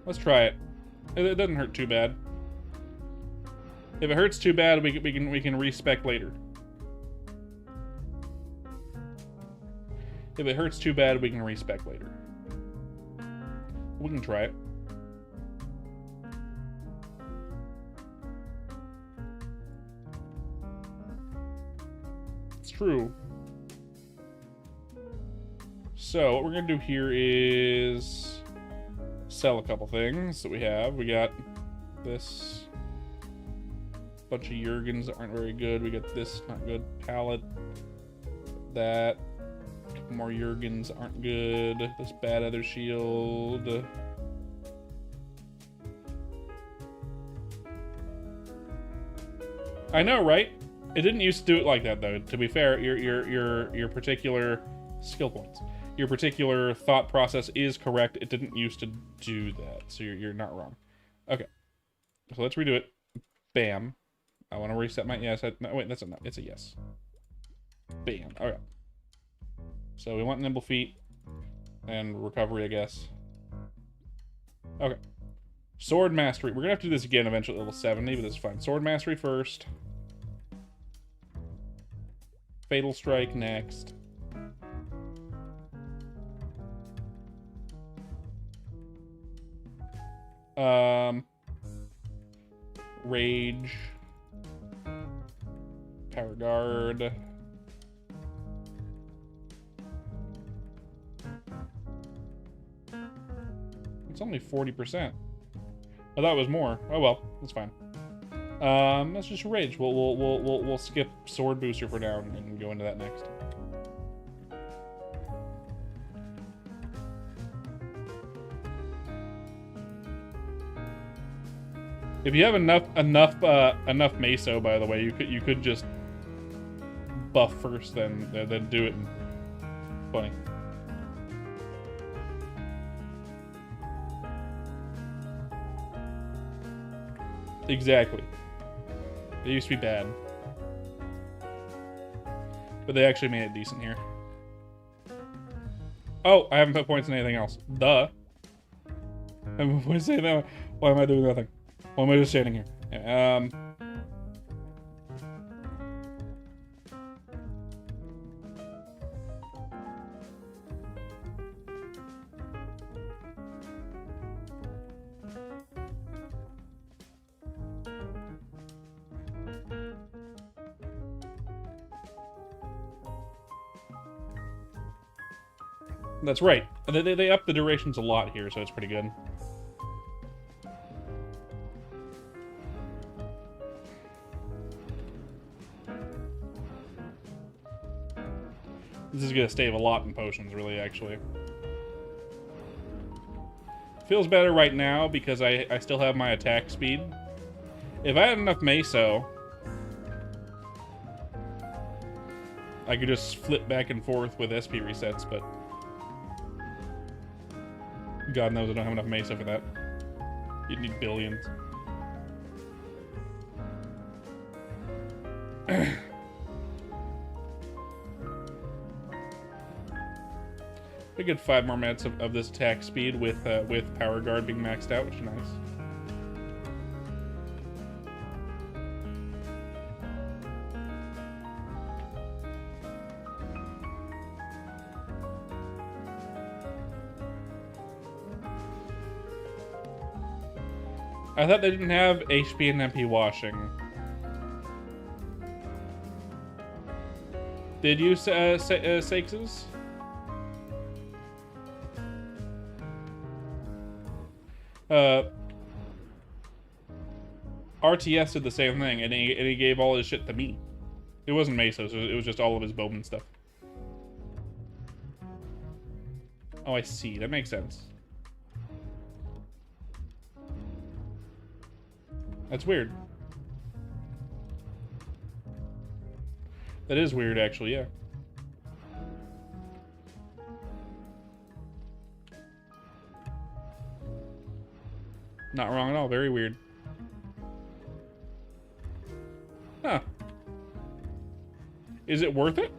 Let's try it. It doesn't hurt too bad. If it hurts too bad, we can respec later. If it hurts too bad, we can respec later. We can try it. It's true. So, what we're going to do here is sell a couple things that we have. We got this bunch of Jurgens that aren't very good. We got this, not good. Pallet. That. A couple more Jurgens aren't good. This bad other shield. I know, right? It didn't used to do it like that, though. To be fair, your particular skill points, your particular thought process is correct. It didn't used to do that, so you're not wrong. Okay, so let's redo it. Bam. I want to reset my yes. No, wait, that's a no. It's a yes. Bam. Okay. So we want nimble feet and recovery, I guess. Okay. Sword mastery. We're gonna have to do this again eventually, level 70, but that's fine. Sword mastery first. Fatal strike next. Rage. Power guard. It's only 40%. I thought it was more. Oh well, that's fine. Let's just rage. We'll skip sword booster for now and go into that next. If you have enough meso, by the way, you could just buff first, then do it. Funny. Exactly. It used to be bad, but they actually made it decent here. Oh, I haven't put points in anything else. Duh. I haven't put points in anything else. Why am I doing nothing? Why am I just standing here? Yeah, that's right. They up the durations a lot here, so it's pretty good. This is gonna save a lot in potions, really, actually. Feels better right now because I still have my attack speed. If I had enough meso, I could just flip back and forth with SP resets, but God knows I don't have enough Mesa for that. You'd need billions. We get 5 more minutes of this attack speed with power guard being maxed out, which is nice. I thought they didn't have HP and MP washing. Did you, Sakes'? RTS did the same thing, and he gave all his shit to me. It wasn't Mesa, so it was just all of his Bowman stuff. Oh, I see. That makes sense. That's weird. That is weird, actually, yeah. Not wrong at all. Very weird. Huh. Is it worth it?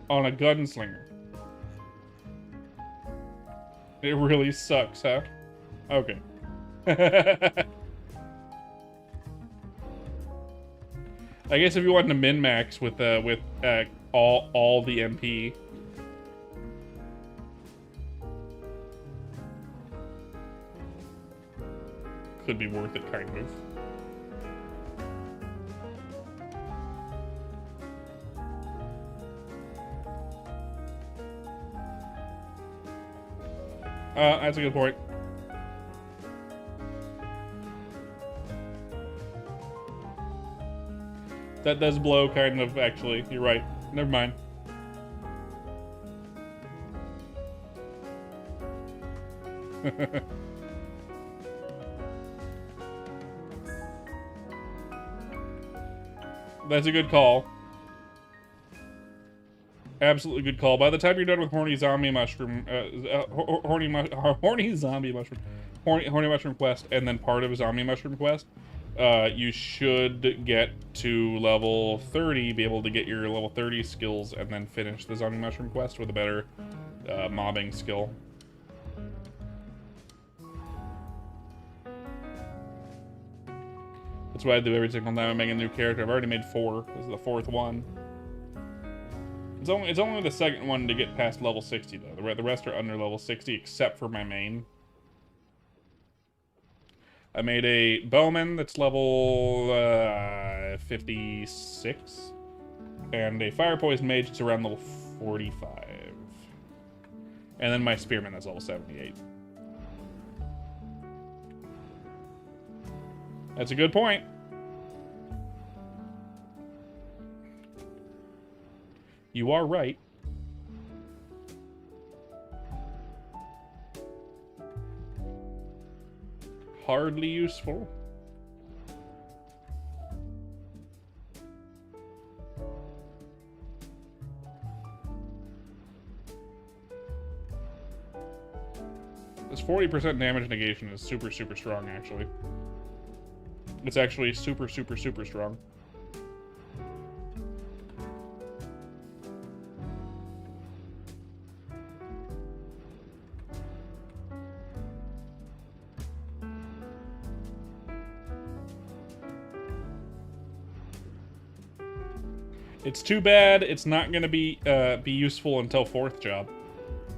On a gunslinger. It really sucks, huh? Okay. I guess if you wanted to min-max with all the MP, could be worth it, kind of. That's a good point. That does blow, kind of, actually. You're right. Never mind. That's a good call. Absolutely good call. By the time you're done with horny zombie mushroom, horny mushroom quest, and then part of a zombie mushroom quest, you should get to level 30, be able to get your level 30 skills, and then finish the zombie mushroom quest with a better mobbing skill. That's what I do every single time I make a new character. I've already made 4. This is the 4th one. It's only the second one to get past level 60, though. The rest are under level 60, except for my main. I made a Bowman that's level 56, and a Fire Poison Mage that's around level 45. And then my Spearman that's level 78. That's a good point. You are right. Hardly useful. This 40% damage negation is super, super strong, actually. It's actually super, super, super strong. It's too bad it's not going to be useful until 4th job.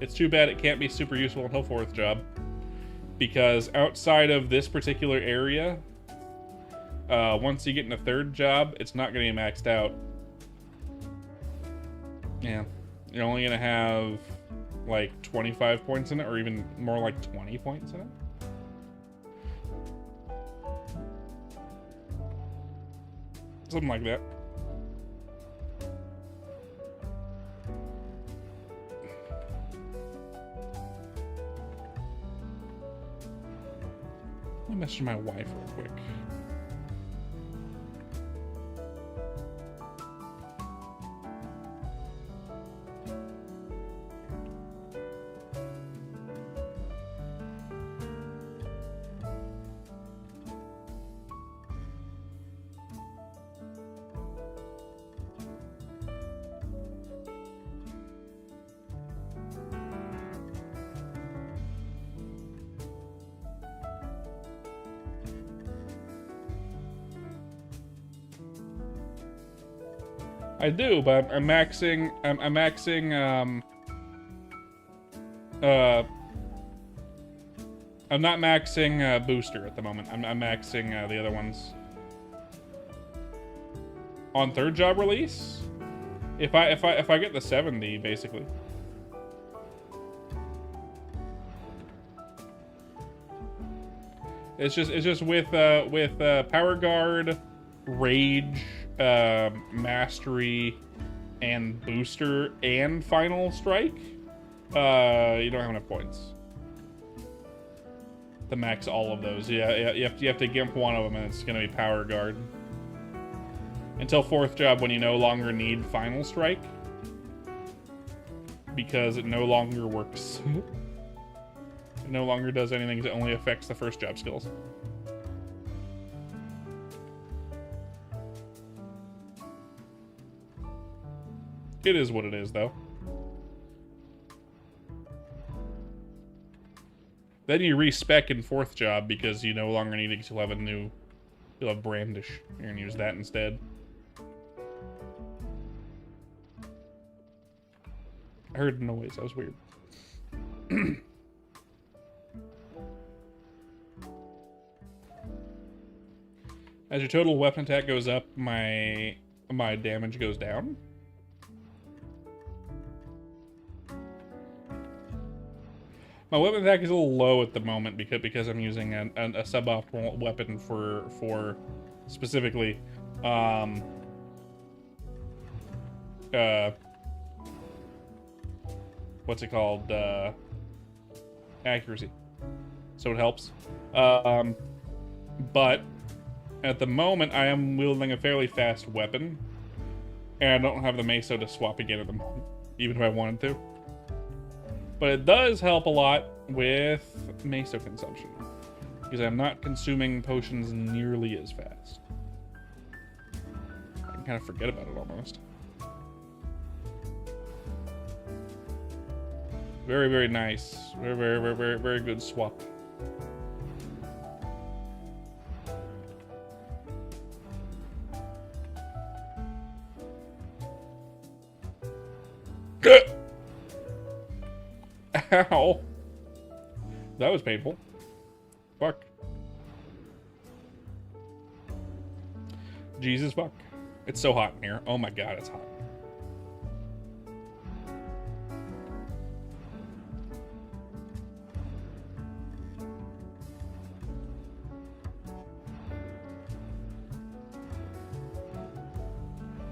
It's too bad it can't be super useful until 4th job. Because outside of this particular area, once you get in the 3rd job, it's not going to be maxed out. Yeah. You're only going to have like 25 points in it, or even more like 20 points in it. Something like that. Let me message my wife real quick. I do, but I'm maxing. I'm maxing. I'm not maxing booster at the moment. I'm maxing the other ones. On third job release, if I get the 70, basically. It's just with Power Guard, Rage, Mastery, and Booster, and Final Strike. You don't have enough points to max all of those. Yeah, you have to gimp one of them, and it's gonna be Power Guard. Until fourth job, when you no longer need Final Strike, because it no longer works. It no longer does anything. It only affects the first job skills. It is what it is, though. Then you respec in fourth job because you no longer need it because you'll have a new... You'll have Brandish. You're gonna use that instead. I heard noise. That was weird. As your total weapon attack goes up, my damage goes down. My weapon attack is a little low at the moment because I'm using a suboptimal weapon for specifically what's it called, accuracy, so it helps. But at the moment I am wielding a fairly fast weapon, and I don't have the meso to swap again at the moment, even if I wanted to. But it does help a lot with meso consumption, because I'm not consuming potions nearly as fast. I can kind of forget about it almost. Very, very nice. Very, very, very, very, very good swap. Ow. That was painful. Fuck. Jesus fuck. It's so hot in here. Oh my god, it's hot.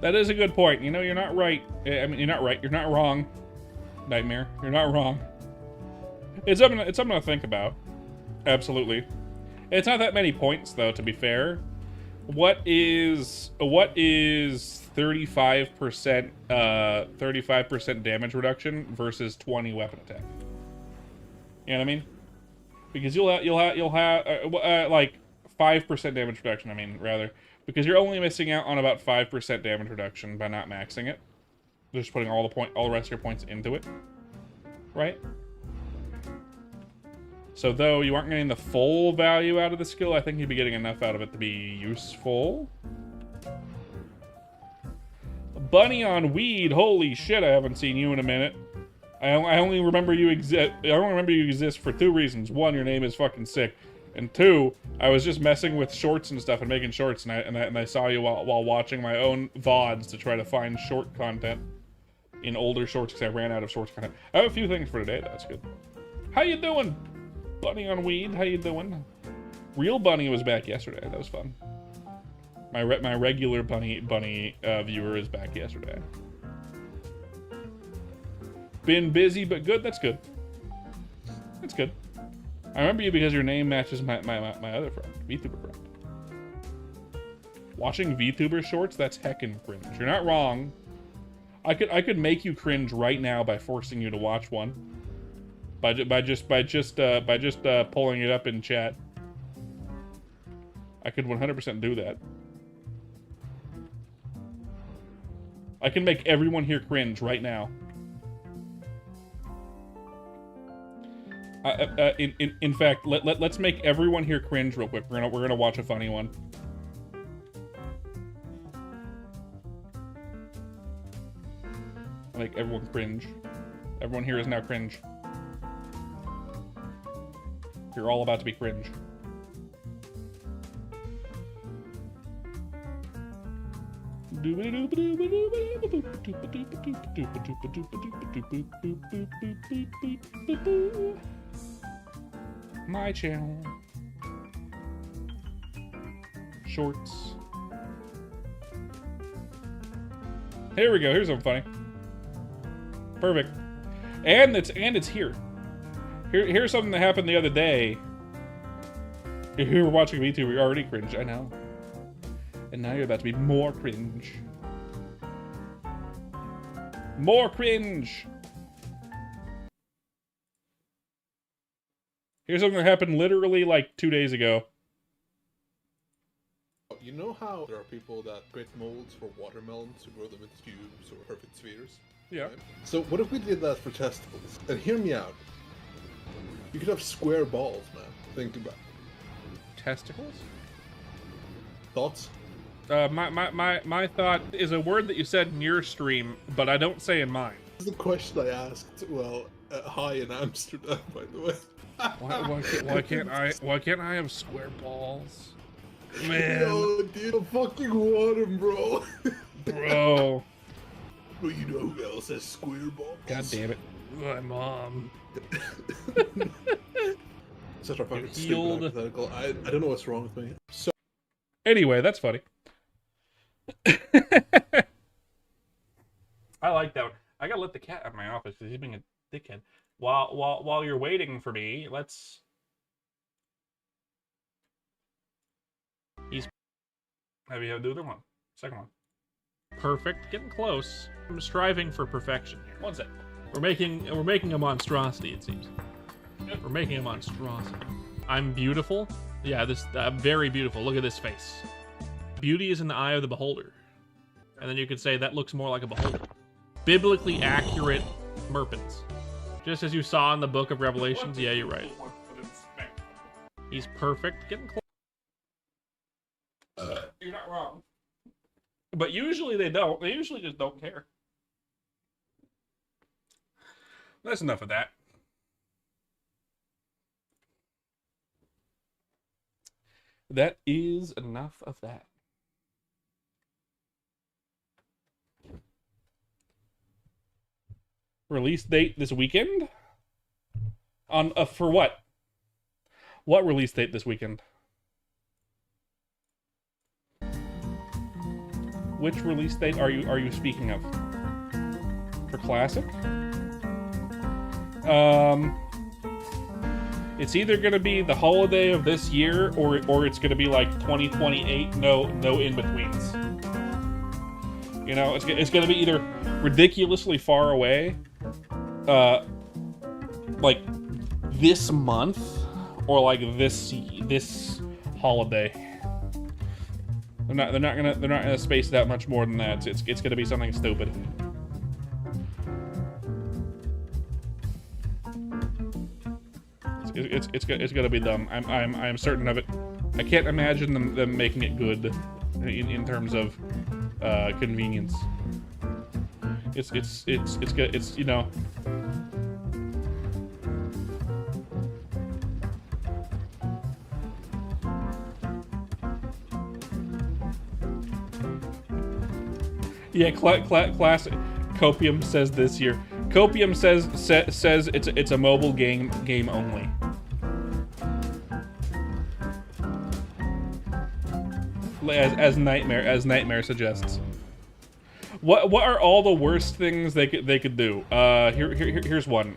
That is a good point. You know, you're not right. I mean, you're not right. You're not wrong. Nightmare. You're not wrong. It's something to think about. Absolutely. It's not that many points, though, to be fair. What is 35% 35% damage reduction versus 20 weapon attack? You know what I mean? Because you'll have like 5% damage reduction. I mean, rather, because you're only missing out on about 5% damage reduction by not maxing it. Just putting all the rest of your points into it, right? So though you aren't getting the full value out of the skill, I think you'd be getting enough out of it to be useful. Bunny on weed, holy shit! I haven't seen you in a minute. I only remember you exist. I only remember you exist for two reasons. One, your name is fucking sick, and two, I was just messing with shorts and stuff and making shorts, and I saw you while watching my own VODs to try to find short content in older shorts because I ran out of shorts content. I have a few things for today. That's good. How you doing, Bunny on weed? How you doing? Real Bunny was back yesterday. That was fun. My regular bunny viewer is back yesterday. Been busy, but good. That's good. That's good. I remember you because your name matches my other friend, VTuber friend. Watching VTuber shorts, that's heckin' cringe. You're not wrong. I could make you cringe right now by forcing you to watch one. By just pulling it up in chat. I could 100% do that. I can make everyone here cringe right now. In fact, let's make everyone here cringe real quick. We're gonna watch a funny one. Make everyone cringe. Everyone here is now cringe. You're all about to be cringe. My channel. Shorts. Here we go. Here's something funny. Perfect. And it's here. Here's something that happened the other day. If you were watching VTuber, you're already cringe. I know. And now you're about to be more cringe. More cringe! Here's something that happened literally like 2 days ago. You know how there are people that create molds for watermelons to grow them into cubes or perfect spheres? Yeah. Right? So what if we did that for testicles? And hear me out. You could have square balls, man. Think about it. Testicles? Thoughts? My thought is a word that you said in your stream, but I don't say in mine. This is the question I asked, well, hi in Amsterdam, by the way. Why can't I have square balls? Man. Yo, dude, I fucking want him, bro. Bro. But you know who else has square balls? God damn it. My mom. Such a fucking Healed. stupid hypothetical. I don't know what's wrong with me. So anyway, that's funny. I like that one. I gotta let the cat out of my office because he's being a dickhead. While you're waiting for me, let's. Have you do the one? Second one. Perfect. Getting close. I'm striving for perfection here. One sec. We're making a monstrosity. It seems. We're making a monstrosity. I'm beautiful. Yeah, this very beautiful. Look at this face. Beauty is in the eye of the beholder. And then you could say that looks more like a beholder. Biblically accurate merpins. Just as you saw in the book of Revelations. Yeah, you're right. He's perfect. Getting close. You're not wrong. But usually they don't. They usually just don't care. That's enough of that. That is enough of that. Release date this weekend? On for what? What release date this weekend? Which release date are you speaking of? For Classic? It's either gonna be the holiday of this year or it's gonna be like 2028. No in betweens. You know, it's gonna be either ridiculously far away, like this month, or like this holiday. They're not gonna space it out much more than that. It's gonna be something stupid. It's gonna be dumb. I'm certain of it. I can't imagine them making it good in terms of convenience. It's you know. Yeah, classic. Copium says this year. Copium says it's a mobile game only. As Nightmare suggests. What are all the worst things they could do? Here's one.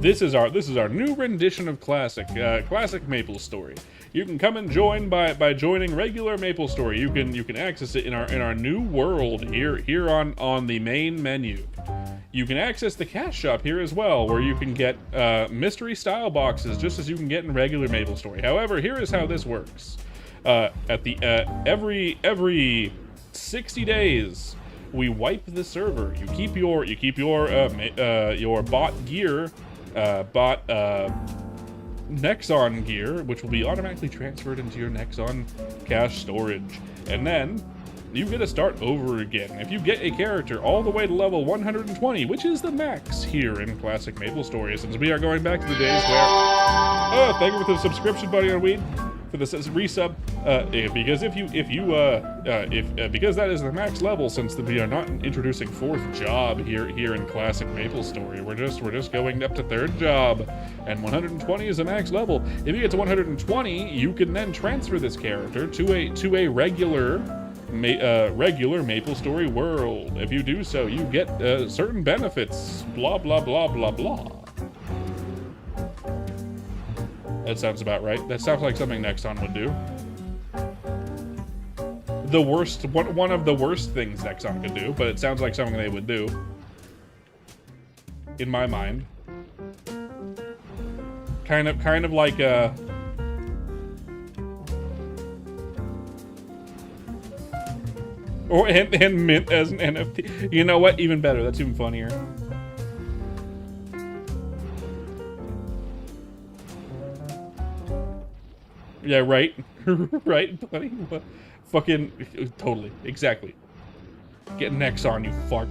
This is our new rendition of classic MapleStory. You can come and join by joining regular MapleStory. You can access it in our new world here on the main menu. You can access the cash shop here as well, where you can get mystery style boxes just as you can get in regular MapleStory. However, here is how this works. Every 60 days, we wipe the server. You keep your bot gear, Nexon gear, which will be automatically transferred into your Nexon cache storage, and then you get to start over again. If you get a character all the way to level 120, which is the max here in Classic MapleStory, since we are going back to the days where... Oh, thank you for the subscription, buddy on Weed, for the resub. Because that is the max level, since we are not introducing 4th job here in Classic MapleStory. We're just going up to 3rd job, and 120 is the max level. If you get to 120, you can then transfer this character to a regular MapleStory world. If you do so, you get certain benefits. Blah blah blah blah blah. That sounds about right. That sounds like something Nexon would do. One of the worst things Nexon could do, but it sounds like something they would do. In my mind. Kind of like a... Or and mint as an NFT. You know what? Even better. That's even funnier. Yeah, right. Right, buddy. What? Fucking totally. Exactly. Get Nexon, you fuck.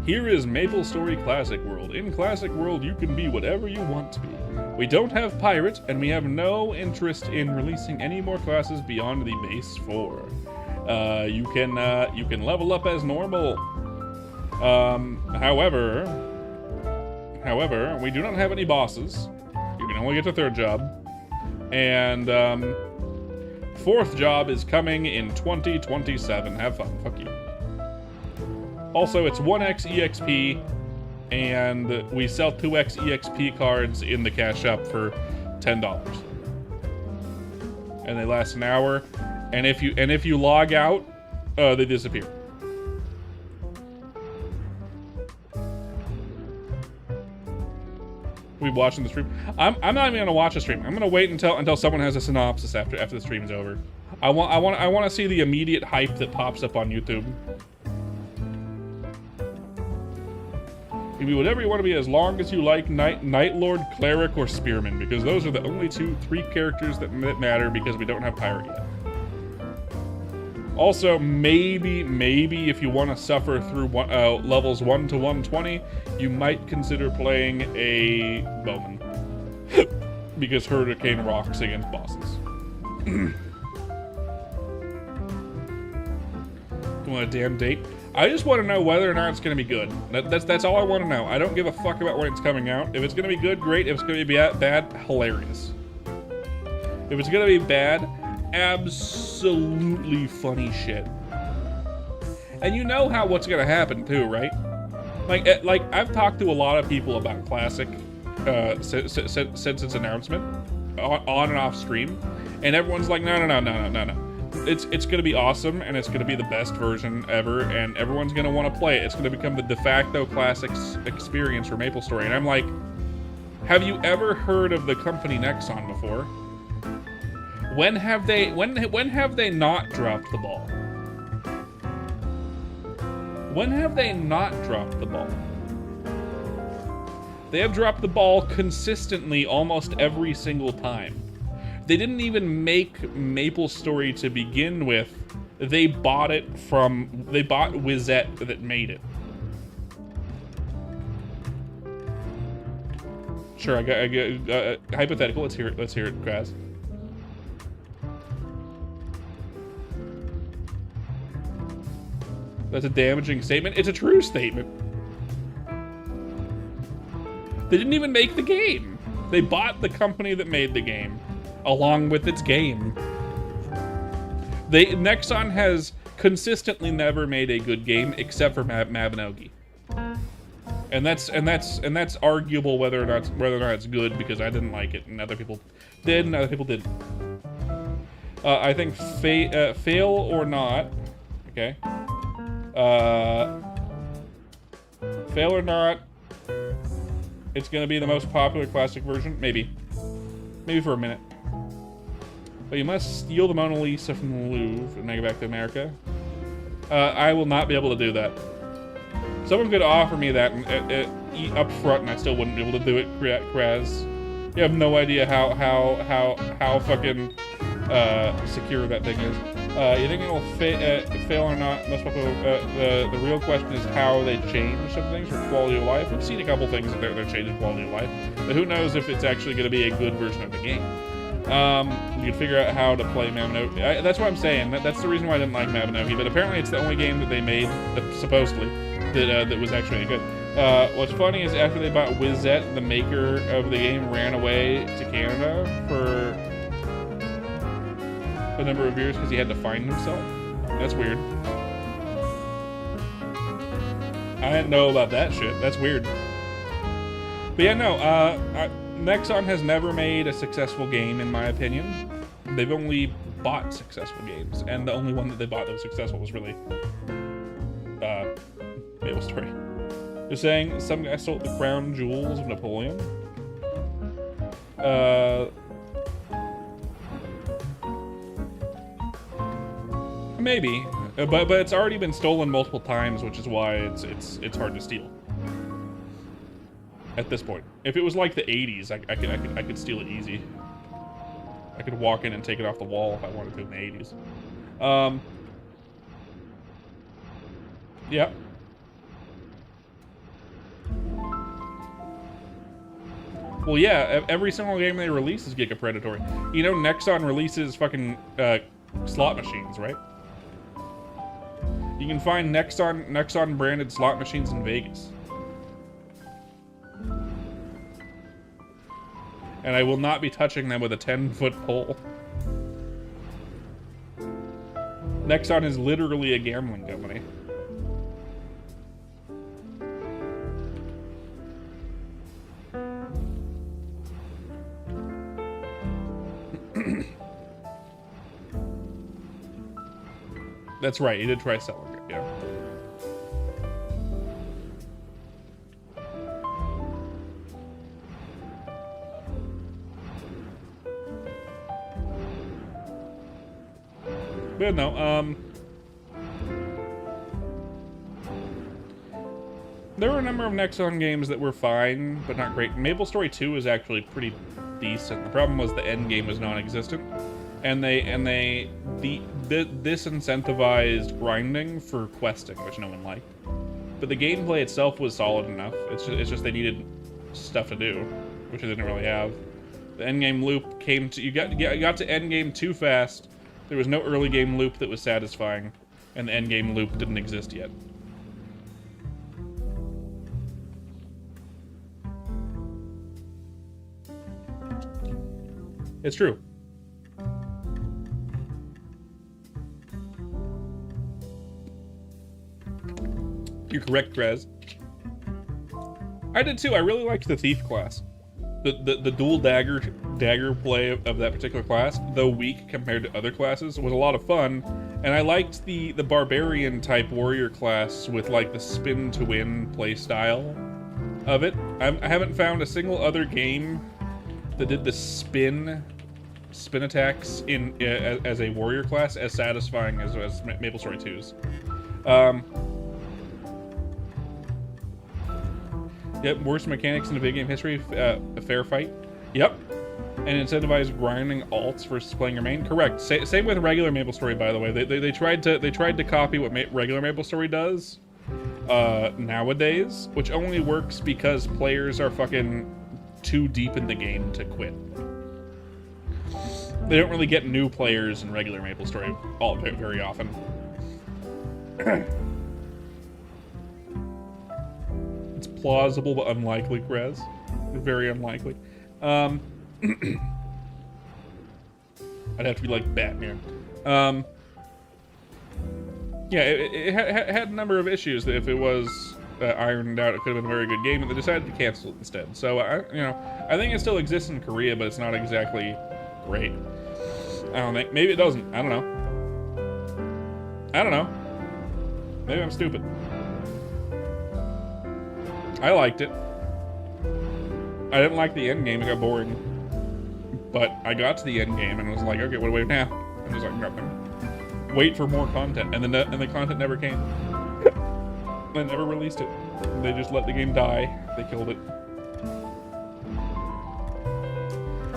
Here is MapleStory Classic World. In Classic World, you can be whatever you want to be. We don't have pirates, and we have no interest in releasing any more classes beyond the base 4. You can level up as normal. However, we do not have any bosses. You can only get to 3rd job, and 4th job is coming in 2027. Have fun. Fuck you. Also, it's 1x EXP, and we sell 2x EXP cards in the cash shop for $10. And they last an hour, and if you log out, they disappear. We watching the stream. I'm not even gonna watch the stream. I'm gonna wait until someone has a synopsis after the stream's over. I want to see the immediate hype that pops up on YouTube. You can be whatever you want to be as long as you like Knight Lord, Cleric, or Spearman, because those are the only 3 characters that matter, because we don't have Pirate yet. Also, maybe if you want to suffer through levels 1 to 120, you might consider playing a Bowman. Because Hurricane rocks against bosses. You want a damn date? I just want to know whether or not it's going to be good. That's all I want to know. I don't give a fuck about when it's coming out. If it's going to be good, great. If it's going to be bad, hilarious. If it's going to be bad, absolutely funny shit. And you know what's going to happen too, right? Like I've talked to a lot of people about Classic since its announcement, on and off stream, and everyone's like, no. It's going to be awesome, and it's going to be the best version ever, and everyone's going to want to play it. It's going to become the de facto classic experience for MapleStory. And I'm like, have you ever heard of the company Nexon before? When have they not dropped the ball? When have they not dropped the ball? They have dropped the ball consistently almost every single time. They didn't even make MapleStory to begin with. They bought Wizette that made it. Sure, I got hypothetical. Let's hear it, Kraz. That's a damaging statement. It's a true statement. They didn't even make the game. They bought the company that made the game, along with its game. Nexon has consistently never made a good game except for Mabinogi. And that's arguable whether or not it's good, because I didn't like it and other people did and other people didn't. I think fail or not. Okay. Fail or not. It's gonna be the most popular classic version, maybe for a minute. But you must steal the Mona Lisa from the Louvre and make it back to America. I will not be able to do that. Someone could offer me that up front, and I still wouldn't be able to do it, Kraz. You have no idea how fucking secure that thing is. You think it'll fail or not? Most people, the real question is how they change some things for quality of life. We've seen a couple things that they're changing quality of life, but who knows if it's actually going to be a good version of the game. You can figure out how to play Mabinogi. That's what I'm saying. That's the reason why I didn't like Mabinogi, but apparently it's the only game that they made, supposedly, that was actually good. What's funny is after they bought Wizette, the maker of the game ran away to Canada for a number of years because he had to find himself. That's weird. I didn't know about that shit. That's weird. But yeah, no, Nexon has never made a successful game, in my opinion. They've only bought successful games, and the only one that they bought that was successful was really maplestory. They're saying some guy stole the crown jewels of Napoleon. Maybe, but it's already been stolen multiple times, which is why it's hard to steal. At this point, if it was like the '80s, I could steal it easy. I could walk in and take it off the wall if I wanted to in the '80s. Yeah. Well, yeah, every single game they release is Giga Predatory. You know, Nexon releases fucking slot machines, right? You can find Nexon branded slot machines in Vegas. And I will not be touching them with a 10-foot pole. Nexon is literally a gambling company. That's right, he did try selling it, yeah. But no, there were a number of Nexon games that were fine, but not great. MapleStory 2 is actually pretty decent. The problem was the end game was non-existent, and they disincentivized grinding for questing, which no one liked. But the gameplay itself was solid enough. It's just they needed stuff to do, which they didn't really have. The end game loop came to you got to end game too fast. There was no early game loop that was satisfying, and the end game loop didn't exist yet. It's true. You're correct, Krez. I did too. I really liked the thief class. The dual dagger play of that particular class, though weak compared to other classes, was a lot of fun. And I liked the barbarian type warrior class with like the spin to win play style of it. I haven't found a single other game that did the spin attacks in as a warrior class as satisfying as MapleStory 2's. Yep, worst mechanics in the video game history, a fair fight. Yep. And incentivize grinding alts versus playing your main. Correct. Same with regular MapleStory, by the way. They tried to copy what regular MapleStory does nowadays, which only works because players are fucking too deep in the game to quit. They don't really get new players in regular MapleStory all very often. It's plausible but unlikely, Krez. Very unlikely. I'd have to be like Batman. Yeah, it had a number of issues that if it was ironed out, it could have been a very good game, and they decided to cancel it instead. So, I think it still exists in Korea, but it's not exactly great. I don't think. Maybe it doesn't. I don't know. Maybe I'm stupid. I liked it. I didn't like the end game. It got boring. But I got to the end game and was like, okay, what do I do now? And I was like, nothing. Wait for more content. And the content never came. They never released it. They just let the game die. They killed it.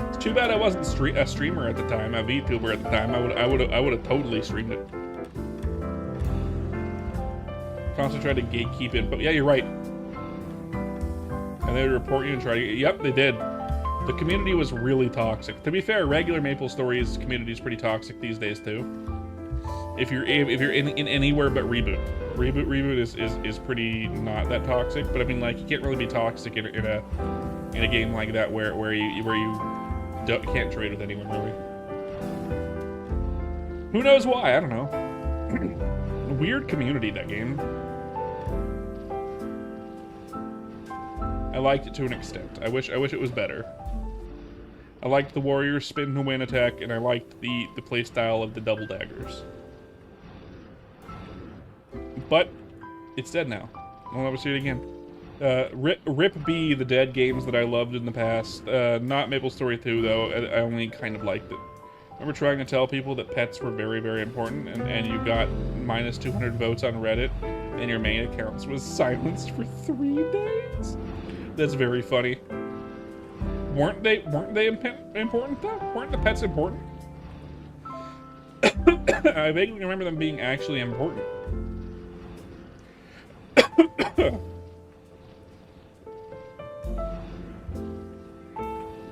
It's too bad I wasn't a streamer at the time, a VTuber at the time. I would have totally streamed it. Constantly tried to gatekeep it, but yeah, you're right. And they would report you and try to get, yep, they did. The community was really toxic. To be fair, regular MapleStory's community is pretty toxic these days too. If you're in anywhere but reboot is pretty not that toxic. But I mean, like, you can't really be toxic in a game like that where you can't trade with anyone really. Who knows why? I don't know. Weird community, that game. I liked it to an extent. I wish it was better. I liked the warrior spin to win attack, and I liked the playstyle of the double daggers. But it's dead now. I'll never see it again. Rip B, the dead games that I loved in the past. Not MapleStory 2 though. I only kind of liked it. I remember trying to tell people that pets were very, very important, and you got minus 200 votes on Reddit, and your main accounts was silenced for 3 days. That's very funny. Weren't they important though? Weren't the pets important? I vaguely remember them being actually important.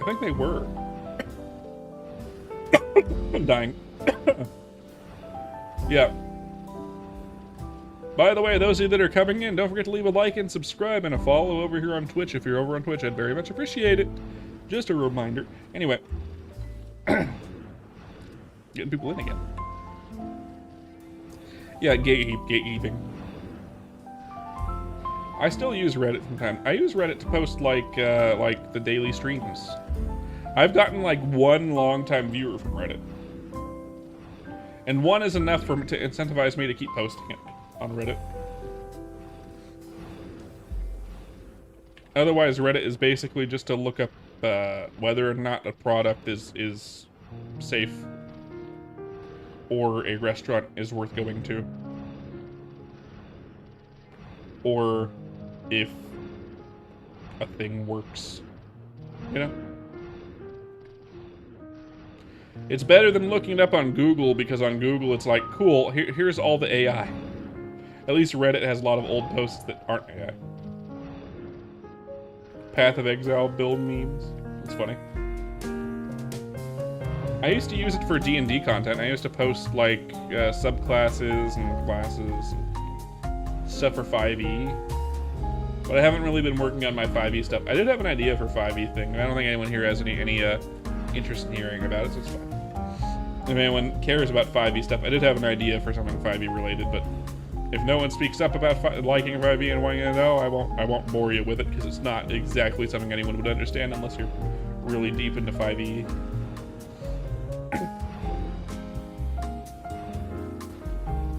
I think they were. I'm dying. Yeah. By the way, those of you that are coming in, don't forget to leave a like and subscribe and a follow over here on Twitch. If you're over on Twitch, I'd very much appreciate it. Just a reminder. Anyway. Getting people in again. Yeah, gatekeeping. I still use Reddit from time. I use Reddit to post like the daily streams. I've gotten like 1 long-time viewer from Reddit. And 1 is enough to incentivize me to keep posting it on Reddit. Otherwise, Reddit is basically just to look up whether or not a product is safe or a restaurant is worth going to, or if a thing works, you know? It's better than looking it up on Google, because on Google it's like, cool, here's all the AI. At least Reddit has a lot of old posts that aren't AI. Path of Exile build memes. It's funny. I used to use it for D&D content. I used to post like subclasses and classes and stuff for 5e. But I haven't really been working on my 5e stuff. I did have an idea for 5e thing, and I don't think anyone here has any interest in hearing about it, so it's fine. If anyone cares about 5e stuff, I did have an idea for something 5e related, but if no one speaks up about liking 5e and wanting to know, I won't bore you with it, because it's not exactly something anyone would understand unless you're really deep into 5e.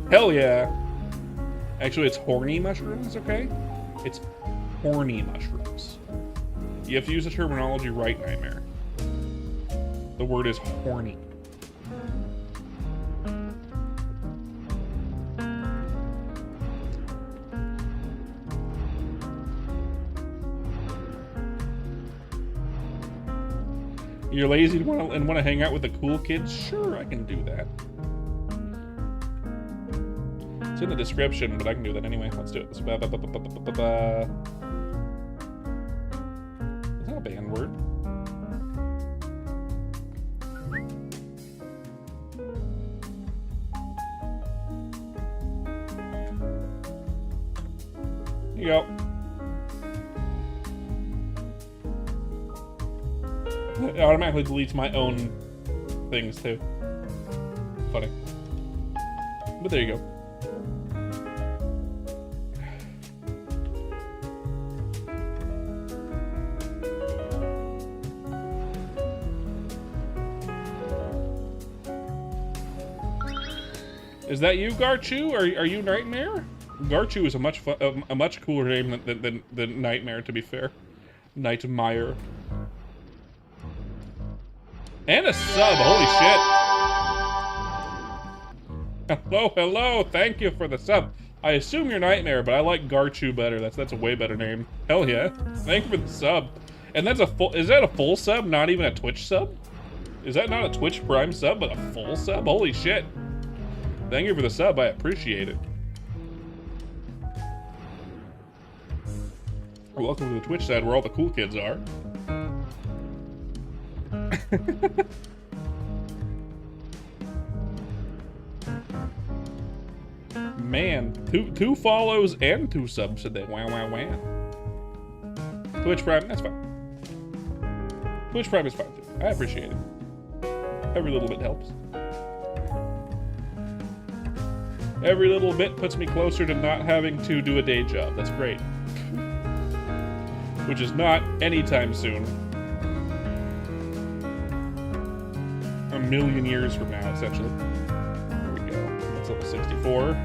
Hell yeah! Actually, it's horny mushrooms, okay? It's horny mushrooms. You have to use the terminology right, Nightmare. The word is horny. You're lazy and want to hang out with the cool kids? Sure, I can do that. It's in the description, but I can do that anyway. Let's do it. Is that a banned word? Here you go. It automatically deletes my own things too. Funny. But there you go. Is that you, Garchu? Are you Nightmare? Garchu is a much cooler name than Nightmare, to be fair. Nightmare. And a sub, holy shit. Hello, thank you for the sub. I assume you're Nightmare, but I like Garchu better. That's a way better name. Hell yeah. Thank you for the sub. And that's is that a full sub, not even a Twitch sub? Is that not a Twitch Prime sub, but a full sub? Holy shit. Thank you for the sub, I appreciate it. Welcome to the Twitch side where all the cool kids are. Man, two follows and 2 subs today. Wow, wow, wow. Twitch Prime, that's fine. Twitch Prime is fine too. I appreciate it. Every little bit helps. Every little bit puts me closer to not having to do a day job. That's great. Which is not anytime soon. A million years from now, essentially. There we go. That's level 64.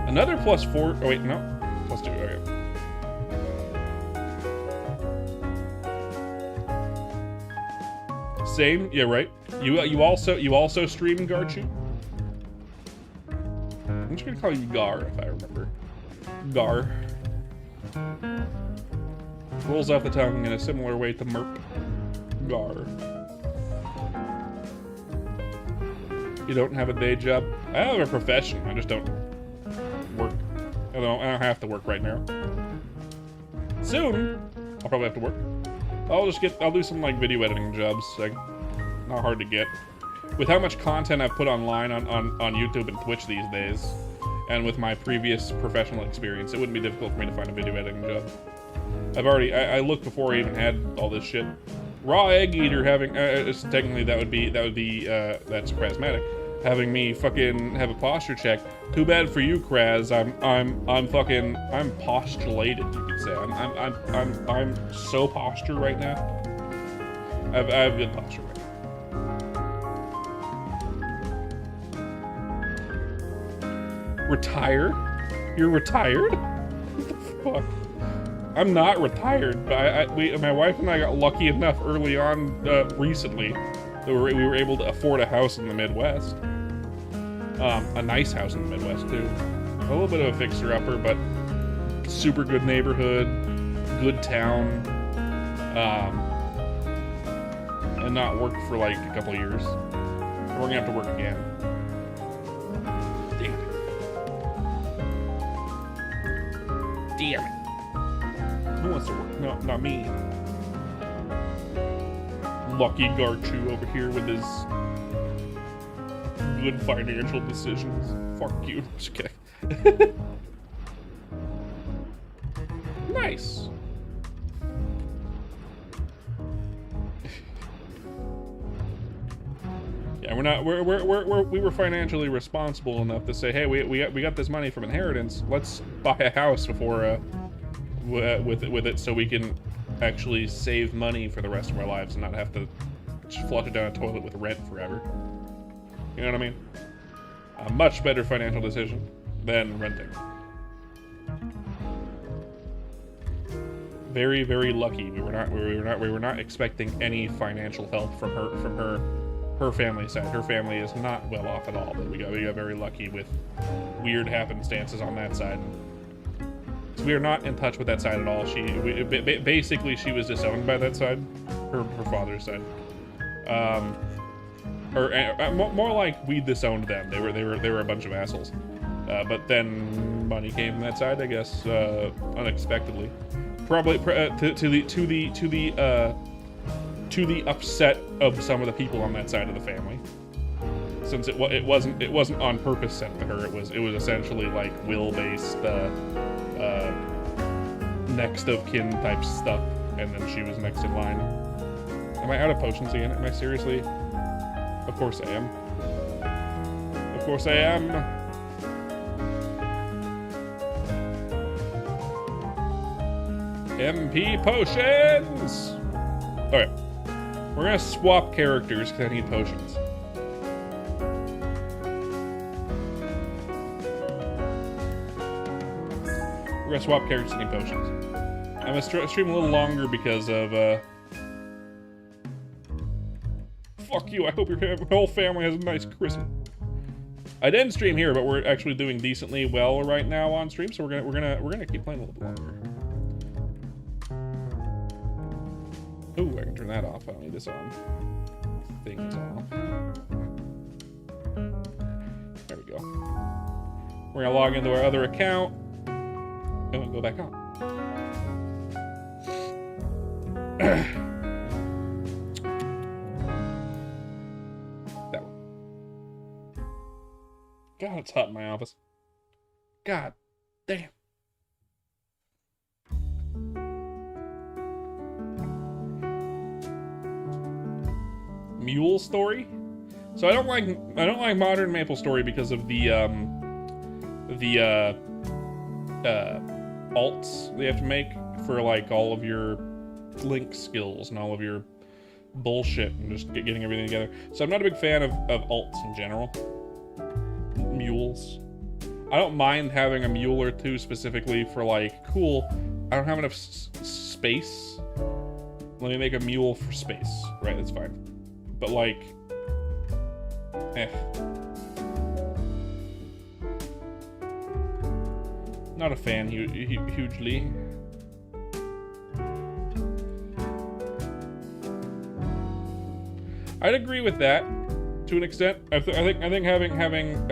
Another +4. Oh, wait, no. +2. Okay. Same. Yeah, right. You also stream Garchu? I'm just gonna call you Gar if I remember. Gar. Rolls off the tongue in a similar way to Merp. Gar. You don't have a day job? I have a profession. I just don't work. I don't have to work right now. Soon, I'll probably have to work. I'll do some like video editing jobs. Like, not hard to get. With how much content I've put online on YouTube and Twitch these days, and with my previous professional experience, it wouldn't be difficult for me to find a video editing job. I looked before I even had all this shit. Raw Egg Eater having, technically that's Krasmatic. Having me fucking have a posture check. Too bad for you, Kraz. I'm postulated, you could say. I'm so postured right now. I have good posture right now. Retire? You're retired? What the fuck? I'm not retired, but my wife and I got lucky enough early on recently that we were able to afford a house in the Midwest. A nice house in the Midwest too. A little bit of a fixer-upper, but super good neighborhood, good town, and not work for like a couple of years. We're gonna have to work again. Damn it. Damn it. Who wants to work? No, not me. Lucky Garchu over here with his good financial decisions. Fuck you. Just kidding. Nice. Yeah, we were financially responsible enough to say, hey, we got this money from inheritance. Let's buy a house before with it, so we can actually save money for the rest of our lives and not have to just flush it down a toilet with rent forever. You know what I mean? A much better financial decision than renting. Very, very lucky. We were not expecting any financial help from her family side. Her family is not well off at all, but we got very lucky with weird happenstances on that side. So we are not in touch with that side at all. Basically she was disowned by that side, her father's side. More like we disowned them. They were a bunch of assholes. But then money came from that side, I guess, unexpectedly. Probably to the upset of some of the people on that side of the family. Since it wasn't on purpose sent to her. It was essentially like will-based, next of kin type stuff, and then she was next in line. Am I out of potions again? Am I seriously? Of course I am. Of course I am. MP potions! Okay. We're gonna swap characters because I need potions. We're gonna swap characters and need potions. I'm gonna stream a little longer because of, fuck you, I hope your whole family has a nice Christmas. I didn't stream here, but we're actually doing decently well right now on stream, so we're gonna keep playing a little bit longer. Ooh, I can turn that off. I don't need this on. Things off. There we go. We're gonna log into our other account and we'll go back on. That one. God, it's hot in my office. God damn. Mule Story. So I don't like modern MapleStory because of the alts they have to make for like all of your link skills and all of your bullshit and just getting everything together. So I'm not a big fan of alts in general. Mules. I don't mind having a mule or two specifically for like, cool, I don't have enough space. Let me make a mule for space. Right, that's fine. But like, not a fan hugely. I'd agree with that to an extent. I think having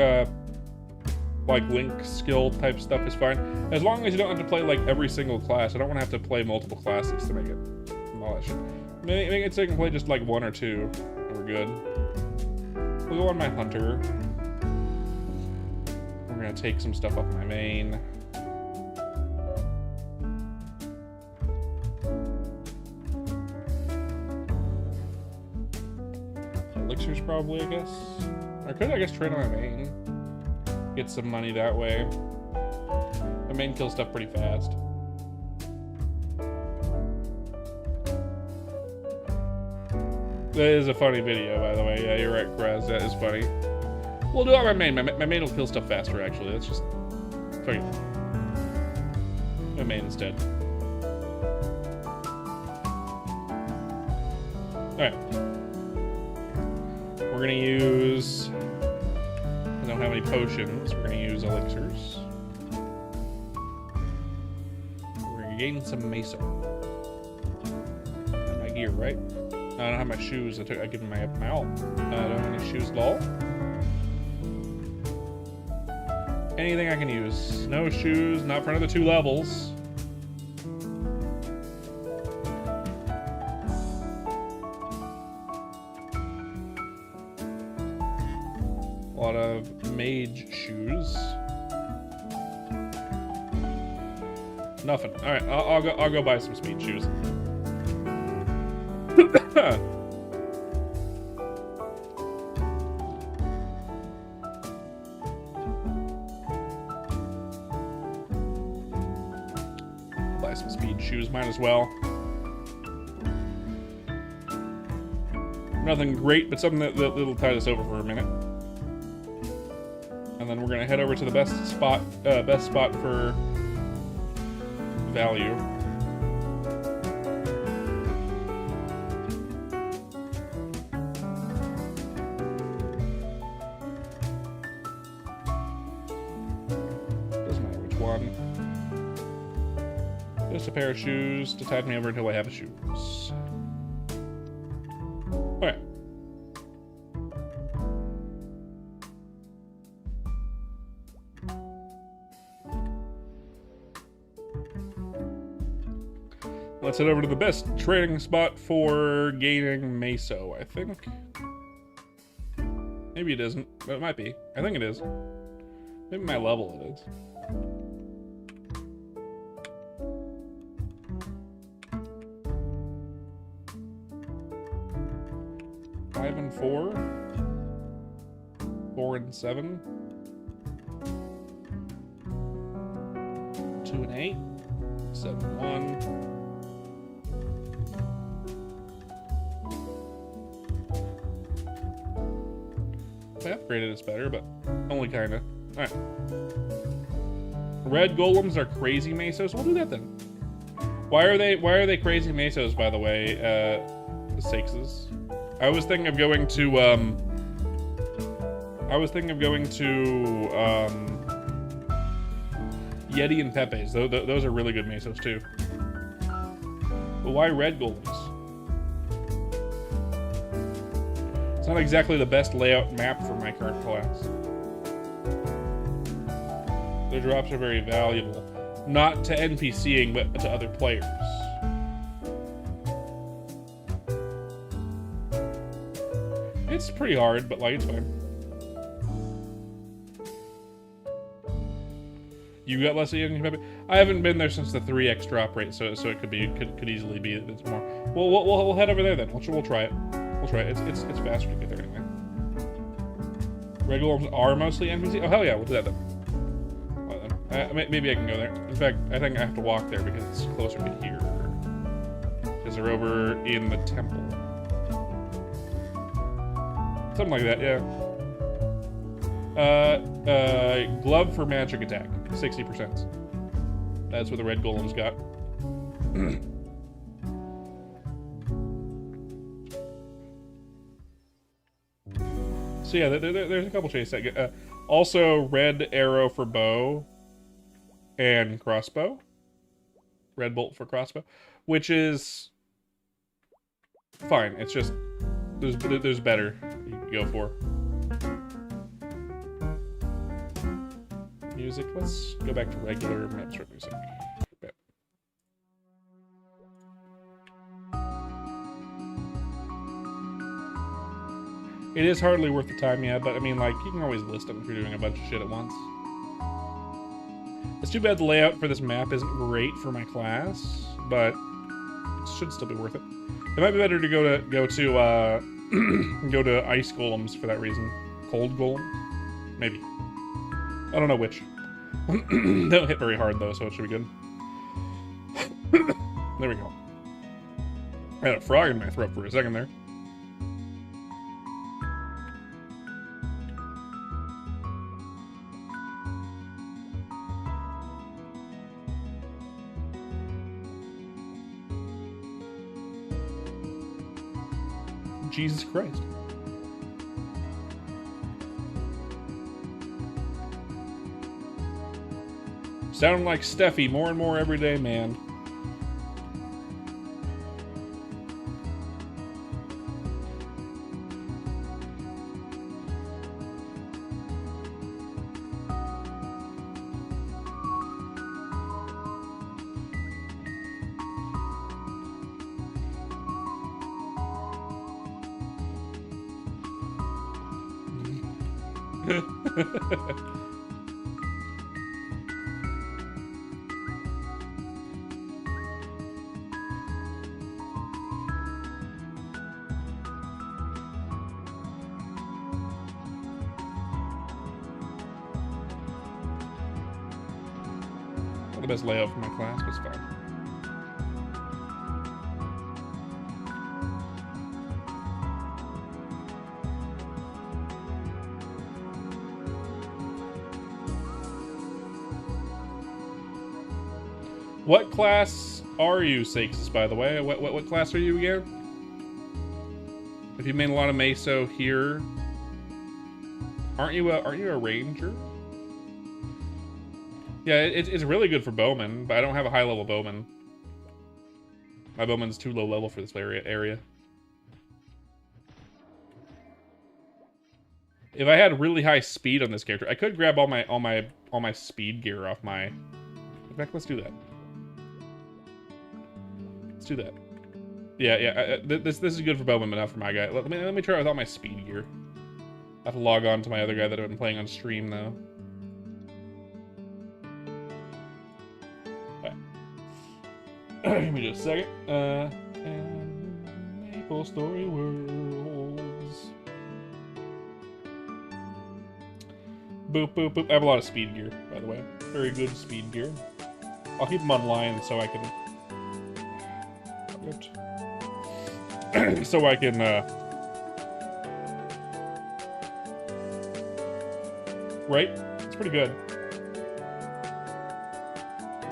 like link skill type stuff is fine, as long as you don't have to play like every single class. I don't want to have to play multiple classes to make it demolish. Make it so you can play just like one or two, and we're good. We'll go on my hunter. We're gonna take some stuff off my main. Elixirs probably, I guess. I could, I guess, trade on my main. Get some money that way. My main kills stuff pretty fast. That is a funny video, by the way. Yeah, you're right, Graz. That is funny. We'll do it on my main. My main will kill stuff faster, actually. That's just... fuck it. My main instead. Alright. We're gonna use... I don't have any potions. We're gonna use elixirs. We're gonna gain some meso. And my gear, right? I don't have my shoes. I give them my all. I don't have any shoes, lol. Anything I can use. No shoes, not for another 2 levels. A lot of mage shoes. Nothing. All right, I'll go buy some speed shoes. Buy some speed shoes, might as well. Nothing great, but something that'll tide us over for a minute. And then we're gonna head over to the best spot for value. Doesn't matter which one. Just a pair of shoes to tide me over until I have shoes. Alright. Let's head over to the best trading spot for gaining meso, I think. Maybe it isn't, but it might be. I think it is. Maybe my level it is. Five and 4. 4 and 7. 2 and 8. 7 and 1. I upgraded it's better, but only kinda. Alright. Red golems are crazy mesos. We'll do that then. Why are they crazy mesos, by the way? Sakes. I was thinking of going to Yeti and Pepe's. Those are really good mesos too. But why red golems? It's not exactly the best layout map for my current class. Their drops are very valuable. Not to NPCing, but to other players. It's pretty hard, but like, it's fine. You got less Yeti and Pepe? I haven't been there since the 3x drop rate, so it could easily be that it's more. We'll head over there then. We'll try it. We'll try it. It's faster to get there anyway. Red golems are mostly NPC. Oh hell yeah, we'll do that then. Well, then. Maybe I can go there. In fact, I think I have to walk there because it's closer to here. Because they're over in the temple. Something like that, yeah. Glove for magic attack, 60%. That's what the red golem's got. So yeah, there's a couple chase that also red arrow for bow and crossbow. Red bolt for crossbow, which is fine. It's just there's better you can go for. Music. Let's go back to regular maplestory music. Bet. It is hardly worth the time, yeah, but I mean, like, you can always list them if you're doing a bunch of shit at once. It's too bad the layout for this map isn't great for my class, but it should still be worth it. It might be better to go to ice golems for that reason. Cold golems? Maybe. I don't know which. They don't hit very hard though, so it should be good. There we go. I had a frog in my throat for a second there. Jesus Christ. Sounding like Steffi more and more every day, man. Not the best layout for my class, but it's fine. What class are you, Sakes, by the way? What class are you again? If you made a lot of meso here, aren't you a ranger? Yeah, it's really good for bowman, but I don't have a high level bowman. My bowman's too low level for this area. If I had really high speed on this character, I could grab all my speed gear off my. In fact, let's do that. Let's do that. Yeah. This is good for bowman, but not for my guy. Let me try it with all my speed gear. I have to log on to my other guy that I've been playing on stream though. Give me just a second. And maplestory worlds. Boop, boop, boop. I have a lot of speed gear, by the way. Very good speed gear. I'll keep them online so I can... so I can, Right? It's pretty good.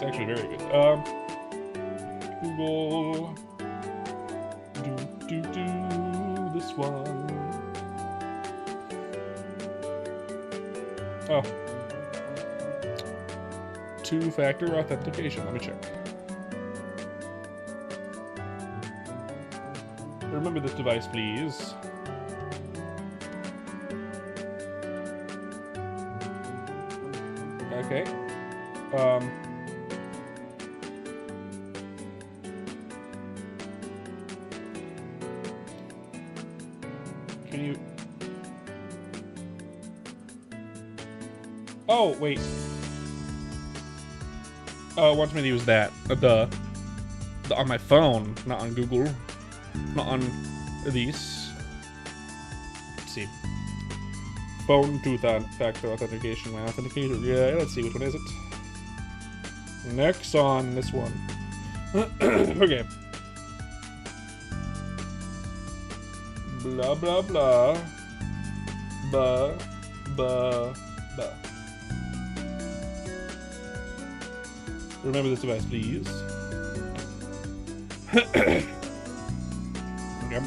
It's actually very good. Google. This one. Oh. Two-factor authentication. Let me check. Remember this device, please. Okay. Can you... Oh, wait. Oh, it wants me to use that. The on my phone, not on Google. Not on these. Let's see. Phone two-factor authentication. My authenticator. Yeah, let's see. Which one is it? Next on this one. Okay. Blah, blah, blah. Ba, ba, ba. Remember this device, please. Okay.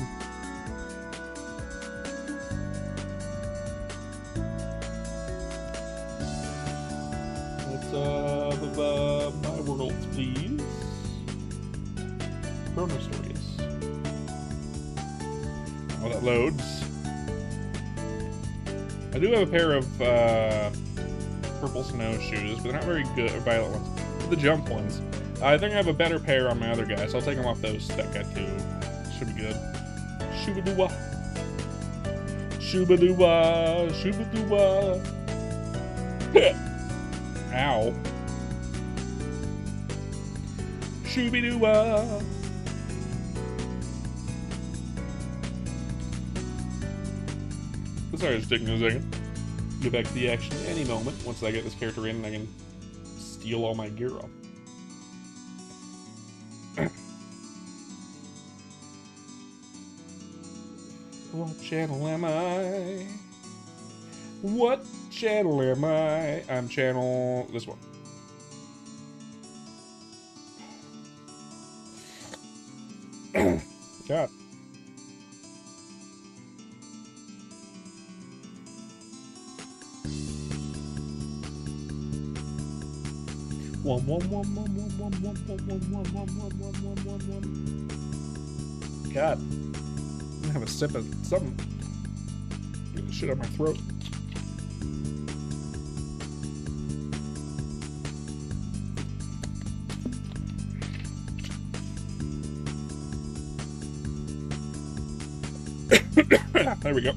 Let's, my worlds, please. Chrono stories. Oh, that loads. I do have a pair of, purple snowshoes, but they're not very good, or violet ones. The jump ones. I think I have a better pair on my other guy, so I'll take them off those that guy too. Should be good. Shooba-doo-wah. Shooba-doo-wah. Shooba-doo-wah. Ow. Shooby-doo-wah. Sorry, just taking a second. Get back to the action any moment once I get this character in and I can steal all my gear up. What channel am I? What channel am I? I'm channel this one. God. God. I'm gonna have a sip of something. Get the shit out of my throat. There we go.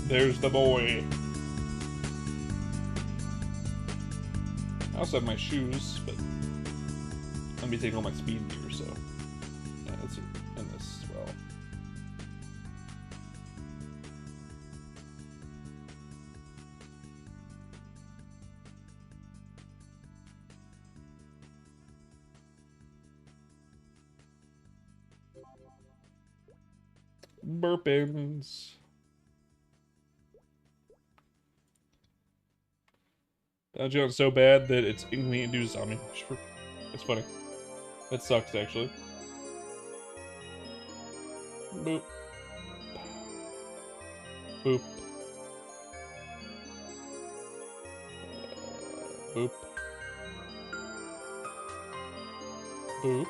There's the boy. I also have my shoes, but I'm gonna be taking all my speed gear, so yeah, let's see. And this as well. Burpins. John's so bad that it's inconvenient to do zombie. It's funny. That sucks, actually. Boop. Boop. Boop. Boop.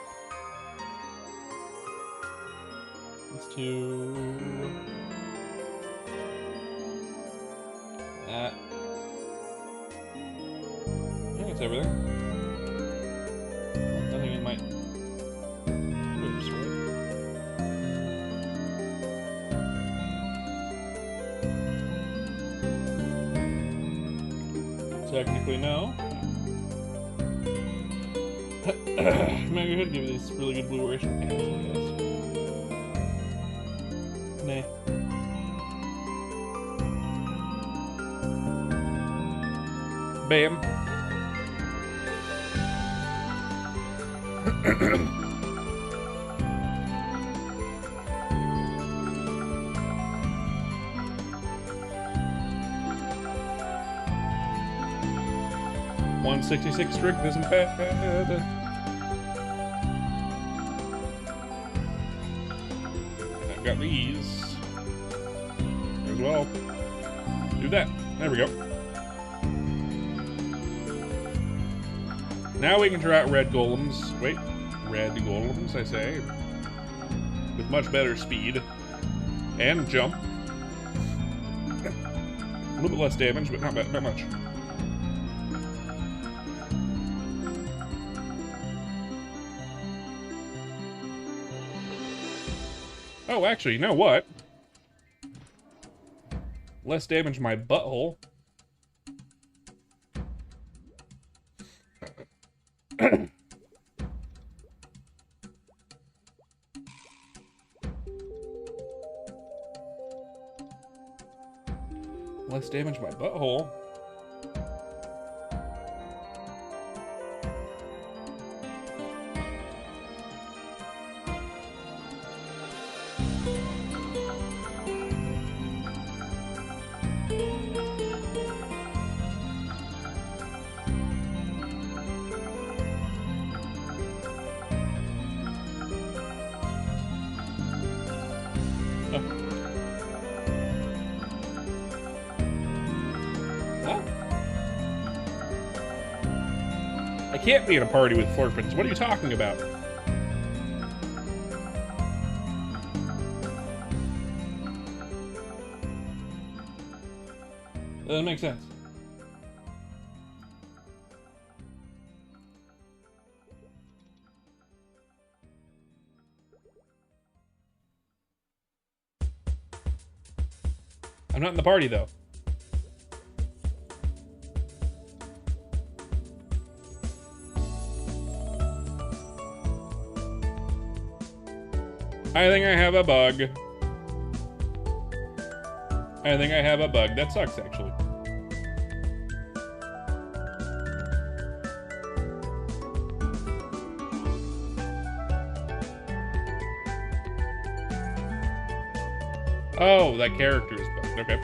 Let's do that. That's everything. Nothing in my moves, right? Technically, no. Maybe I could give you these really good blue ration pants, I guess. Nah. Bam. Zone 66 strict isn't bad. I've got these as well. Do that. There we go. Now we can try out red golems. Wait, red golems, I say. With much better speed. And jump. A little bit less damage, but not much. Oh, actually, you know what? Less damage to my butthole. Less damage to my butthole. I can't be in a party with Flurpins. What are you talking about? Doesn't make sense. I'm not in the party, though. I think I have a bug. I think I have a bug. That sucks, actually. Oh, that character is bugged. Okay.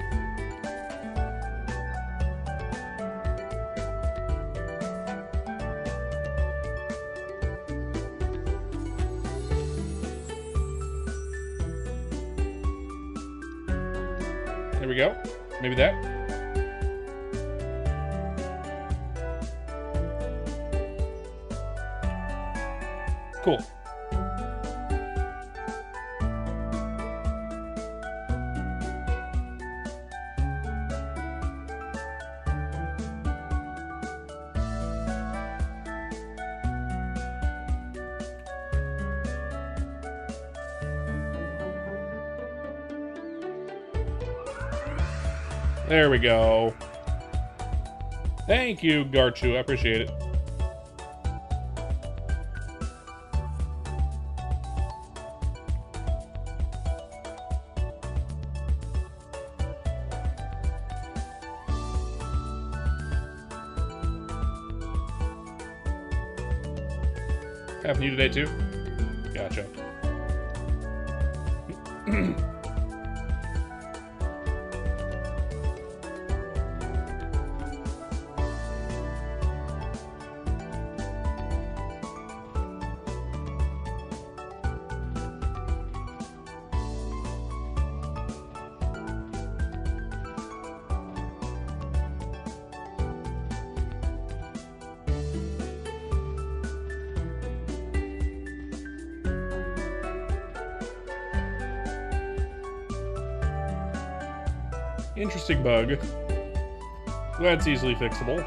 There we go. Maybe that. Cool. There we go. Thank you, Garchu. I appreciate it. Having you today, too? Gotcha. Interesting bug. Glad it's easily fixable.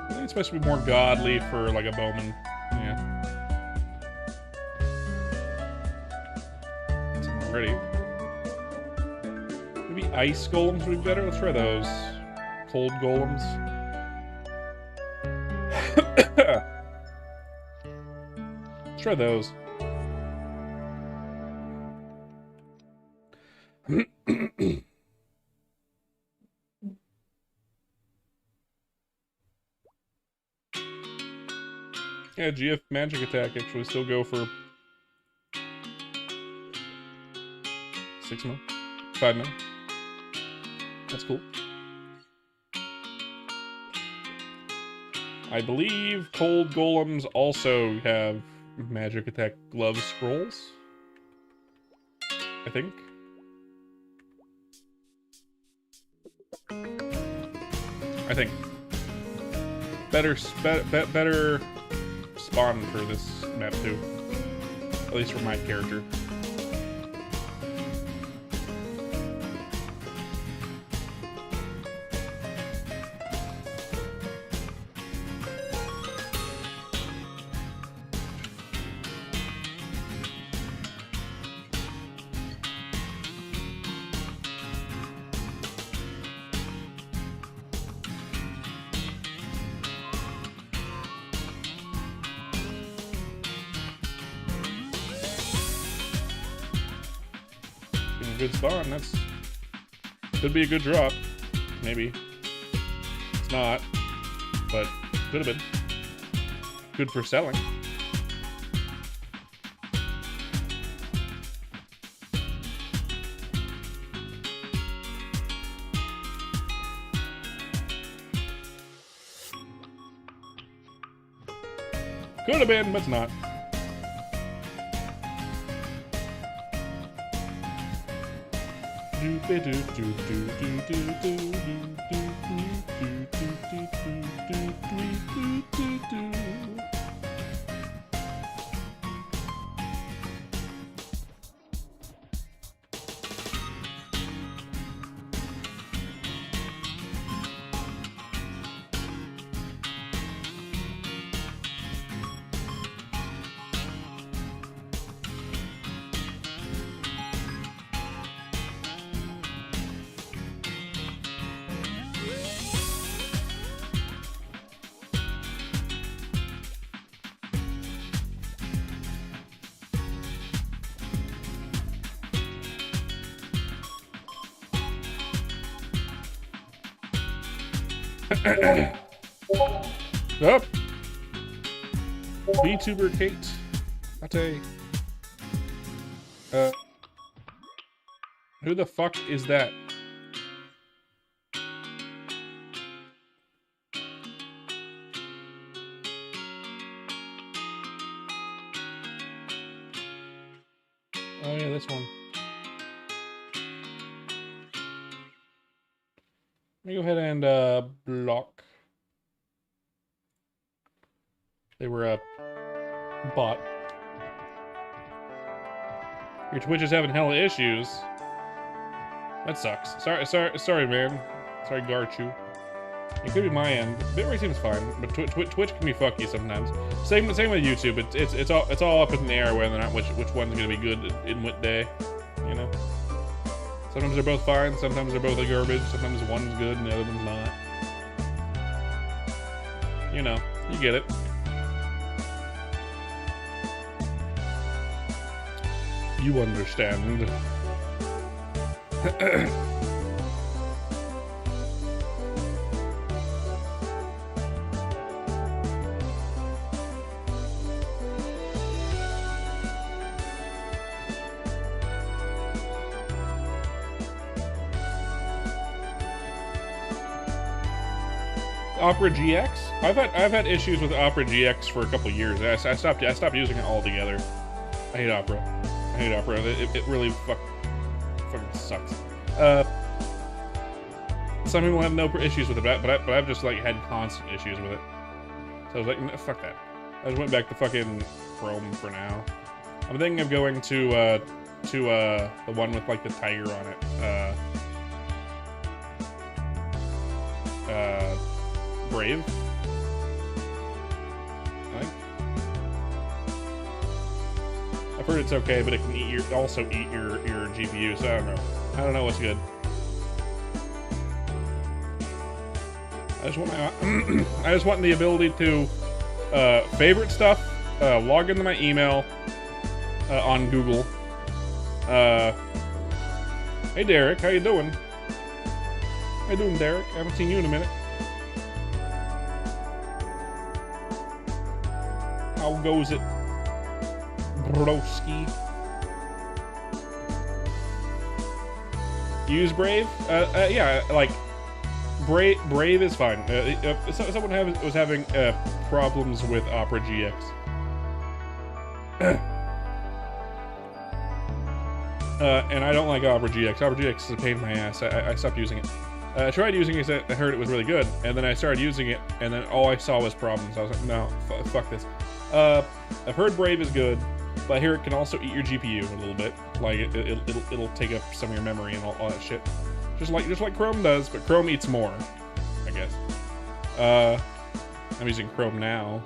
I think it's supposed to be more godly for like a bowman. Yeah. It's ready. Maybe ice golems would be better. Let's try those. Cold golems. Let's try those. Yeah, GF magic attack actually still go for 6 mil, 5 mil. That's cool. I believe cold golems also have magic attack glove scrolls. I think. Better spawn for this map too. At least for my character. Good spawn. That's could be a good drop. Maybe it's not, but could have been good for selling. Could have been, but it's not. Up. VTuber Kate. Ate. Who the fuck is that? Oh yeah, this one. Let me go ahead and block. They were a bot. Your Twitch is having hella issues. That sucks. Sorry, man. Sorry, Garchu. It could be my end. Bitrate seems fine, but Twitch can be fucky sometimes. Same with YouTube. It's all up in the air whether or not which one's gonna be good in what day. You know. Sometimes they're both fine. Sometimes they're both garbage. Sometimes one's good and the other one's not. You know, you get it. You understand. Opera GX? I've had issues with Opera GX for a couple years. I stopped using it altogether. I hate Opera. It really fucking sucks. Some people have no issues with it, but I've just like had constant issues with it. So I was like, no, fuck that. I just went back to fucking Chrome for now. I'm thinking of going to the one with like the tiger on it. Brave. I've heard it's okay, but it can also eat your GPU, so I don't know. I don't know what's good. I just want the ability to favorite stuff, log into my email on Google. Hey Derek, how you doing? How you doing, Derek? I haven't seen you in a minute. How goes it, broski? Use Brave? Yeah, like Brave is fine. Someone was having problems with Opera GX. And I don't like Opera GX. Opera GX is a pain in my ass. I stopped using it. I tried using it, I heard it was really good, and then I started using it, and then all I saw was problems. I was like, no, fuck this. I've heard Brave is good, but I hear it can also eat your GPU a little bit. Like it'll take up some of your memory and all that shit. Just like Chrome does, but Chrome eats more, I guess. I'm using Chrome now.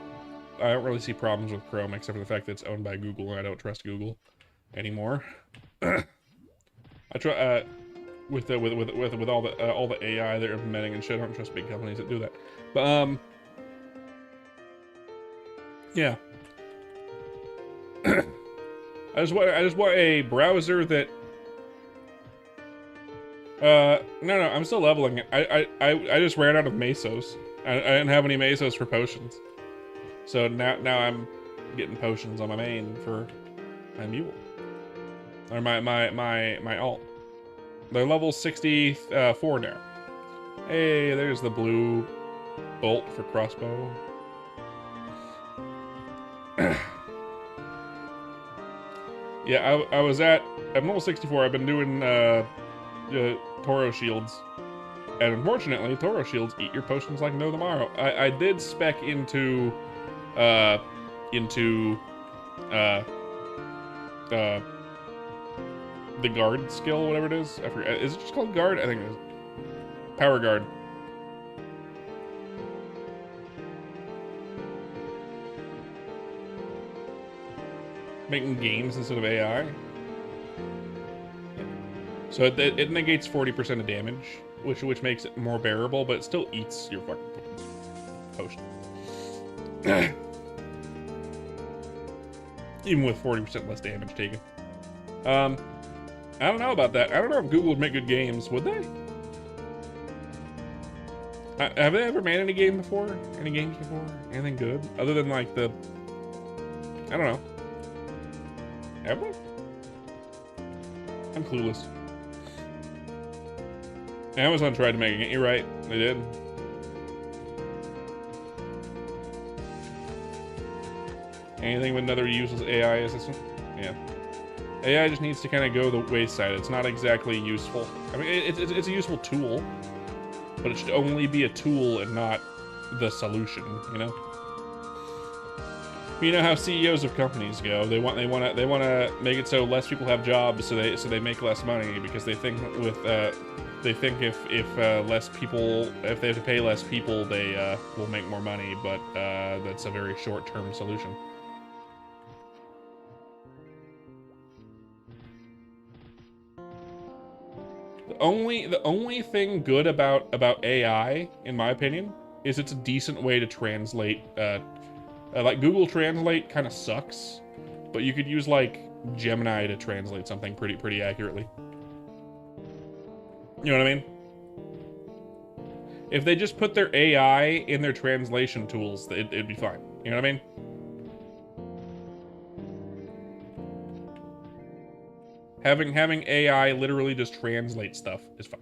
I don't really see problems with Chrome except for the fact that it's owned by Google, and I don't trust Google anymore. I try with all the AI they're implementing and shit. I don't trust big companies that do that. But yeah. I just want a browser that. No, I'm still leveling it. I just ran out of mesos. I didn't have any mesos for potions, so now I'm getting potions on my main for my mule or my alt. They're level 64 now. Hey, there's the blue bolt for crossbow. Yeah, I'm level 64. I've been doing Toro shields, and unfortunately, Toro shields eat your potions like no tomorrow. I did spec into the guard skill, whatever it is. I forget. Is it just called guard? I think it is. Power guard. Making games instead of AI. So it negates 40% of damage, which makes it more bearable, but it still eats your fucking potion. Even with 40% less damage taken. I don't know about that. I don't know if Google would make good games. Would they? Have they ever made any game before? Any games before? Anything good? Other than like the... I don't know. Have they? I'm clueless. Amazon tried to make it. You're right. They did. Anything with another useless AI assistant? Yeah. AI just needs to kind of go the wayside. It's not exactly useful. I mean, it's a useful tool, but it should only be a tool and not the solution. You know. You know how CEOs of companies go. They want to make it so less people have jobs, so they make less money because they think if less people, if they have to pay less people, they will make more money. But that's a very short-term solution. The only thing good about AI, in my opinion, is it's a decent way to translate. Like Google Translate kind of sucks, but you could use like Gemini to translate something pretty accurately. You know what I mean? If they just put their AI in their translation tools, it'd be fine. You know what I mean? Having AI literally just translate stuff is fine.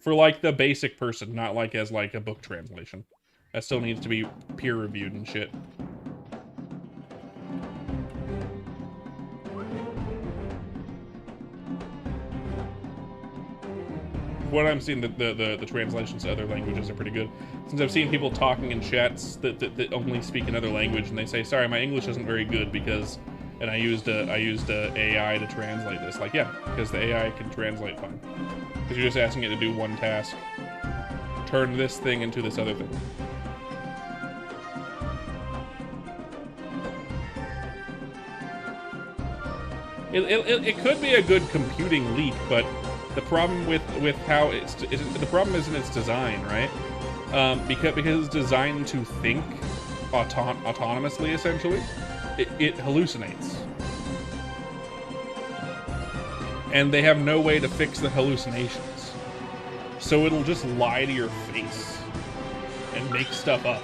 For like the basic person, not like as like a book translation. That still needs to be peer reviewed and shit. What I'm seeing, the translations to other languages are pretty good. Since I've seen people talking in chats that only speak another language, and they say, "Sorry, my English isn't very good because," and I used AI to translate this. Like, yeah, because the AI can translate fine. Because you're just asking it to do one task. Turn this thing into this other thing. It could be a good computing leap, but the problem with how the problem isn't its design, right? Because it's designed to think autonomously, essentially. It hallucinates, and they have no way to fix the hallucinations, so it'll just lie to your face and make stuff up.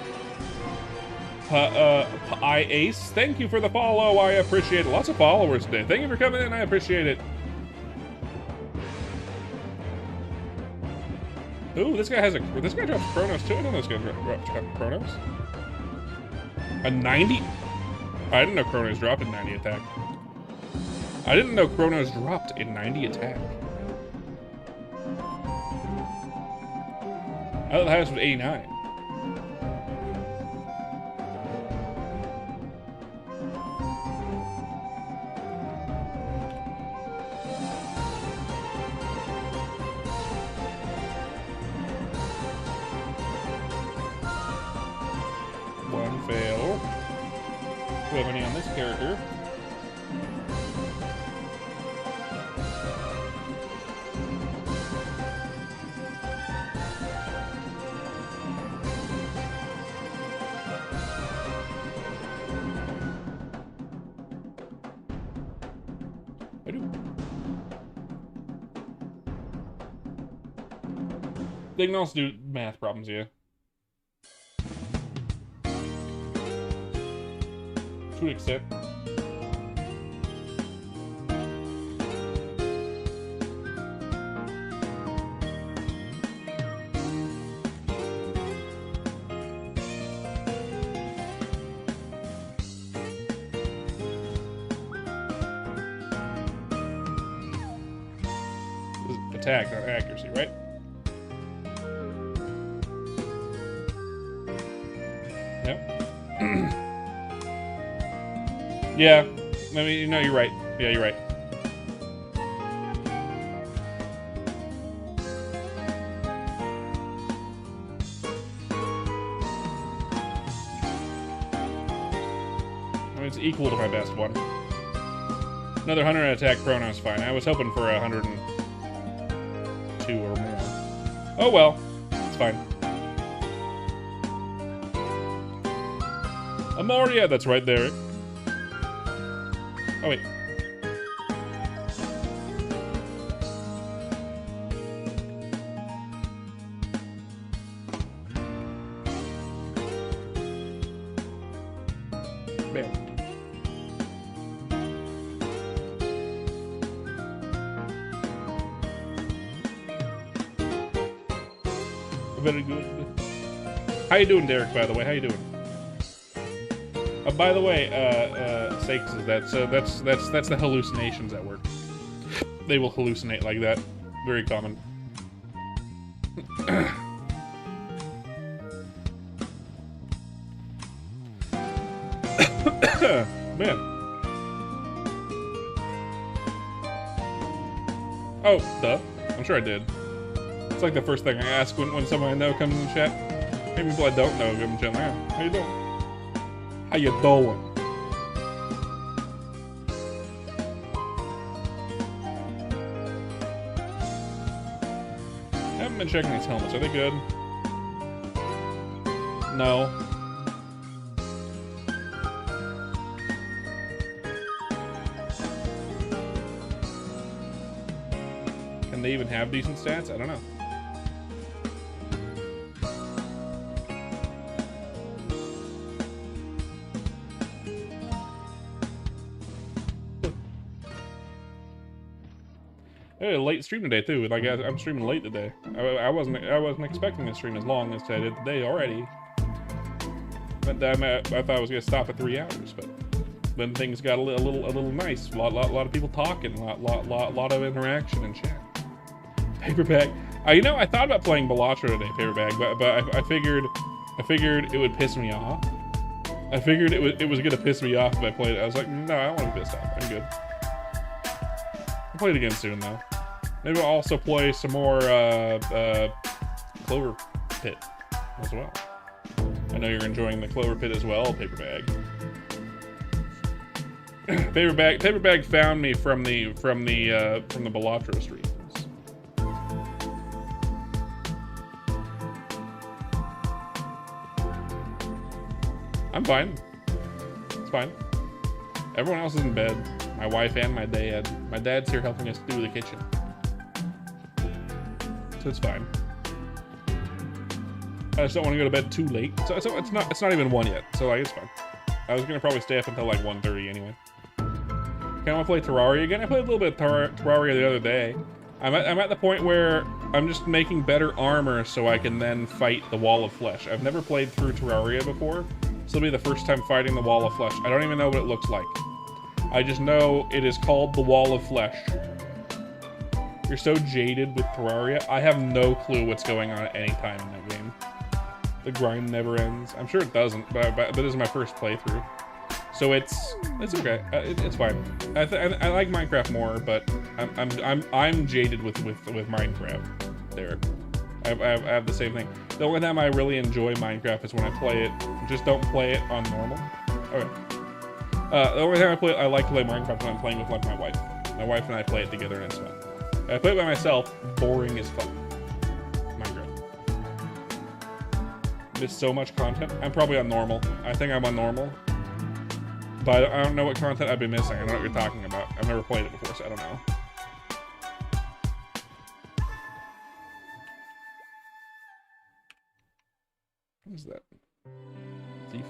Ace, thank you for the follow. I appreciate it. Lots of followers today. Thank you for coming in. I appreciate it. Ooh, this guy drops Chronos too. I didn't know this guy drops Chronos. A 90? I didn't know Chronos dropped in 90 attack. I didn't know Chronos dropped in 90 attack. I thought the highest was 89. One fail. Do we have any on this character? I do. They can also do math problems, yeah. To an extent. Attack, not accuracy, right? Yep. Yeah. I mean, no, you're right. Yeah, you're right. I mean, it's equal to my best one. Another 100 attack Chrono is fine. I was hoping for 102 or more. Oh well, it's fine. Amoria, that's right there. Oh wait. Bam. Very good. How you doing, Derek, by the way? How you doing? By the way, Sakes, that's the hallucinations at work. They will hallucinate like that. Very common. Man. Oh, duh. I'm sure I did. It's like the first thing I ask when someone I know comes in the chat. Maybe people I don't know come in the chat. Like, how you doing? How you doing? I haven't been checking these helmets. Are they good? No. Can they even have decent stats? I don't know. A late stream today too. Like I'm streaming late today. I wasn't expecting to stream as long as I did today already. But I thought I was gonna stop at 3 hours, but then things got a little nice. A lot of people talking. Lot of interaction in chat. Paperback. You know, I thought about playing Balatro today, Paperback, but I figured it would piss me off. I figured it was gonna piss me off if I played it. I was like, no, I don't want to be pissed off. I'm good. I'll play it again soon though. Maybe I'll also play some more Clover Pit as well. I know you're enjoying the Clover Pit as well, Paperbag. Paperbag found me from the Balatro streams. I'm fine. It's fine. Everyone else is in bed. My wife and my dad. My dad's here helping us do the kitchen. So it's fine. I just don't want to go to bed too late. So it's not even 1 yet. So like it's fine. I was gonna probably stay up until like 1:30 anyway. Can I play Terraria again? I played a little bit of Terraria the other day. I'm at the point where I'm just making better armor so I can then fight the Wall of Flesh. I've never played through Terraria before, so it'll be the first time fighting the Wall of Flesh. I don't even know what it looks like. I just know it is called the Wall of Flesh. You're so jaded with Terraria. I have no clue what's going on at any time in that game. The grind never ends. I'm sure it doesn't, but this is my first playthrough. So it's okay. It's fine. I like Minecraft more, but I'm jaded with Minecraft. There, I have the same thing. The only time I really enjoy Minecraft is when I play it. Just don't play it on normal. Okay. The only time I like to play Minecraft when I'm playing with like my wife. My wife and I play it together and it's fun. If I play it by myself, boring as fuck. Minecraft. Miss so much content. I'm probably on normal. I think I'm on normal. But I don't know what content I've been missing. I don't know what you're talking about. I've never played it before, so I don't know. What is that? Thief.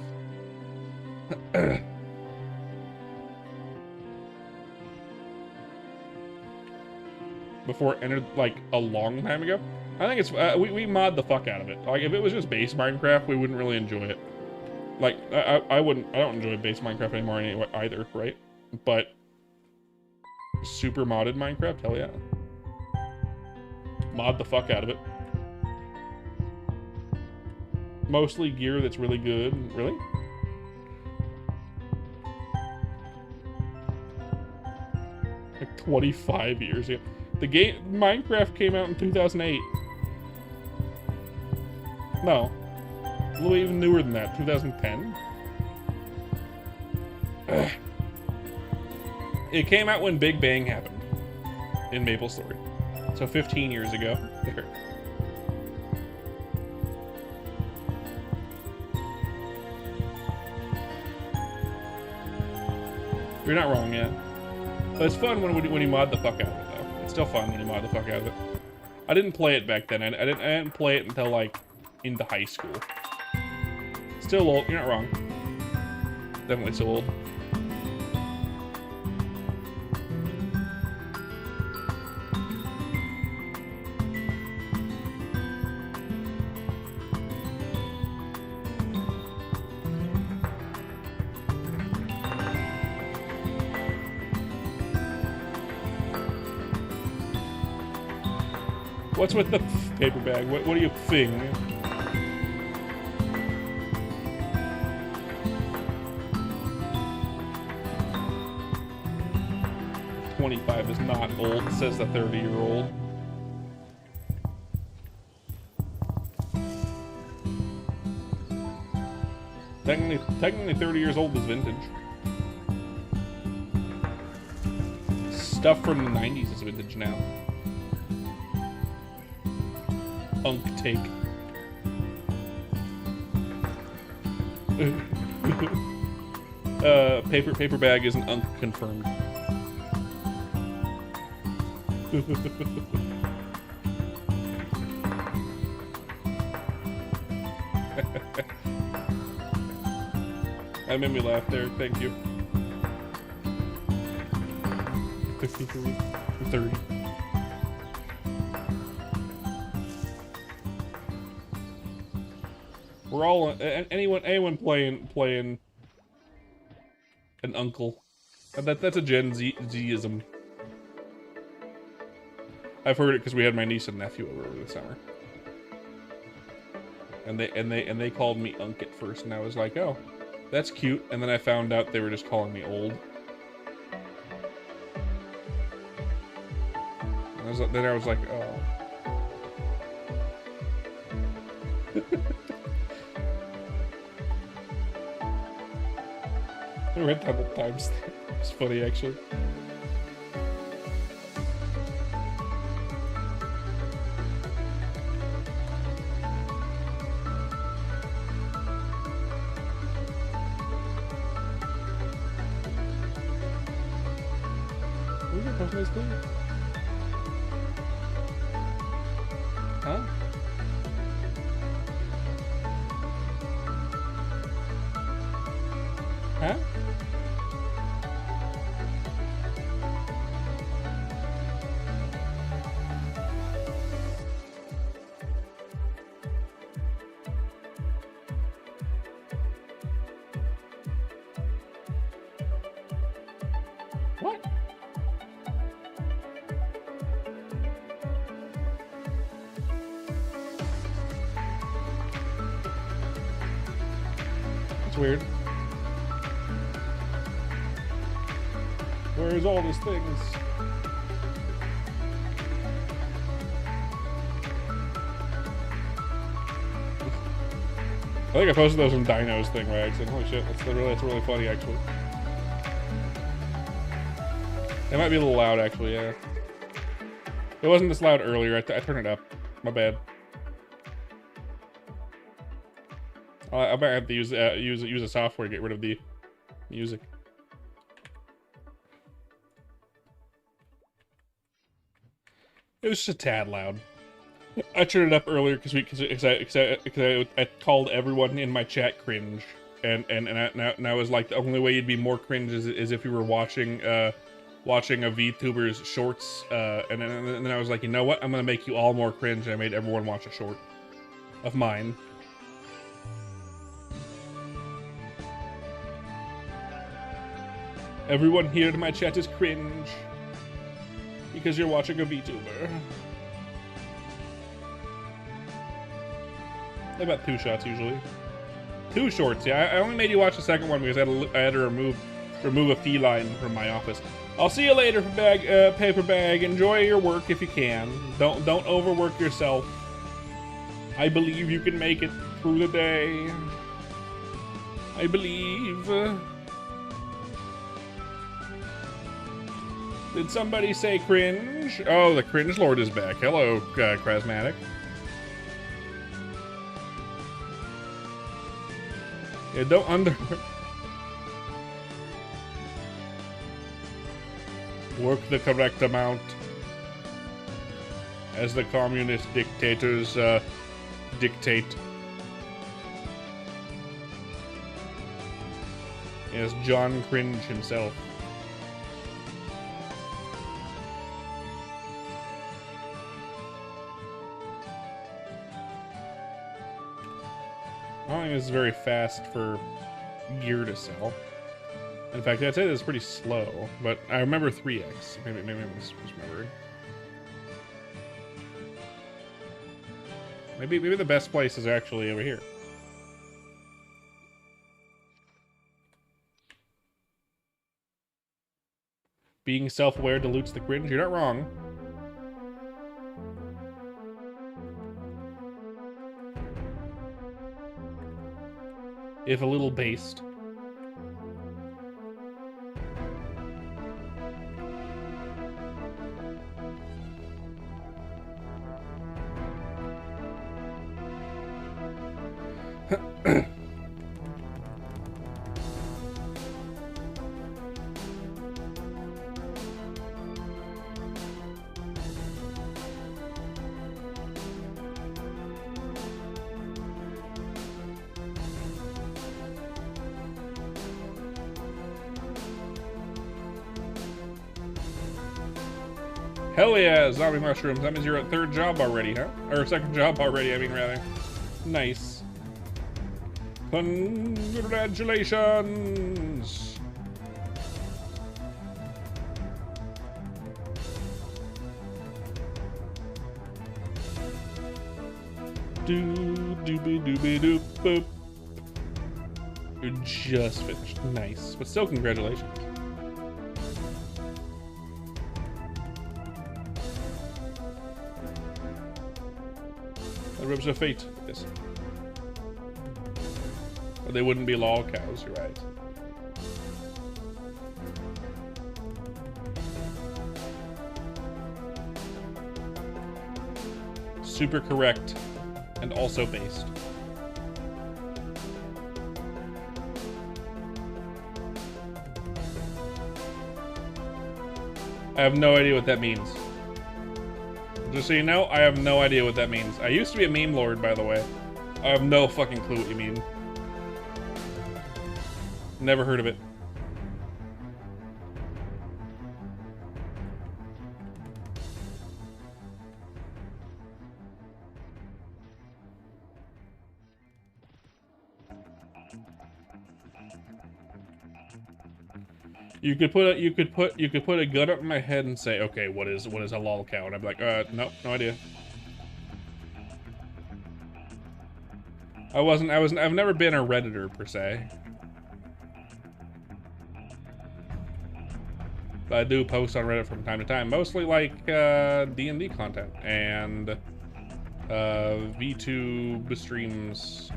Before it entered, like, a long time ago? I think it's, we mod the fuck out of it. Like, if it was just base Minecraft, we wouldn't really enjoy it. Like, I don't enjoy base Minecraft anymore anyway, either, right? But super modded Minecraft, hell yeah. Mod the fuck out of it. Mostly gear that's really good. Really? Like 25 years ago. The game, Minecraft came out in 2008. No. A little even newer than that, 2010? Ugh. It came out when Big Bang happened in MapleStory. So 15 years ago. You're not wrong, yeah. But it's fun when you mod the fuck out of it, though. It's still fun when you mod the fuck out of it. I didn't play it back then. I didn't play it until, like, into high school. Still old. You're not wrong. Definitely still old. What's with the paper bag? What are you thing? "25 is not old," says the 30-year-old. Technically 30 years old is vintage. Stuff from the 90s is vintage now. Unk take. Paper bag isn't unk confirmed. That made me laugh there. Thank you. 53, 30. We're all anyone playing an uncle. That's a Gen Z-ism. I've heard it because we had my niece and nephew over the summer, and they called me Unk at first, and I was like, oh, that's cute. And then I found out they were just calling me old. Then I was like, oh. I read that 100 times. It's funny, actually. Who's your personal thing? Huh? Huh? That's weird. Where's all these things? I think I posted those in Dino's thing by accident. Holy shit, that's really funny actually. It might be a little loud actually, yeah. It wasn't this loud earlier. I turned it up. My bad. I might have to use a software to get rid of the music. It was just a tad loud. I turned it up earlier because I called everyone in my chat cringe, and I was like, the only way you'd be more cringe is if you were watching a VTuber's shorts, and then I was like, you know what? I'm gonna make you all more cringe, and I made everyone watch a short of mine. Everyone here in my chat is cringe because you're watching a VTuber. About 2 shots usually. 2 shorts, yeah. I only made you watch the second one because I had to remove a feline from my office. I'll see you later, paper bag. Enjoy your work if you can. Don't overwork yourself. I believe you can make it through the day. I believe. Did somebody say cringe? Oh, the cringe lord is back. Hello, Krasmatic. Yeah, don't work the correct amount, as the communist dictators dictate. Yes, John Cringe himself. I don't think this is very fast for gear to sell. In fact, I'd say this is pretty slow, but I remember 3x. Maybe I'm misremembering. Maybe the best place is actually over here. Being self-aware dilutes the cringe. You're not wrong. If a little based. Hell yeah, zombie mushrooms. That means you're at 3rd job already, huh? Or 2nd job already, I mean, rather. Nice. Congratulations! Doobie-doobie-doop boop. You're just finished. Nice. But still, congratulations. The ribs of fate. Yes. But they wouldn't be lol cows, you're right. Super correct. And also based. I have no idea what that means. Just so you know, I have no idea what that means. I used to be a meme lord, by the way. I have no fucking clue what you mean. Never heard of it. You could put a gun up in my head and say, okay, what is a lol cow? And I'd be like, nope, no idea. I've never been a Redditor per se. But I do post on Reddit from time to time, mostly like D&D content and VTube streams.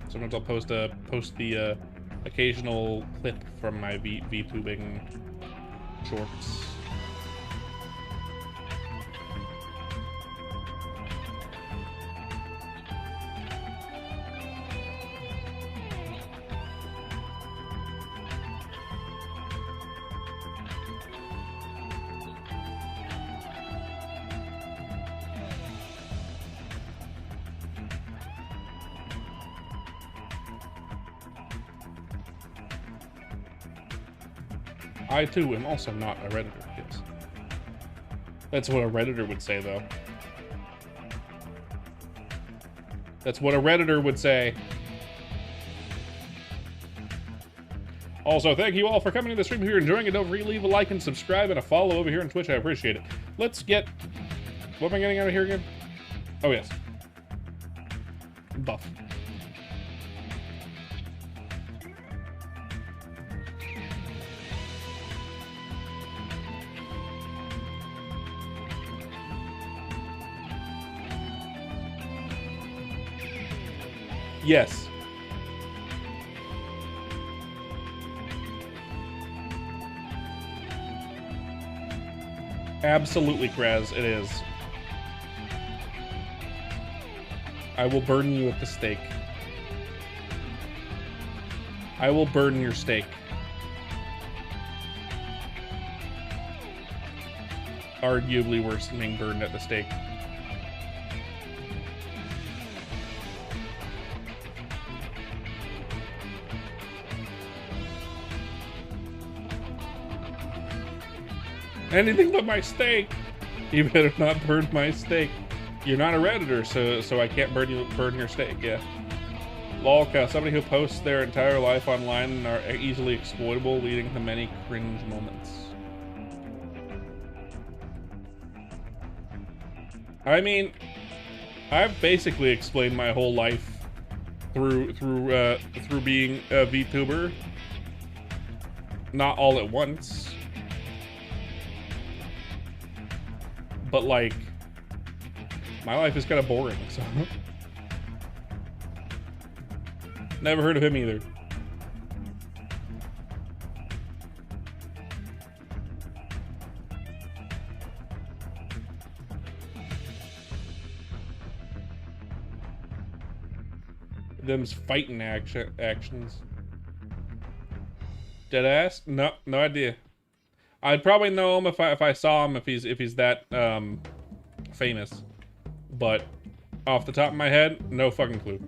Sometimes I'll post the occasional clip from my VTubing shorts. I, too, am also not a Redditor, yes. That's what a Redditor would say, though. That's what a Redditor would say. Also, thank you all for coming to the stream. If you're enjoying it, don't forget to leave a like and subscribe and a follow over here on Twitch. I appreciate it. Let's get... What am I getting out of here again? Oh, yes. Buff. Yes. Absolutely, Kraz, it is. I will burn you at the stake. I will burn your steak. Arguably worse than being burned at the stake. Anything but my steak. You better not burn my steak. You're not a Redditor, so I can't burn your steak. Yeah. Lolca, somebody who posts their entire life online and are easily exploitable, leading to many cringe moments. I mean, I've basically explained my whole life through being a VTuber. Not all at once. But, like, my life is kind of boring, so... Never heard of him either. Them's fighting actions. Deadass? No idea. I'd probably know him if I saw him, if he's that famous, but off the top of my head, no fucking clue.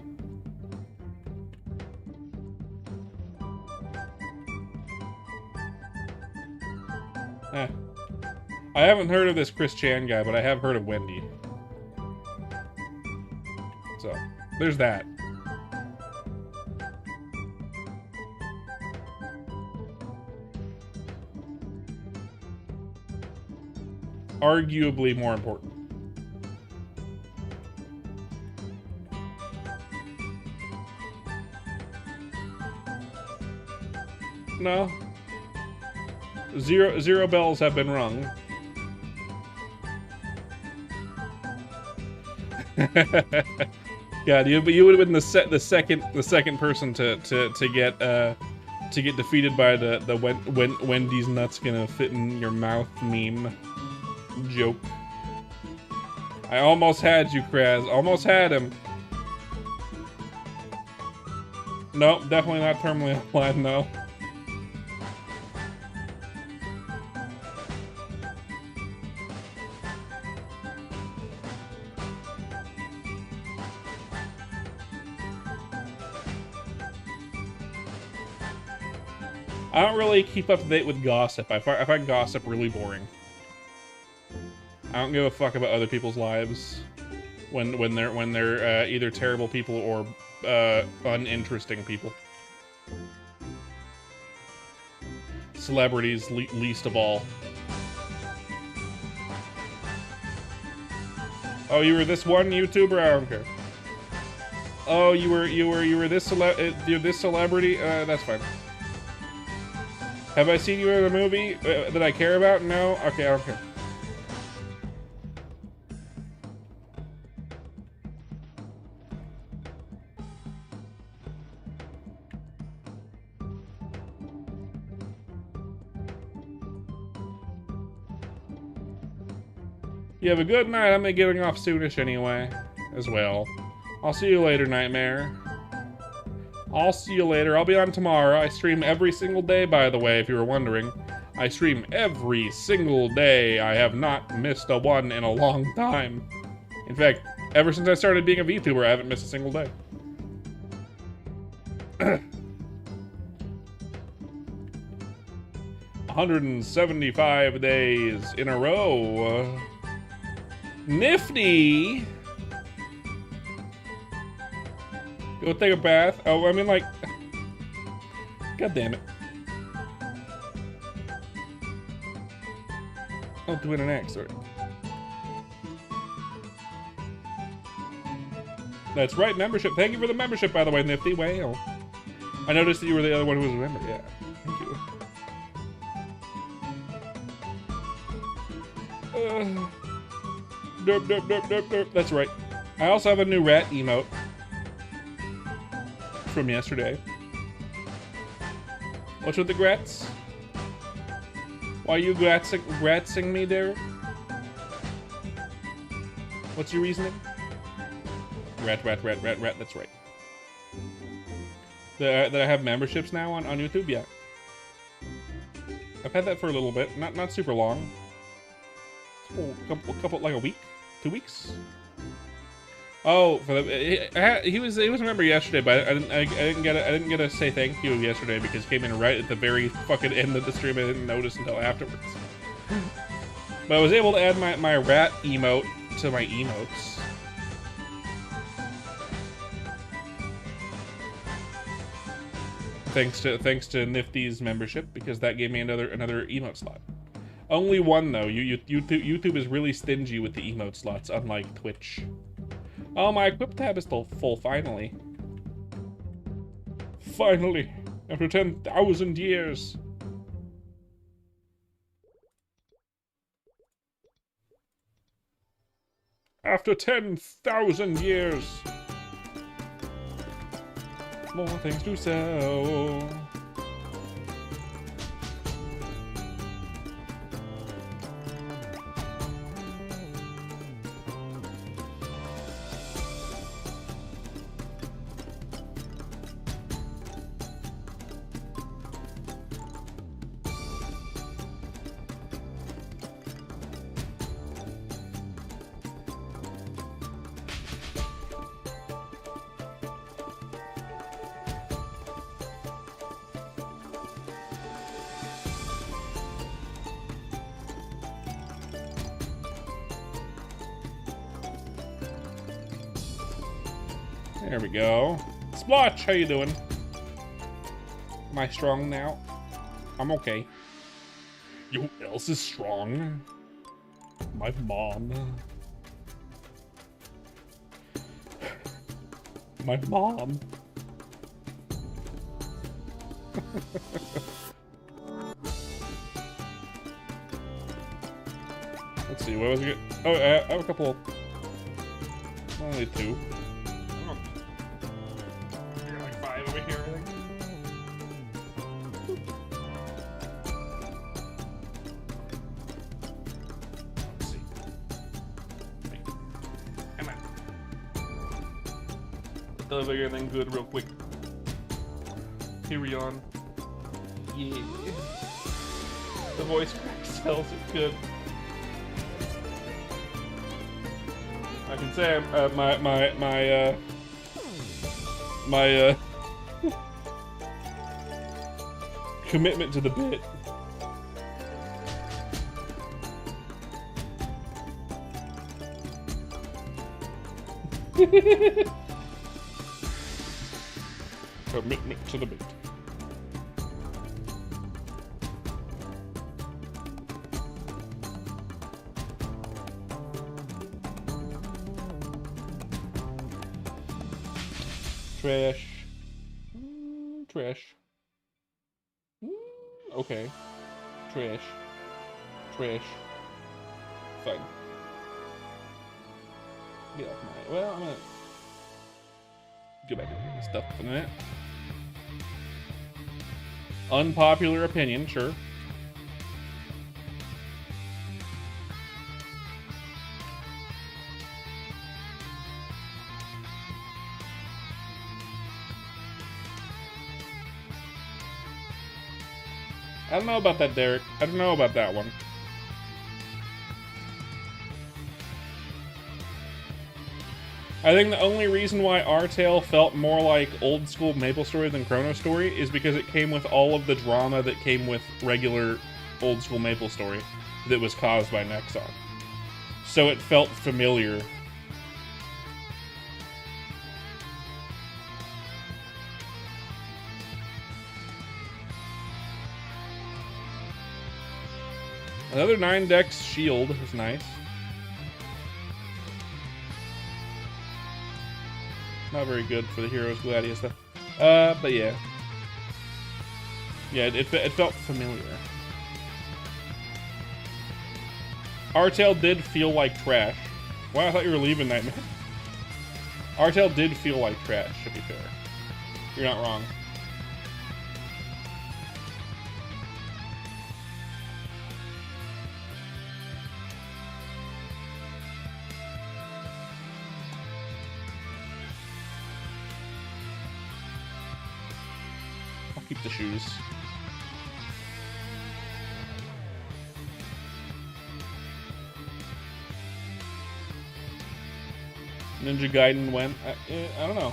I haven't heard of this Chris Chan guy, but I have heard of Wendy. So there's that. Arguably more important. No. Zero bells have been rung. God, you would have been the second person to get defeated by the Wendy's nuts gonna fit in your mouth meme joke. I almost had you, Kraz. Almost had him. Nope, definitely not terminally alive, no. I don't really keep up to date with gossip. I find gossip really boring. I don't give a fuck about other people's lives when they're either terrible people or uninteresting people. Celebrities least of all. Oh, you were this one YouTuber? I don't care. Oh, you're this celebrity? That's fine. Have I seen you in a movie that I care about? No? Okay, I don't care. You have a good night. I'm getting off soonish anyway, as well. I'll see you later, Nightmare. I'll see you later. I'll be on tomorrow. I stream every single day, by the way, if you were wondering. I stream every single day. I have not missed a one in a long time. In fact, ever since I started being a VTuber, I haven't missed a single day. 175 days in a row. Nifty! Go take a bath. Oh, I mean, like... God damn it. Oh, doing an X, sorry. That's right, membership. Thank you for the membership, by the way, Nifty. Wow. I noticed that you were the other one who was a member. Yeah, thank you. Derp, derp, derp, derp, derp. That's right. I also have a new rat emote from yesterday. What's with the grats? Why are you gratzing me there? What's your reasoning? Rat, rat, rat, rat, rat. That's right. That I have memberships now on YouTube? Yeah. I've had that for a little bit. Not super long. Couple like a week? 2 weeks? Oh, for the he was a member yesterday, but I didn't get to say thank you yesterday because he came in right at the very fucking end of the stream. I didn't notice until afterwards. But I was able to add my rat emote to my emotes. Thanks to Nifty's membership, because that gave me another emote slot. Only one though. YouTube is really stingy with the emote slots, unlike Twitch. Oh, my equip tab is still full, finally. Finally, after 10,000 years. After 10,000 years. More things to sell. There we go. Splotch, how you doing? Am I strong now? I'm okay. You who else is strong? My mom. My mom. Let's see, what was it? Oh, I have a couple. Only 2. Over here, I think. Let's see. Wait. Come on. Put the elevator thing good real quick. Here we on. Yeah. The voice crack sells it good. I can say my commitment to the bit. Commitment to the bit. Trash. Trash. Okay. Trash. Trash. Fine. Get off my... Well, I'm gonna... Go back and get this stuff for a minute. Unpopular opinion, sure. I don't know about that, Derek. I don't know about that one. I think the only reason why our tale felt more like old school MapleStory than Chrono Story is because it came with all of the drama that came with regular old school MapleStory that was caused by Nexon. So it felt familiar. Another 9-dex shield is nice. Not very good for the Heroes Gladius stuff. But yeah. Yeah, it felt familiar. Artail did feel like trash. Wow, I thought you were leaving, Nightmare. Artail did feel like trash, to be fair. You're not wrong. Keep the shoes. Ninja Gaiden went. I don't know.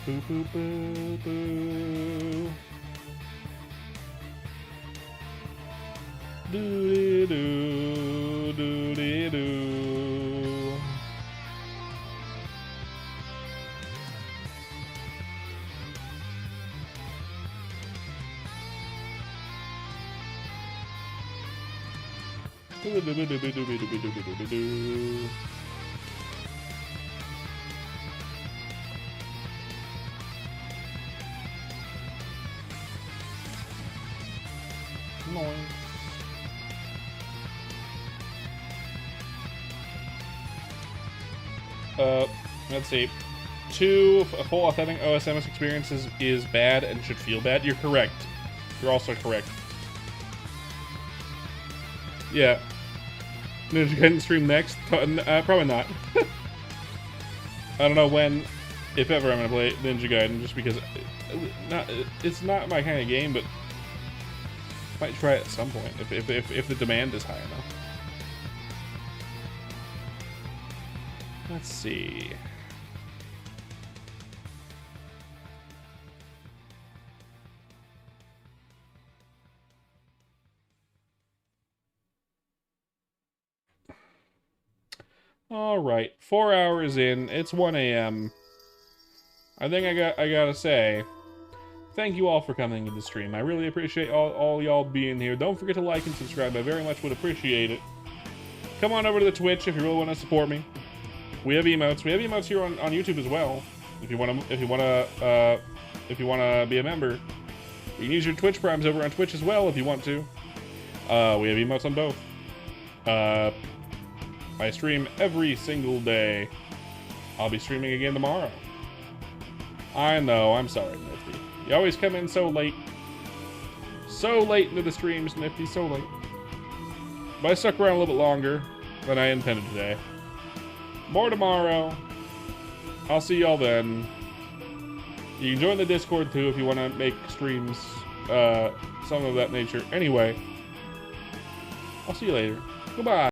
Boo boo boo boo. Doo doo doo doo doo. Noise. Let's see. 2 full authentic OSMS experiences is bad and should feel bad. You're correct. You're also correct. Yeah. Ninja Gaiden stream next? Probably not. I don't know when, if ever, I'm gonna play Ninja Gaiden, just because it's not my kind of game, but might try it at some point if the demand is high enough. Let's see. All right, 4 hours in. It's 1 a.m. I think I gotta say, thank you all for coming to the stream. I really appreciate all y'all being here. Don't forget to like and subscribe. I very much would appreciate it. Come on over to the Twitch if you really want to support me. We have emotes. We have emotes here on YouTube as well. If you want to be a member, you can use your Twitch primes over on Twitch as well if you want to. We have emotes on both. I stream every single day. I'll be streaming again tomorrow. I know, I'm sorry, Nifty. You always come in so late. So late into the streams, Nifty, so late. But I stuck around a little bit longer than I intended today. More tomorrow. I'll see y'all then. You can join the Discord too if you want to make streams, some of that nature. Anyway, I'll see you later. Goodbye.